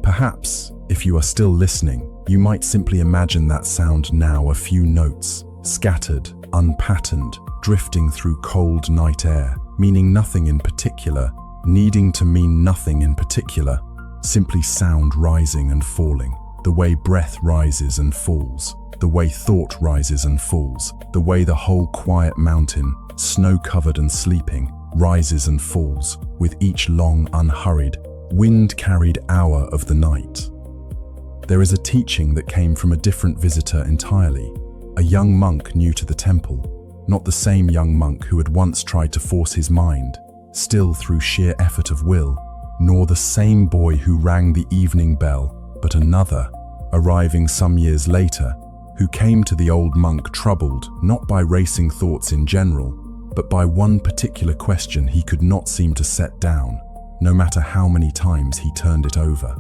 Perhaps, if you are still listening, you might simply imagine that sound now a few notes, scattered, unpatterned, drifting through cold night air, meaning nothing in particular, needing to mean nothing in particular, simply sound rising and falling, the way breath rises and falls, the way thought rises and falls, the way the whole quiet mountain, snow-covered and sleeping, rises and falls, with each long, unhurried, wind-carried hour of the night. There is a teaching that came from a different visitor entirely, a young monk new to the temple, not the same young monk who had once tried to force his mind, still through sheer effort of will, nor the same boy who rang the evening bell, but another, arriving some years later, who came to the old monk troubled not by racing thoughts in general, but by one particular question he could not seem to set down, no matter how many times he turned it over.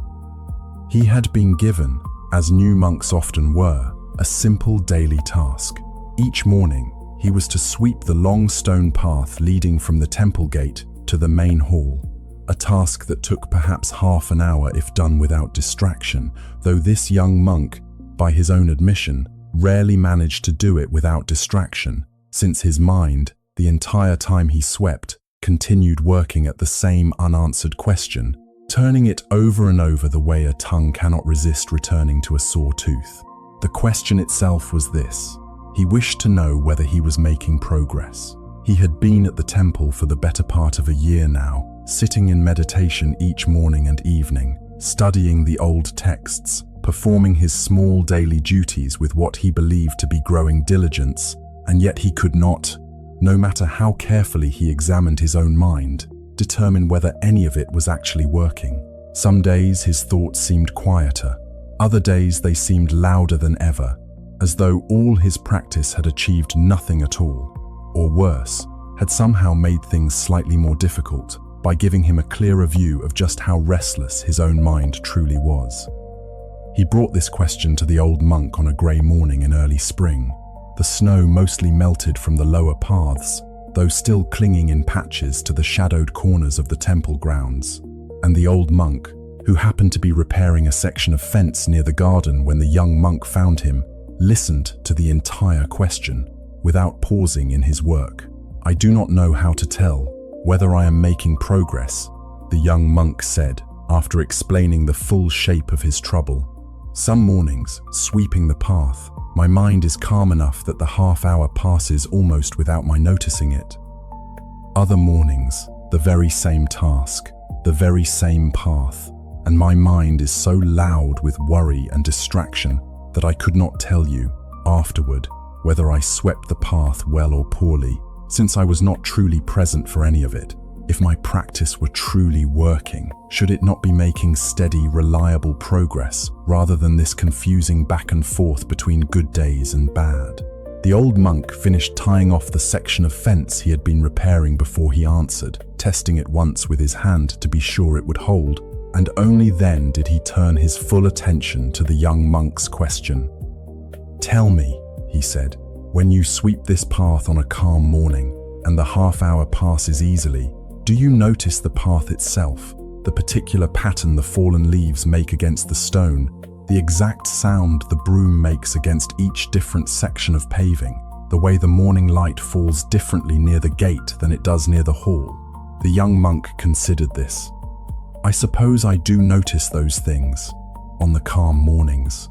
He had been given, as new monks often were, a simple daily task. Each morning, he was to sweep the long stone path leading from the temple gate to the main hall, a task that took perhaps half an hour if done without distraction, though this young monk, by his own admission, rarely managed to do it without distraction, since his mind, the entire time he swept, continued working at the same unanswered question, turning it over and over the way a tongue cannot resist returning to a sore tooth. The question itself was this. He wished to know whether he was making progress. He had been at the temple for the better part of a year now, sitting in meditation each morning and evening, studying the old texts, performing his small daily duties with what he believed to be growing diligence, and yet he could not, no matter how carefully he examined his own mind, determine whether any of it was actually working. Some days his thoughts seemed quieter, other days they seemed louder than ever, as though all his practice had achieved nothing at all, or worse, had somehow made things slightly more difficult by giving him a clearer view of just how restless his own mind truly was. He brought this question to the old monk on a grey morning in early spring. The snow mostly melted from the lower paths, though still clinging in patches to the shadowed corners of the temple grounds, and the old monk, who happened to be repairing a section of fence near the garden when the young monk found him, listened to the entire question without pausing in his work. "I do not know how to tell whether I am making progress," the young monk said, after explaining the full shape of his trouble. "Some mornings, sweeping the path, my mind is calm enough that the half-hour passes almost without my noticing it. Other mornings, the very same task, the very same path, and my mind is so loud with worry and distraction that I could not tell you, afterward, whether I swept the path well or poorly, since I was not truly present for any of it. If my practice were truly working, should it not be making steady, reliable progress, rather than this confusing back and forth between good days and bad?" The old monk finished tying off the section of fence he had been repairing before he answered, testing it once with his hand to be sure it would hold, and only then did he turn his full attention to the young monk's question. "Tell me," he said, "when you sweep this path on a calm morning, and the half-hour passes easily, do you notice the path itself, the particular pattern the fallen leaves make against the stone, the exact sound the broom makes against each different section of paving, the way the morning light falls differently near the gate than it does near the hall?" The young monk considered this. "I suppose I do notice those things, on the calm mornings.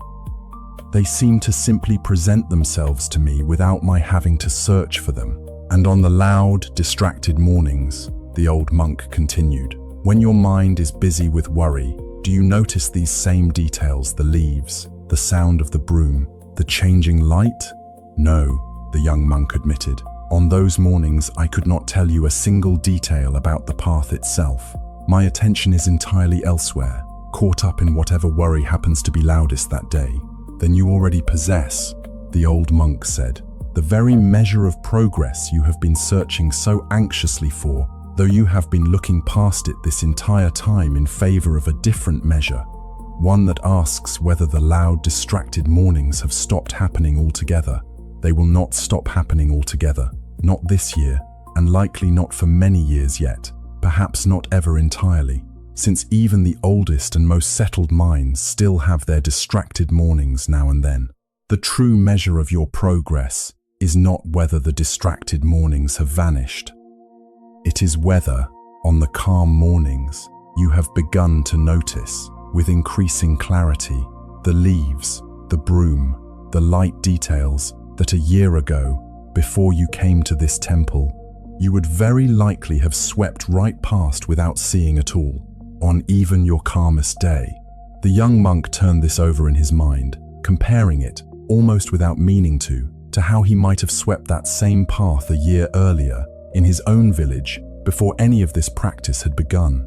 They seem to simply present themselves to me without my having to search for them. And on the loud, distracted mornings," the old monk continued, "when your mind is busy with worry, do you notice these same details, the leaves, the sound of the broom, the changing light?" "No," the young monk admitted. "On those mornings I could not tell you a single detail about the path itself. My attention is entirely elsewhere, caught up in whatever worry happens to be loudest that day." "Then you already possess," the old monk said, "the very measure of progress you have been searching so anxiously for, though you have been looking past it this entire time in favor of a different measure, one that asks whether the loud, distracted mornings have stopped happening altogether. They will not stop happening altogether, not this year, and likely not for many years yet, perhaps not ever entirely, since even the oldest and most settled minds still have their distracted mornings now and then. The true measure of your progress is not whether the distracted mornings have vanished. It is whether, on the calm mornings, you have begun to notice, with increasing clarity, the leaves, the broom, the light details that a year ago, before you came to this temple, you would very likely have swept right past without seeing at all, on even your calmest day." The young monk turned this over in his mind, comparing it, almost without meaning to how he might have swept that same path a year earlier in his own village before any of this practice had begun.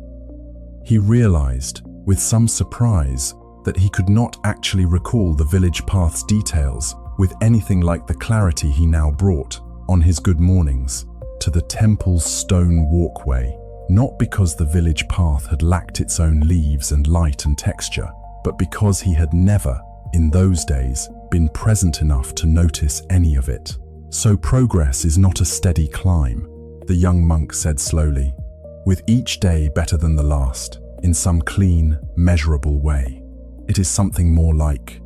He realized, with some surprise, that he could not actually recall the village path's details with anything like the clarity he now brought, on his good mornings, to the temple's stone walkway, not because the village path had lacked its own leaves and light and texture, but because he had never, in those days, been present enough to notice any of it. "So progress is not a steady climb," the young monk said slowly, "with each day better than the last, in some clean, measurable way. It is something more like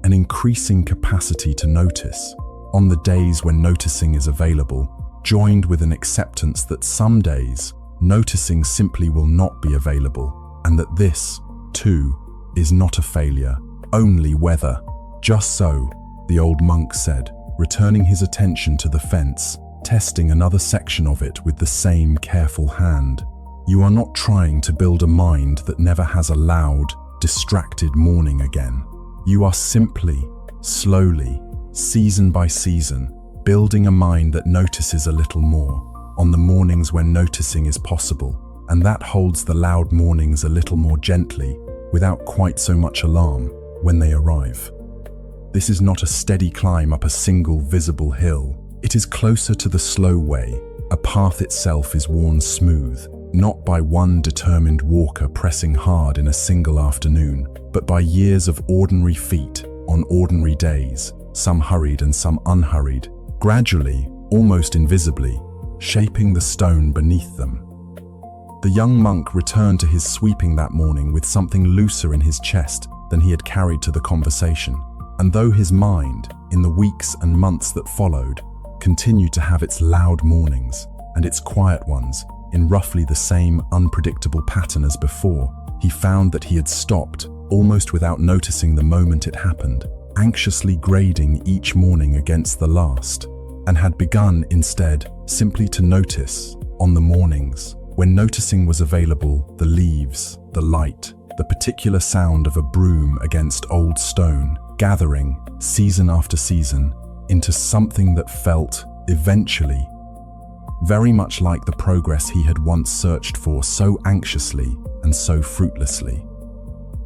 an increasing capacity to notice, on the days when noticing is available, joined with an acceptance that some days noticing simply will not be available, and that this, too, is not a failure, only weather. Just so, the old monk said, returning his attention to the fence, testing another section of it with the same careful hand. You are not trying to build a mind that never has a loud, distracted morning again. You are simply, slowly, season by season, building a mind that notices a little more on the mornings when noticing is possible, and that holds the loud mornings a little more gently, without quite so much alarm, when they arrive. This is not a steady climb up a single visible hill. It is closer to the slow way. A path itself is worn smooth, not by one determined walker pressing hard in a single afternoon, but by years of ordinary feet on ordinary days, some hurried and some unhurried, gradually, almost invisibly, shaping the stone beneath them. The young monk returned to his sweeping that morning with something looser in his chest than he had carried to the conversation, and though his mind, in the weeks and months that followed, continued to have its loud mornings and its quiet ones in roughly the same unpredictable pattern as before, he found that he had stopped, almost without noticing the moment it happened, anxiously grading each morning against the last, and had begun instead simply to notice, on the mornings when noticing was available, the leaves, the light, the particular sound of a broom against old stone, gathering, season after season, into something that felt, eventually, very much like the progress he had once searched for so anxiously and so fruitlessly.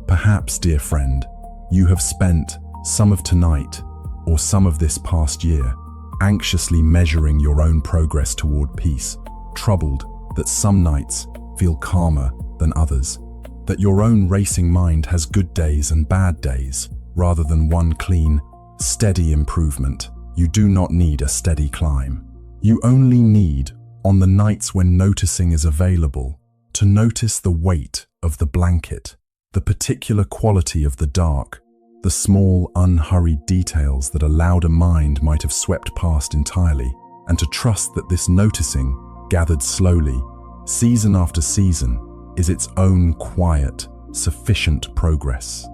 Perhaps, dear friend, you have spent some of tonight, or some of this past year, anxiously measuring your own progress toward peace, troubled that some nights feel calmer than others, that your own racing mind has good days and bad days, rather than one clean, steady improvement. You do not need a steady climb. You only need, on the nights when noticing is available, to notice the weight of the blanket, the particular quality of the dark, the small, unhurried details that a louder mind might have swept past entirely, and to trust that this noticing, gathered slowly, season after season, is its own quiet, sufficient progress.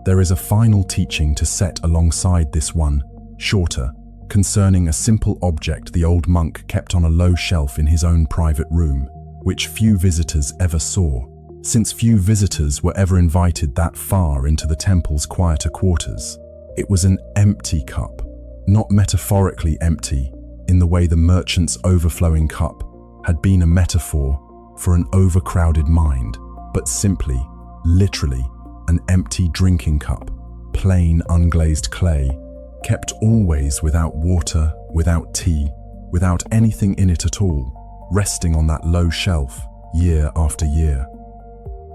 There is a final teaching to set alongside this one, shorter, concerning a simple object the old monk kept on a low shelf in his own private room, which few visitors ever saw, since few visitors were ever invited that far into the temple's quieter quarters. It was an empty cup, not metaphorically empty, in the way the merchant's overflowing cup had been a metaphor for an overcrowded mind, but simply, literally, an empty drinking cup, plain unglazed clay, kept always without water, without tea, without anything in it at all, resting on that low shelf, year after year.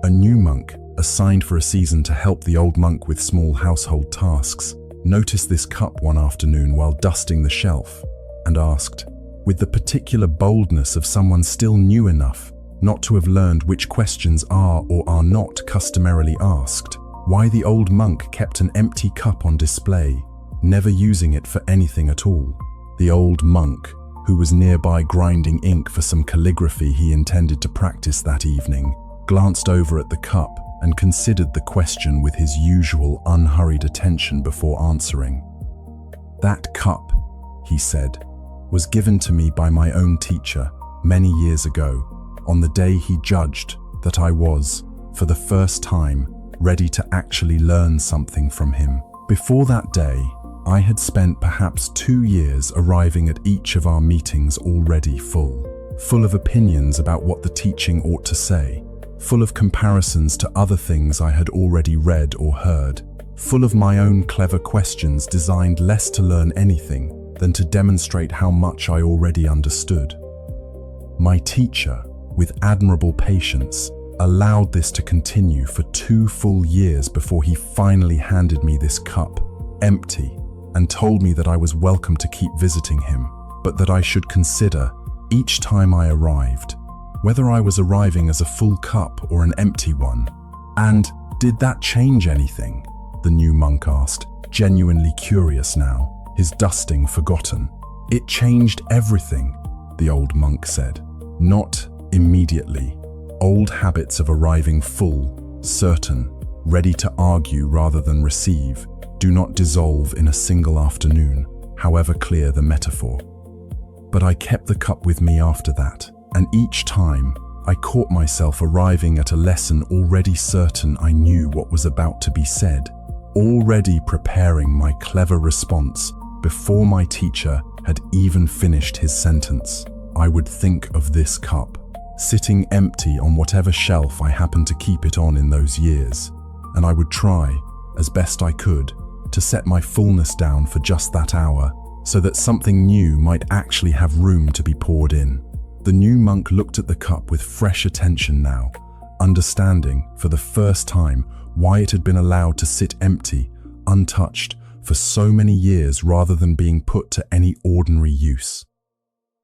A new monk, assigned for a season to help the old monk with small household tasks, noticed this cup one afternoon while dusting the shelf, and asked, with the particular boldness of someone still new enough not to have learned which questions are or are not customarily asked, why the old monk kept an empty cup on display, never using it for anything at all. The old monk, who was nearby grinding ink for some calligraphy he intended to practice that evening, glanced over at the cup and considered the question with his usual unhurried attention before answering. "That cup," he said, "was given to me by my own teacher many years ago, on the day he judged that I was, for the first time, ready to actually learn something from him. Before that day, I had spent perhaps 2 years arriving at each of our meetings already full of opinions about what the teaching ought to say, full of comparisons to other things I had already read or heard, full of my own clever questions designed less to learn anything than to demonstrate how much I already understood. My teacher, with admirable patience, allowed this to continue for 2 full years before he finally handed me this cup, empty, and told me that I was welcome to keep visiting him, but that I should consider, each time I arrived, whether I was arriving as a full cup or an empty one. And did that change anything? The new monk asked, genuinely curious now, his dusting forgotten. It changed everything, the old monk said. Not immediately. Old habits of arriving full, certain, ready to argue rather than receive, do not dissolve in a single afternoon, however clear the metaphor. But I kept the cup with me after that, and each time I caught myself arriving at a lesson already certain I knew what was about to be said, already preparing my clever response before my teacher had even finished his sentence. I would think of this cup, sitting empty on whatever shelf I happened to keep it on in those years, and I would try, as best I could, to set my fullness down for just that hour, so that something new might actually have room to be poured in. The new monk looked at the cup with fresh attention now, understanding, for the first time, why it had been allowed to sit empty, untouched, for so many years rather than being put to any ordinary use.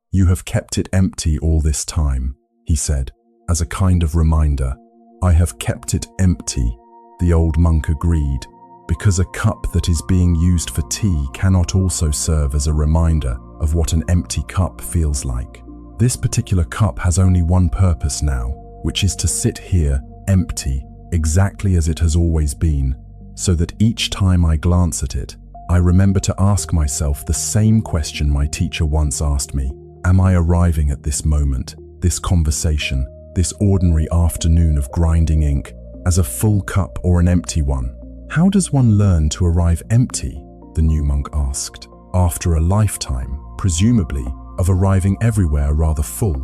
"You have kept it empty all this time," he said, as a kind of reminder. "I have kept it empty," the old monk agreed, because a cup that is being used for tea cannot also serve as a reminder of what an empty cup feels like. This particular cup has only one purpose now, which is to sit here, empty, exactly as it has always been, so that each time I glance at it, I remember to ask myself the same question my teacher once asked me. Am I arriving at this moment, this conversation, this ordinary afternoon of grinding ink, as a full cup or an empty one? How does one learn to arrive empty? The new monk asked, after a lifetime, presumably, of arriving everywhere rather full.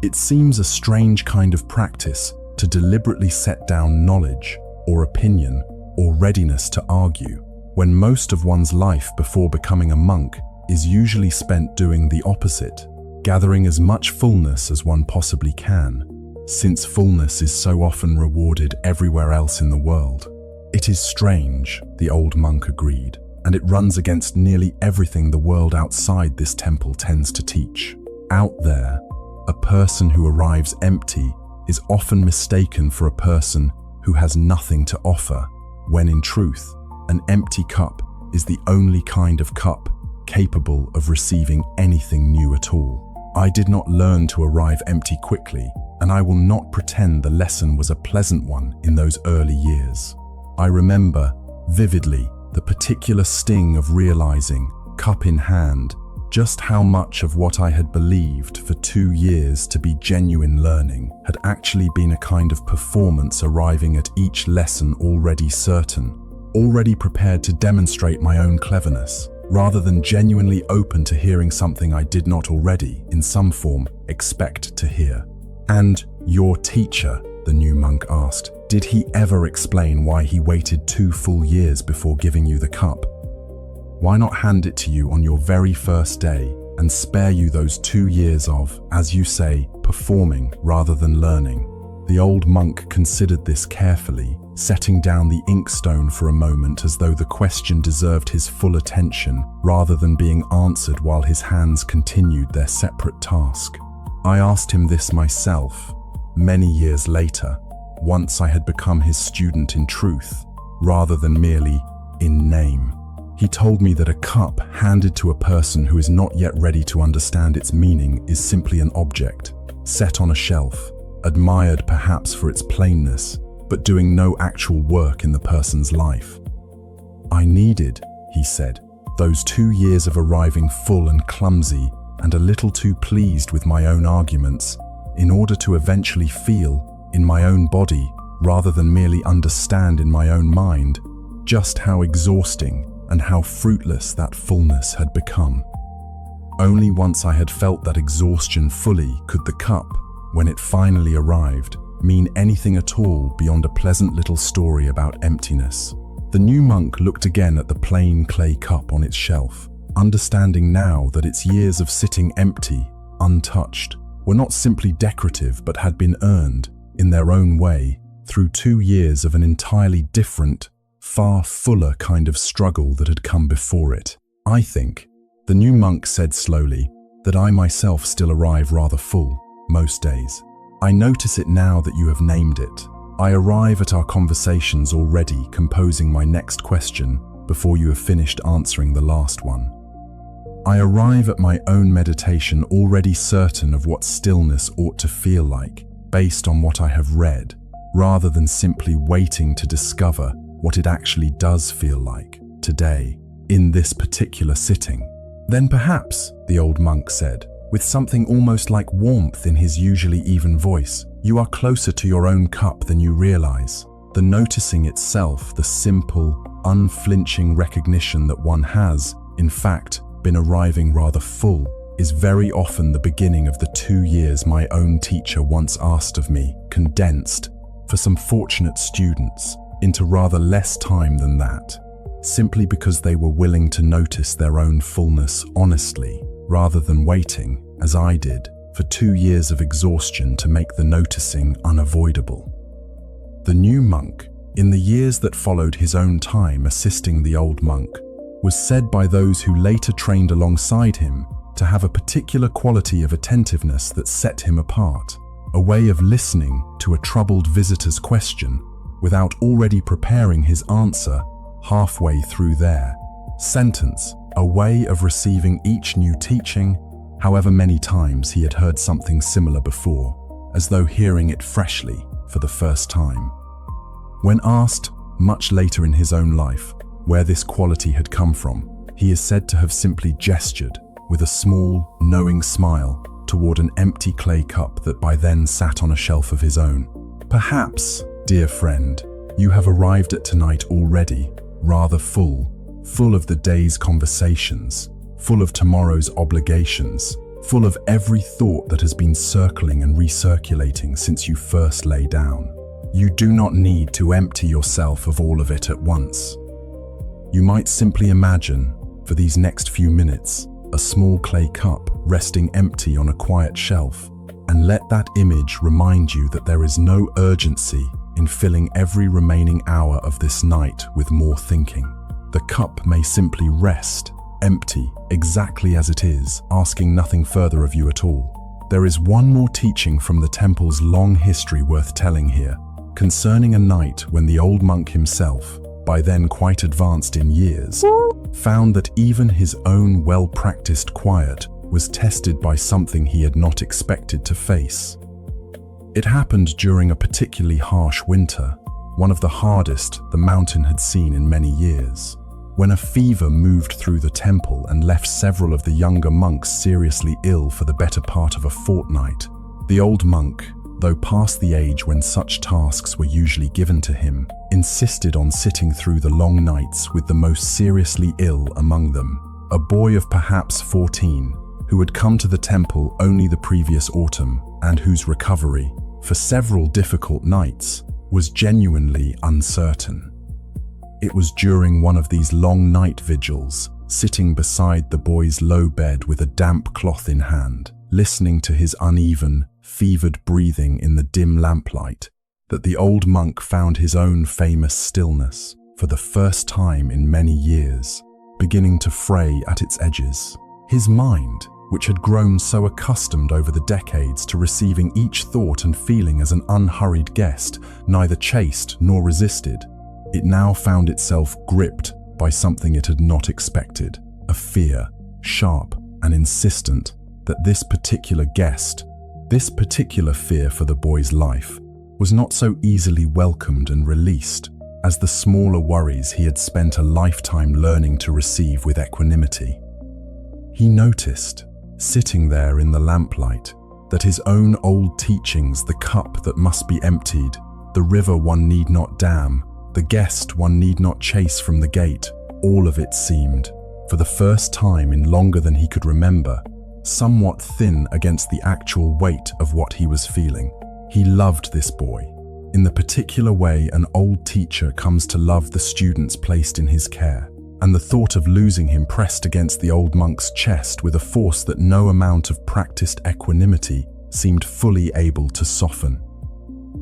It seems a strange kind of practice to deliberately set down knowledge, or opinion, or readiness to argue, when most of one's life before becoming a monk is usually spent doing the opposite, gathering as much fullness as one possibly can, since fullness is so often rewarded everywhere else in the world. It is strange, the old monk agreed, and it runs against nearly everything the world outside this temple tends to teach. Out there, a person who arrives empty is often mistaken for a person who has nothing to offer, when in truth, an empty cup is the only kind of cup capable of receiving anything new at all. I did not learn to arrive empty quickly, and I will not pretend the lesson was a pleasant one in those early years. I remember vividly the particular sting of realizing, cup in hand, just how much of what I had believed for 2 years to be genuine learning had actually been a kind of performance arriving at each lesson already certain, already prepared to demonstrate my own cleverness, rather than genuinely open to hearing something I did not already, in some form, expect to hear. "And your teacher," the new monk asked, "did he ever explain why he waited 2 full years before giving you the cup? Why not hand it to you on your very first day and spare you those 2 years of, as you say, performing rather than learning?" The old monk considered this carefully, setting down the inkstone for a moment as though the question deserved his full attention rather than being answered while his hands continued their separate task. I asked him this myself, many years later, once I had become his student in truth, rather than merely in name. He told me that a cup handed to a person who is not yet ready to understand its meaning is simply an object, set on a shelf, admired perhaps for its plainness, but doing no actual work in the person's life. I needed, he said, those 2 years of arriving full and clumsy and a little too pleased with my own arguments in order to eventually feel, in my own body, rather than merely understand in my own mind, just how exhausting and how fruitless that fullness had become. Only once I had felt that exhaustion fully could the cup, when it finally arrived, mean anything at all beyond a pleasant little story about emptiness. The new monk looked again at the plain clay cup on its shelf, understanding now that its years of sitting empty, untouched, were not simply decorative but had been earned, in their own way, through 2 years of an entirely different, far fuller kind of struggle that had come before it. "I think," the new monk said slowly, "that I myself still arrive rather full, most days. I notice it now that you have named it. I arrive at our conversations already composing my next question before you have finished answering the last one." I arrive at my own meditation already certain of what stillness ought to feel like, based on what I have read, rather than simply waiting to discover what it actually does feel like today, in this particular sitting. Then perhaps, the old monk said, with something almost like warmth in his usually even voice, you are closer to your own cup than you realize. The noticing itself, the simple, unflinching recognition that one has, in fact, been arriving rather full, is very often the beginning of the 2 years my own teacher once asked of me, condensed, for some fortunate students, into rather less time than that, simply because they were willing to notice their own fullness honestly, rather than waiting, as I did, for 2 years of exhaustion to make the noticing unavoidable. The new monk, in the years that followed his own time assisting the old monk, was said by those who later trained alongside him to have a particular quality of attentiveness that set him apart, a way of listening to a troubled visitor's question without already preparing his answer halfway through their sentence, a way of receiving each new teaching, however many times he had heard something similar before, as though hearing it freshly for the first time. When asked, much later in his own life, where this quality had come from, he is said to have simply gestured with a small, knowing smile toward an empty clay cup that by then sat on a shelf of his own. Perhaps, dear friend, you have arrived at tonight already, rather full of the day's conversations, full of tomorrow's obligations, full of every thought that has been circling and recirculating since you first lay down. You do not need to empty yourself of all of it at once. You might simply imagine, for these next few minutes, a small clay cup resting empty on a quiet shelf, and let that image remind you that there is no urgency in filling every remaining hour of this night with more thinking. The cup may simply rest, empty, exactly as it is, asking nothing further of you at all. There is one more teaching from the temple's long history worth telling here, concerning a night when the old monk himself, by then quite advanced in years, found that even his own well-practiced quiet was tested by something he had not expected to face. It happened during a particularly harsh winter, one of the hardest the mountain had seen in many years, when a fever moved through the temple and left several of the younger monks seriously ill for the better part of a fortnight. The old monk, though past the age when such tasks were usually given to him, insisted on sitting through the long nights with the most seriously ill among them, a boy of perhaps 14, who had come to the temple only the previous autumn and whose recovery, for several difficult nights, was genuinely uncertain. It was during one of these long night vigils, sitting beside the boy's low bed with a damp cloth in hand, listening to his uneven, fevered breathing in the dim lamplight, that the old monk found his own famous stillness, for the first time in many years, beginning to fray at its edges. His mind, which had grown so accustomed over the decades to receiving each thought and feeling as an unhurried guest, neither chased nor resisted, it now found itself gripped by something it had not expected, a fear, sharp and insistent, that this particular guest, this particular fear for the boy's life, was not so easily welcomed and released as the smaller worries he had spent a lifetime learning to receive with equanimity. He noticed, sitting there in the lamplight, that his own old teachings, the cup that must be emptied, the river one need not dam, the guest one need not chase from the gate, all of it seemed, for the first time in longer than he could remember, somewhat thin against the actual weight of what he was feeling. He loved this boy, in the particular way an old teacher comes to love the students placed in his care, and the thought of losing him pressed against the old monk's chest with a force that no amount of practiced equanimity seemed fully able to soften.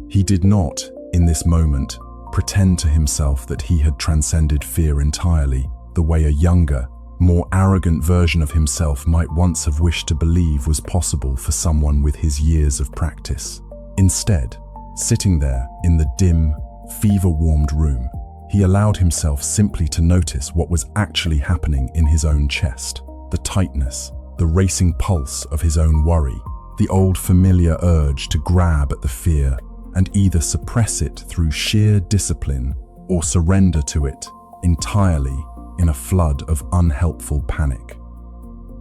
He did not, in this moment, pretend to himself that he had transcended fear entirely, the way a younger, more arrogant version of himself might once have wished to believe was possible for someone with his years of practice. Instead, sitting there in the dim, fever-warmed room, he allowed himself simply to notice what was actually happening in his own chest. the tightness, the racing pulse of his own worry, the old familiar urge to grab at the fear and either suppress it through sheer discipline or surrender to it entirely in a flood of unhelpful panic.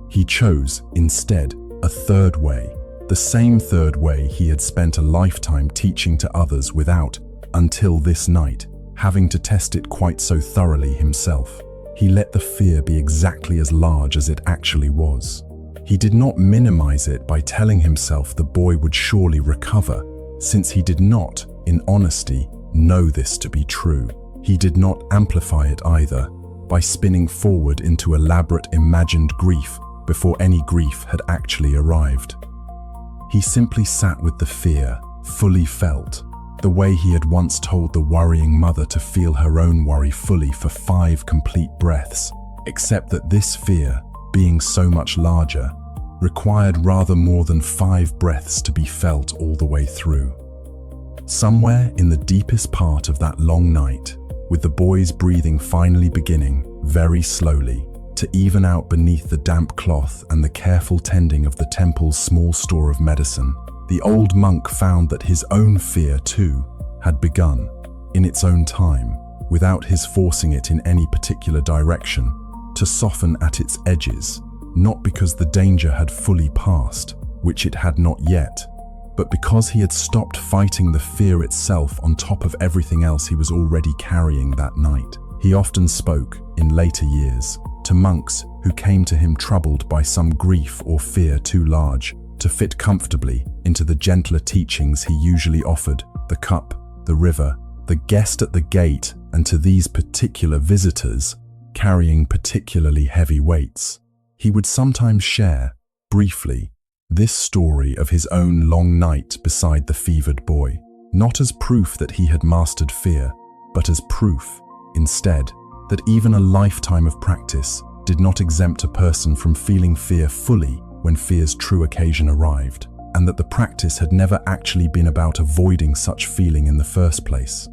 He chose, instead, a third way, the same third way he had spent a lifetime teaching to others without, until this night, having to test it quite so thoroughly himself. He let the fear be exactly as large as it actually was. He did not minimize it by telling himself the boy would surely recover, since he did not, in honesty, know this to be true. He did not amplify it either, by spinning forward into elaborate imagined grief before any grief had actually arrived. He simply sat with the fear, fully felt, the way he had once told the worrying mother to feel her own worry fully for 5 complete breaths, except that this fear, being so much larger, required rather more than 5 breaths to be felt all the way through. Somewhere in the deepest part of that long night, with the boy's breathing finally beginning, very slowly, to even out beneath the damp cloth and the careful tending of the temple's small store of medicine, the old monk found that his own fear, too, had begun, in its own time, without his forcing it in any particular direction, to soften at its edges, not because the danger had fully passed, which it had not yet, but because he had stopped fighting the fear itself on top of everything else he was already carrying that night. He often spoke, in later years, to monks who came to him troubled by some grief or fear too large to fit comfortably into the gentler teachings he usually offered, the cup, the river, the guest at the gate, and to these particular visitors, carrying particularly heavy weights. He would sometimes share, briefly, this story of his own long night beside the fevered boy, not as proof that he had mastered fear, but as proof, instead, that even a lifetime of practice did not exempt a person from feeling fear fully when fear's true occasion arrived, and that the practice had never actually been about avoiding such feeling in the first place.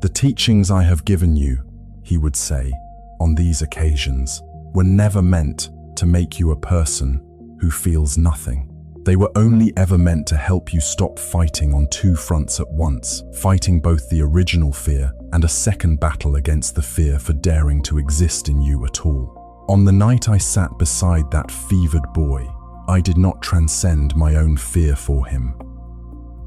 "The teachings I have given you," he would say, on these occasions, were never meant to make you a person who feels nothing. They were only ever meant to help you stop fighting on 2 fronts at once, fighting both the original fear and a second battle against the fear for daring to exist in you at all. On the night I sat beside that fevered boy, I did not transcend my own fear for him.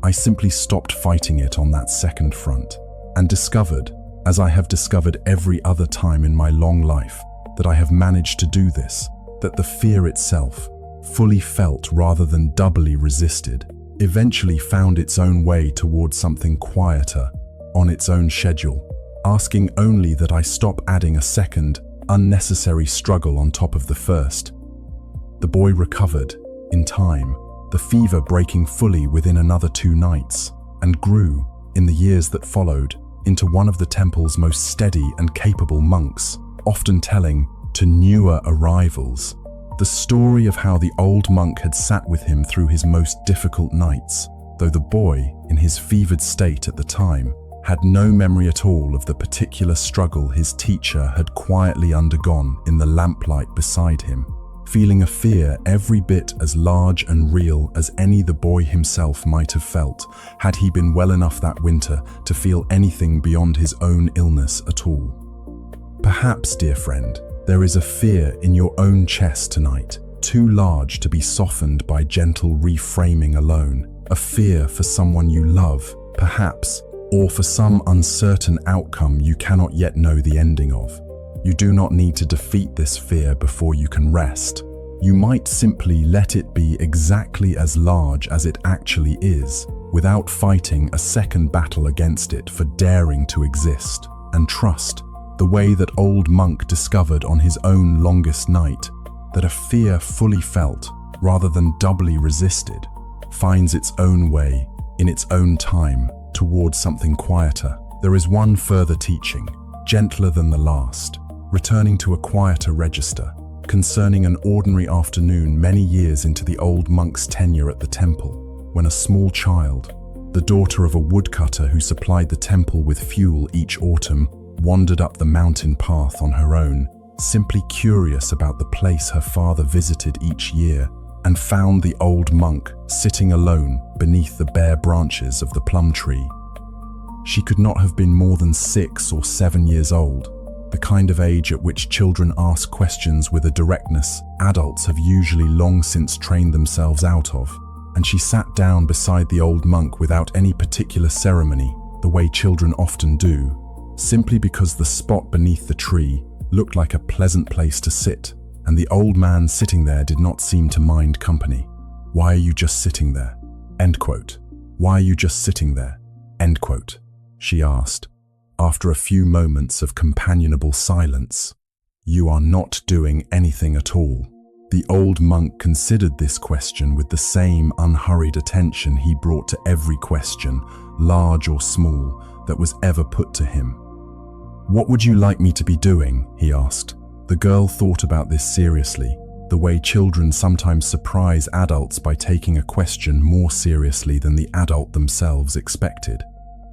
I simply stopped fighting it on that second front, and discovered, as I have discovered every other time in my long life, that I have managed to do this, that the fear itself, fully felt rather than doubly resisted, eventually found its own way towards something quieter, on its own schedule, asking only that I stop adding a second, unnecessary struggle on top of the first. The boy recovered, in time, the fever breaking fully within another 2 nights, and grew, in the years that followed, into one of the temple's most steady and capable monks, often telling, to newer arrivals, the story of how the old monk had sat with him through his most difficult nights, though the boy, in his fevered state at the time, had no memory at all of the particular struggle his teacher had quietly undergone in the lamplight beside him, feeling a fear every bit as large and real as any the boy himself might have felt, had he been well enough that winter to feel anything beyond his own illness at all. Perhaps, dear friend, there is a fear in your own chest tonight, too large to be softened by gentle reframing alone, a fear for someone you love, perhaps, or for some uncertain outcome you cannot yet know the ending of. You do not need to defeat this fear before you can rest. You might simply let it be exactly as large as it actually is, without fighting a second battle against it for daring to exist, and trust, the way that old monk discovered on his own longest night, that a fear fully felt, rather than doubly resisted, finds its own way, in its own time, towards something quieter. There is one further teaching, gentler than the last, returning to a quieter register, concerning an ordinary afternoon many years into the old monk's tenure at the temple, when a small child, the daughter of a woodcutter who supplied the temple with fuel each autumn, wandered up the mountain path on her own, simply curious about the place her father visited each year, and found the old monk sitting alone beneath the bare branches of the plum tree. She could not have been more than 6 or 7 years old, the kind of age at which children ask questions with a directness adults have usually long since trained themselves out of, and she sat down beside the old monk without any particular ceremony, the way children often do, simply because the spot beneath the tree looked like a pleasant place to sit, and the old man sitting there did not seem to mind company. "Why are you just sitting there?" End quote. "Why are you just sitting there?" End quote, she asked, after a few moments of companionable silence. "You are not doing anything at all." The old monk considered this question with the same unhurried attention he brought to every question, large or small, that was ever put to him. "What would you like me to be doing?" he asked. The girl thought about this seriously, the way children sometimes surprise adults by taking a question more seriously than the adult themselves expected.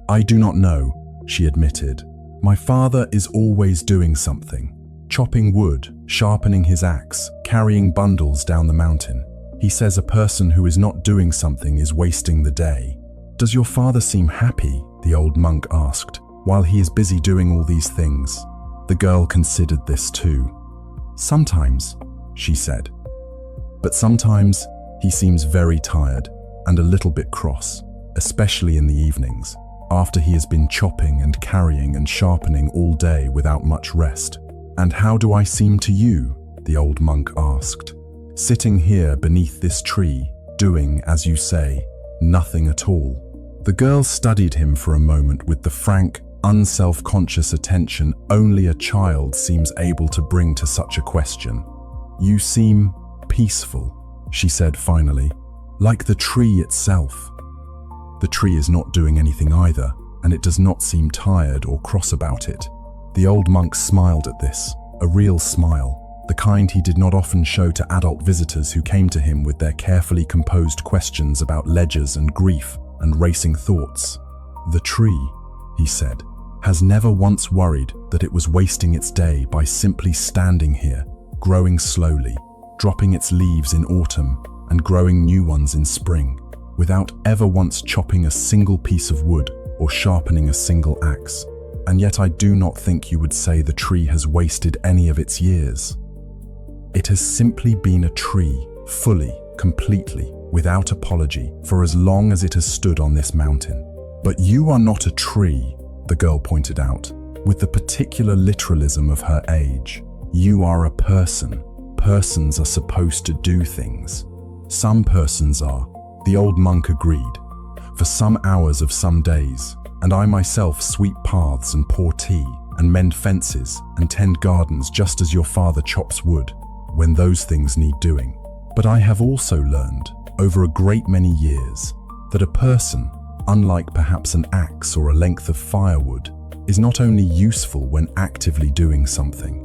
"I do not know," she admitted. "My father is always doing something. Chopping wood, sharpening his axe, carrying bundles down the mountain. He says a person who is not doing something is wasting the day." "Does your father seem happy?" the old monk asked, "while he is busy doing all these things?" The girl considered this too. "Sometimes," she said. "But sometimes he seems very tired and a little bit cross, especially in the evenings, after he has been chopping and carrying and sharpening all day without much rest." "And how do I seem to you?" the old monk asked. "Sitting here beneath this tree, doing, as you say, nothing at all." The girl studied him for a moment with the frank, unself-conscious attention only a child seems able to bring to such a question. "You seem peaceful," she said finally, "like the tree itself." "The tree is not doing anything either, and it does not seem tired or cross about it." The old monk smiled at this, a real smile, the kind he did not often show to adult visitors who came to him with their carefully composed questions about ledgers and grief and racing thoughts. "The tree," he said, "has never once worried that it was wasting its day by simply standing here, growing slowly, dropping its leaves in autumn and growing new ones in spring, without ever once chopping a single piece of wood or sharpening a single axe. And yet I do not think you would say the tree has wasted any of its years. It has simply been a tree, fully, completely, without apology, for as long as it has stood on this mountain." "But you are not a tree," the girl pointed out, with the particular literalism of her age. "You are a person. Persons are supposed to do things." "Some persons are," the old monk agreed, "for some hours of some days, and I myself sweep paths and pour tea and mend fences and tend gardens just as your father chops wood, when those things need doing. But I have also learned, over a great many years, that a person, unlike perhaps an axe or a length of firewood, is not only useful when actively doing something.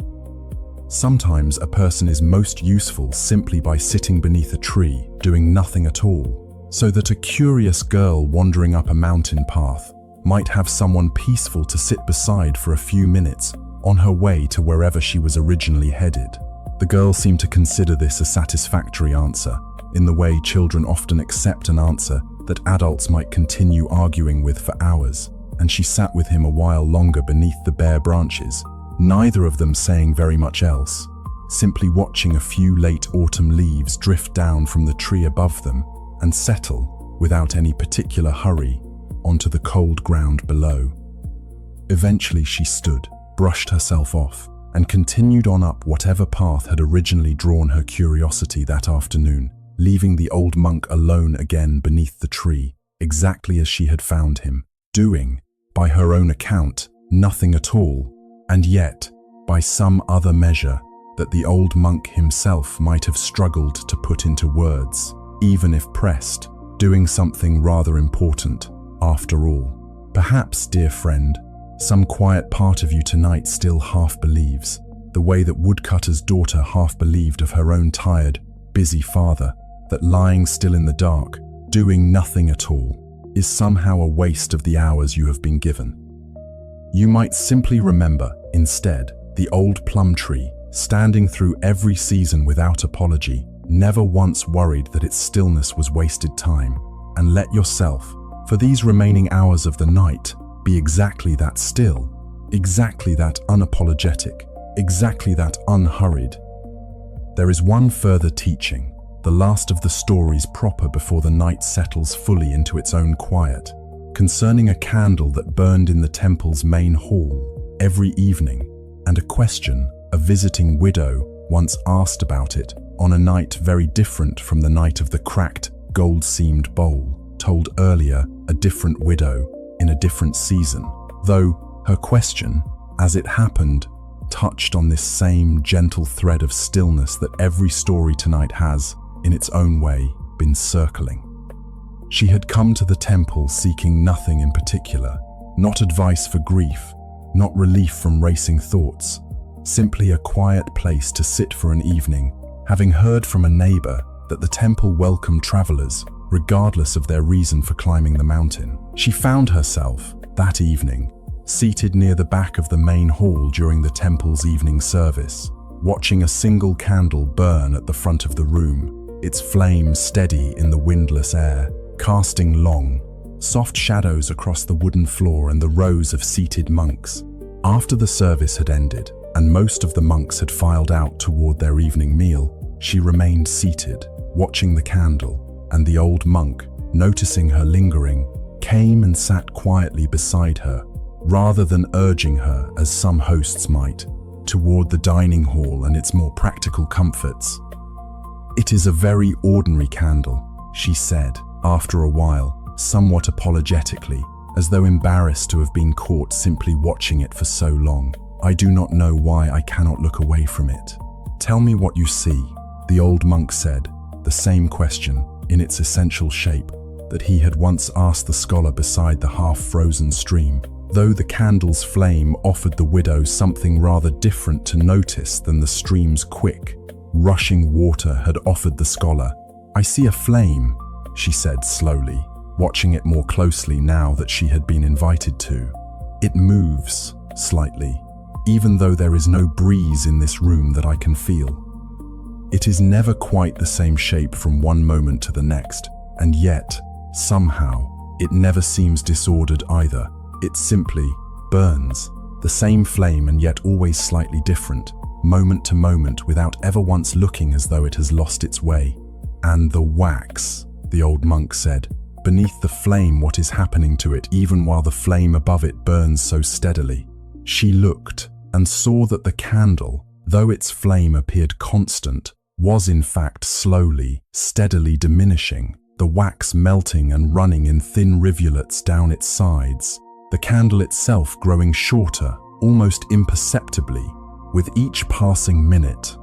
Sometimes a person is most useful simply by sitting beneath a tree, doing nothing at all, so that a curious girl wandering up a mountain path might have someone peaceful to sit beside for a few minutes on her way to wherever she was originally headed." The girl seemed to consider this a satisfactory answer, in the way children often accept an answer that adults might continue arguing with for hours, and she sat with him a while longer beneath the bare branches, neither of them saying very much else, simply watching a few late autumn leaves drift down from the tree above them and settle, without any particular hurry, onto the cold ground below. Eventually she stood, brushed herself off, and continued on up whatever path had originally drawn her curiosity that afternoon, leaving the old monk alone again beneath the tree, exactly as she had found him, doing, by her own account, nothing at all, and yet, by some other measure, that the old monk himself might have struggled to put into words, even if pressed, doing something rather important, after all. Perhaps, dear friend, some quiet part of you tonight still half believes, the way that woodcutter's daughter half believed of her own tired, busy father, that lying still in the dark, doing nothing at all, is somehow a waste of the hours you have been given. You might simply remember, instead, the old plum tree standing through every season without apology, never once worried that its stillness was wasted time. And let yourself, for these remaining hours of the night, be exactly that still, exactly that unapologetic, exactly that unhurried. There is one further teaching, the last of the stories proper before the night settles fully into its own quiet, concerning a candle that burned in the temple's main hall every evening, and a question a visiting widow once asked about it on a night very different from the night of the cracked, gold-seamed bowl, told earlier a different widow in a different season, though her question, as it happened, touched on this same gentle thread of stillness that every story tonight has, in its own way, been circling. She had come to the temple seeking nothing in particular, not advice for grief, not relief from racing thoughts, simply a quiet place to sit for an evening, having heard from a neighbor that the temple welcomed travelers, regardless of their reason for climbing the mountain. She found herself, that evening, seated near the back of the main hall during the temple's evening service, watching a single candle burn at the front of the room, its flame steady in the windless air, casting long, soft shadows across the wooden floor and the rows of seated monks. After the service had ended, and most of the monks had filed out toward their evening meal, she remained seated, watching the candle, and the old monk, noticing her lingering, came and sat quietly beside her, rather than urging her, as some hosts might, toward the dining hall and its more practical comforts. "It is a very ordinary candle," she said, after a while, somewhat apologetically, as though embarrassed to have been caught simply watching it for so long. "I do not know why I cannot look away from it." "Tell me what you see," the old monk said, the same question, in its essential shape, that he had once asked the scholar beside the half-frozen stream, though the candle's flame offered the widow something rather different to notice than the stream's quick, rushing water had offered the scholar. "I see a flame," she said slowly, watching it more closely now that she had been invited to. "It moves, slightly, even though there is no breeze in this room that I can feel. It is never quite the same shape from one moment to the next, and yet, somehow, it never seems disordered either. It simply burns, the same flame and yet always slightly different, moment to moment without ever once looking as though it has lost its way. And the wax," the old monk said, "beneath the flame, what is happening to it even while the flame above it burns so steadily?" She looked and saw that the candle, though its flame appeared constant, was in fact slowly, steadily diminishing, the wax melting and running in thin rivulets down its sides, the candle itself growing shorter, almost imperceptibly, with each passing minute.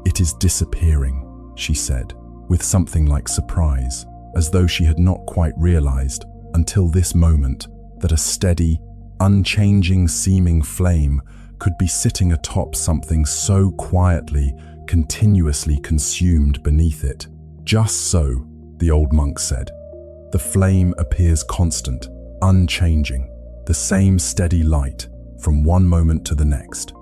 "It is disappearing," she said, with something like surprise, as though she had not quite realized, until this moment, that a steady, unchanging seeming flame could be sitting atop something so quietly, continuously consumed beneath it. "Just so," the old monk said. "The flame appears constant, unchanging, the same steady light from one moment to the next.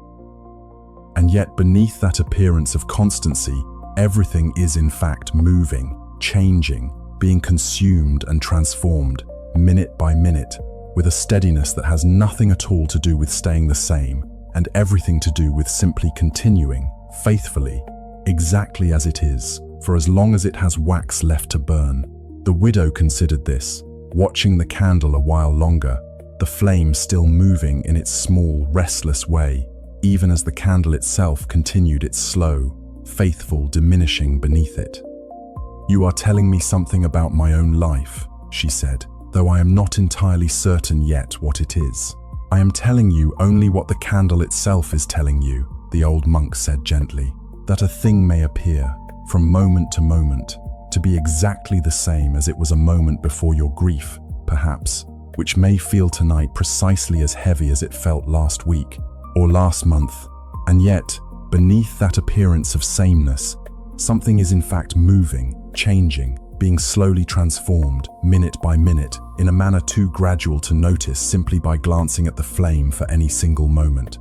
And yet beneath that appearance of constancy, everything is in fact moving, changing, being consumed and transformed, minute by minute, with a steadiness that has nothing at all to do with staying the same, and everything to do with simply continuing, faithfully, exactly as it is, for as long as it has wax left to burn." The widow considered this, watching the candle a while longer, the flame still moving in its small, restless way, even as the candle itself continued its slow, faithful diminishing beneath it. "You are telling me something about my own life," she said, "though I am not entirely certain yet what it is." "I am telling you only what the candle itself is telling you," the old monk said gently, "that a thing may appear, from moment to moment, to be exactly the same as it was a moment before your grief, perhaps, which may feel tonight precisely as heavy as it felt last week or last month. And yet, beneath that appearance of sameness, something is in fact moving, changing, being slowly transformed, minute by minute, in a manner too gradual to notice simply by glancing at the flame for any single moment.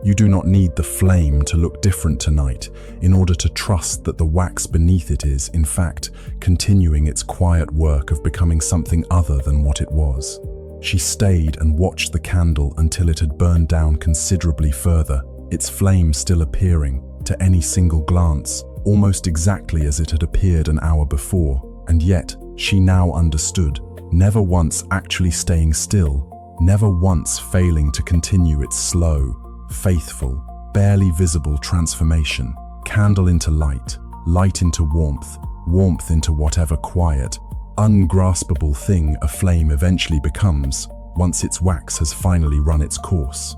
You do not need the flame to look different tonight in order to trust that the wax beneath it is, in fact, continuing its quiet work of becoming something other than what it was. She stayed and watched the candle until it had burned down considerably further, its flame still appearing, to any single glance, almost exactly as it had appeared an hour before. And yet, she now understood, never once actually staying still, never once failing to continue its slow, faithful, barely visible transformation. Candle into light, light into warmth, warmth into whatever quiet, ungraspable thing a flame eventually becomes once its wax has finally run its course.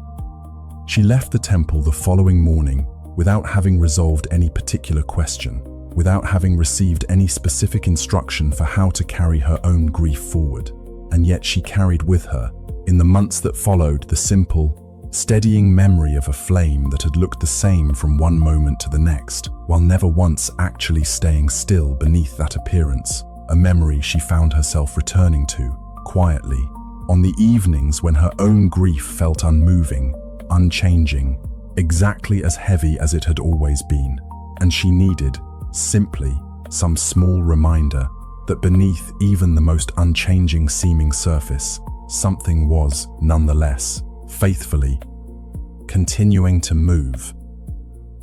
She left the temple the following morning without having resolved any particular question, without having received any specific instruction for how to carry her own grief forward. And yet she carried with her, in the months that followed, the simple, steadying memory of a flame that had looked the same from one moment to the next, while never once actually staying still beneath that appearance, a memory she found herself returning to, quietly, on the evenings when her own grief felt unmoving, unchanging, exactly as heavy as it had always been, and she needed, simply, some small reminder that beneath even the most unchanging seeming surface, something was, nonetheless, faithfully, continuing to move.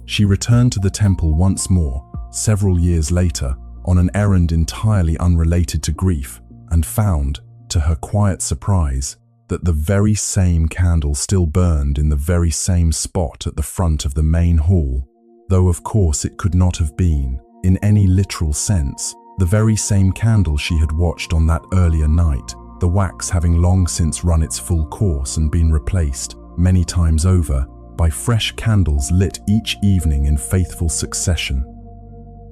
She returned to the temple once more, several years later, on an errand entirely unrelated to grief, and found, to her quiet surprise, that the very same candle still burned in the very same spot at the front of the main hall, though of course it could not have been, in any literal sense, the very same candle she had watched on that earlier night, the wax having long since run its full course and been replaced, many times over, by fresh candles lit each evening in faithful succession.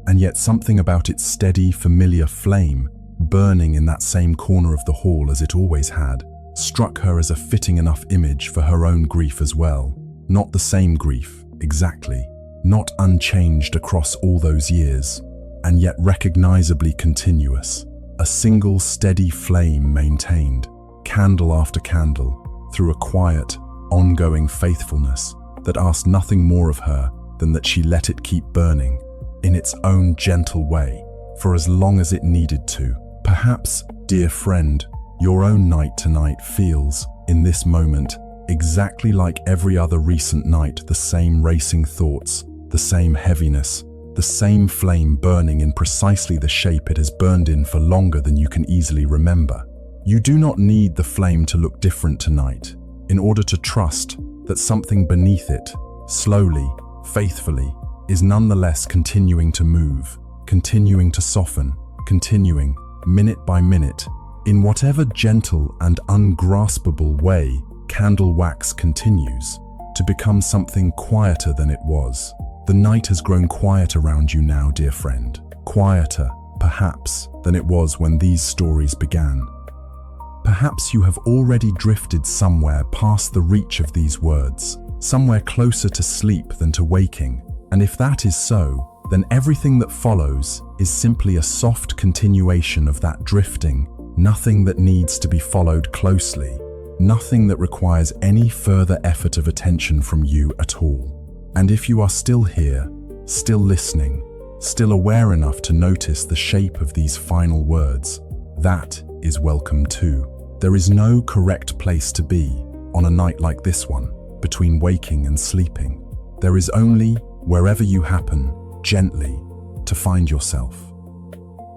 And yet something about its steady, familiar flame, burning in that same corner of the hall as it always had, struck her as a fitting enough image for her own grief as well. Not the same grief, exactly, not unchanged across all those years, and yet recognizably continuous. A single steady flame maintained, candle after candle, through a quiet, ongoing faithfulness that asked nothing more of her than that she let it keep burning, in its own gentle way, for as long as it needed to. Perhaps, dear friend, your own night tonight feels, in this moment, exactly like every other recent night, the same racing thoughts, the same heaviness, the same flame burning in precisely the shape it has burned in for longer than you can easily remember. You do not need the flame to look different tonight, in order to trust that something beneath it, slowly, faithfully, is nonetheless continuing to move, continuing to soften, continuing, minute by minute, in whatever gentle and ungraspable way candle wax continues, to become something quieter than it was. The night has grown quiet around you now, dear friend. Quieter, perhaps, than it was when these stories began. Perhaps you have already drifted somewhere past the reach of these words, somewhere closer to sleep than to waking. And if that is so, then everything that follows is simply a soft continuation of that drifting, nothing that needs to be followed closely, nothing that requires any further effort of attention from you at all. And if you are still here, still listening, still aware enough to notice the shape of these final words, that is welcome too. There is no correct place to be on a night like this one, between waking and sleeping. There is only, wherever you happen, gently, to find yourself.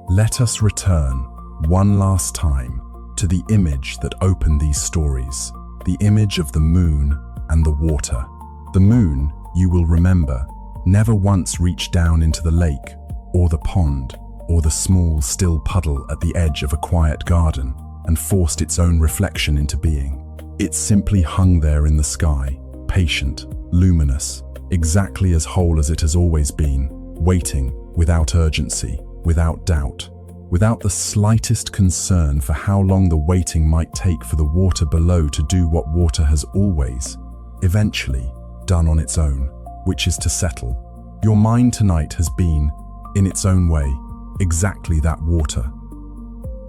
Let us return, one last time, to the image that opened these stories, the image of the moon and the water. The moon, you will remember, never once reached down into the lake, or the pond, or the small, still puddle at the edge of a quiet garden, and forced its own reflection into being. It simply hung there in the sky, patient, luminous, exactly as whole as it has always been, waiting, without urgency, without doubt, without the slightest concern for how long the waiting might take for the water below to do what water has always, eventually, done on its own, which is to settle. Your mind tonight has been, in its own way, exactly that water.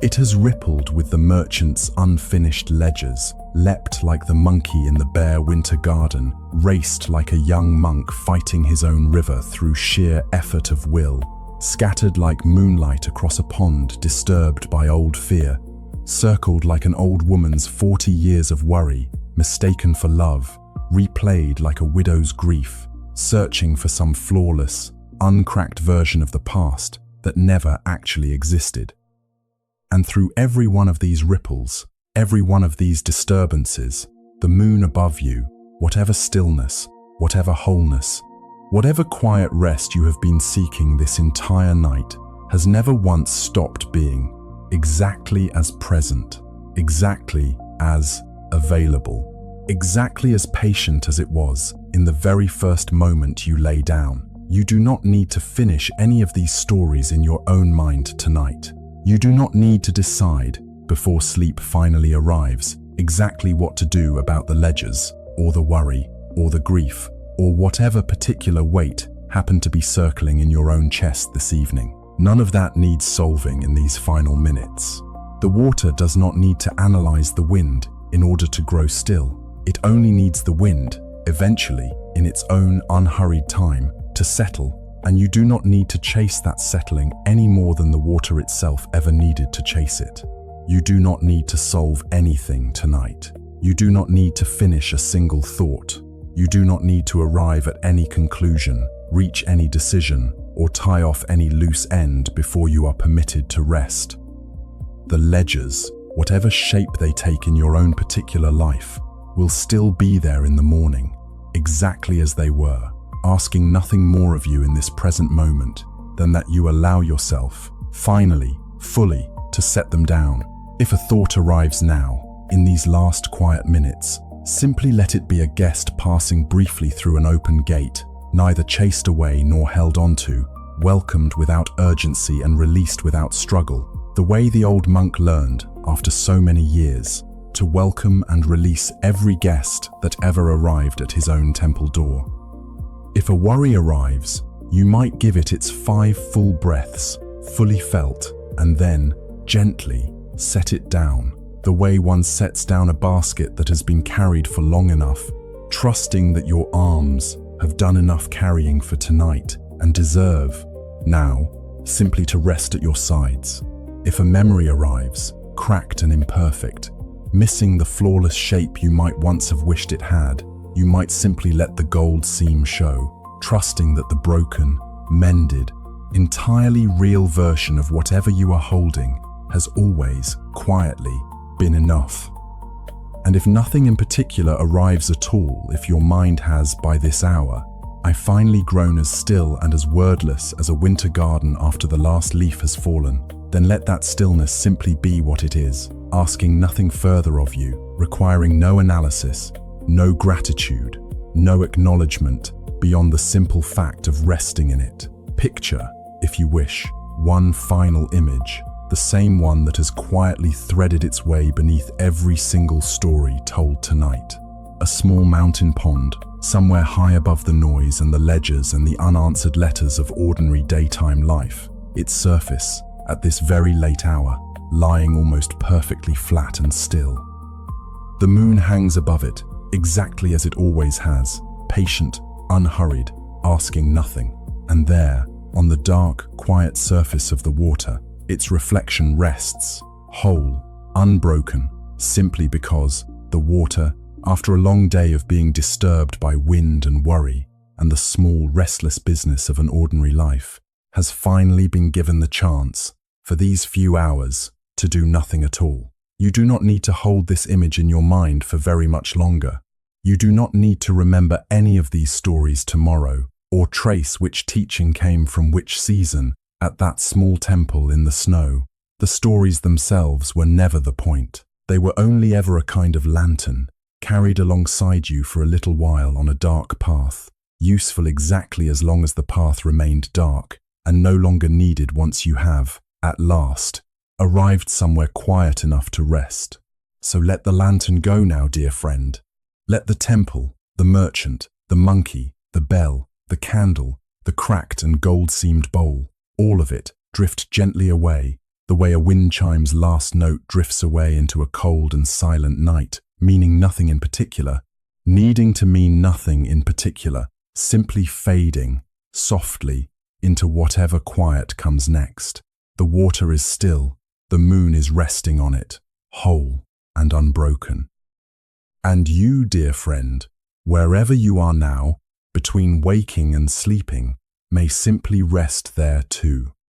It has rippled with the merchant's unfinished ledgers, leapt like the monkey in the bare winter garden, raced like a young monk fighting his own river through sheer effort of will, scattered like moonlight across a pond disturbed by old fear, circled like an old woman's 40 years of worry, mistaken for love, replayed like a widow's grief, searching for some flawless, uncracked version of the past that never actually existed. And through every one of these ripples, every one of these disturbances, the moon above you, whatever stillness, whatever wholeness, whatever quiet rest you have been seeking this entire night, has never once stopped being exactly as present, exactly as available, exactly as patient as it was in the very first moment you lay down. You do not need to finish any of these stories in your own mind tonight. You do not need to decide, before sleep finally arrives, exactly what to do about the ledgers, or the worry, or the grief, or whatever particular weight happened to be circling in your own chest this evening. None of that needs solving in these final minutes. The water does not need to analyze the wind in order to grow still. It only needs the wind, eventually, in its own unhurried time, to settle, and you do not need to chase that settling any more than the water itself ever needed to chase it. You do not need to solve anything tonight. You do not need to finish a single thought. You do not need to arrive at any conclusion, reach any decision, or tie off any loose end before you are permitted to rest. The ledgers, whatever shape they take in your own particular life, will still be there in the morning, exactly as they were, asking nothing more of you in this present moment than that you allow yourself, finally, fully, to set them down. If a thought arrives now, in these last quiet minutes, simply let it be a guest passing briefly through an open gate, neither chased away nor held onto, welcomed without urgency and released without struggle, the way the old monk learned, after so many years, to welcome and release every guest that ever arrived at his own temple door. If a worry arrives, you might give it its 5 full breaths, fully felt, and then, gently, set it down, the way one sets down a basket that has been carried for long enough, trusting that your arms have done enough carrying for tonight and deserve, now, simply to rest at your sides. If a memory arrives, cracked and imperfect, missing the flawless shape you might once have wished it had, you might simply let the gold seam show, trusting that the broken, mended, entirely real version of whatever you are holding has always, quietly, been enough. And if nothing in particular arrives at all, if your mind has, by this hour, finally grown as still and as wordless as a winter garden after the last leaf has fallen, then let that stillness simply be what it is, asking nothing further of you, requiring no analysis, no gratitude, no acknowledgement beyond the simple fact of resting in it. Picture, if you wish, one final image, the same one that has quietly threaded its way beneath every single story told tonight. A small mountain pond, somewhere high above the noise and the ledgers and the unanswered letters of ordinary daytime life. Its surface, at this very late hour, lying almost perfectly flat and still. The moon hangs above it, exactly as it always has, patient, unhurried, asking nothing. And there, on the dark, quiet surface of the water, its reflection rests, whole, unbroken, simply because the water, after a long day of being disturbed by wind and worry and the small, restless business of an ordinary life, has finally been given the chance, for these few hours, to do nothing at all. You do not need to hold this image in your mind for very much longer. You do not need to remember any of these stories tomorrow, or trace which teaching came from which season at that small temple in the snow. The stories themselves were never the point. They were only ever a kind of lantern, carried alongside you for a little while on a dark path, useful exactly as long as the path remained dark, and no longer needed once you have, at last, arrived somewhere quiet enough to rest. So let the lantern go now, dear friend. Let the temple, the merchant, the monkey, the bell, the candle, the cracked and gold-seamed bowl, all of it drift gently away, the way a wind chime's last note drifts away into a cold and silent night, meaning nothing in particular, needing to mean nothing in particular, simply fading, softly, into whatever quiet comes next. The water is still, the moon is resting on it, whole and unbroken. And you, dear friend, wherever you are now, between waking and sleeping, may simply rest there too.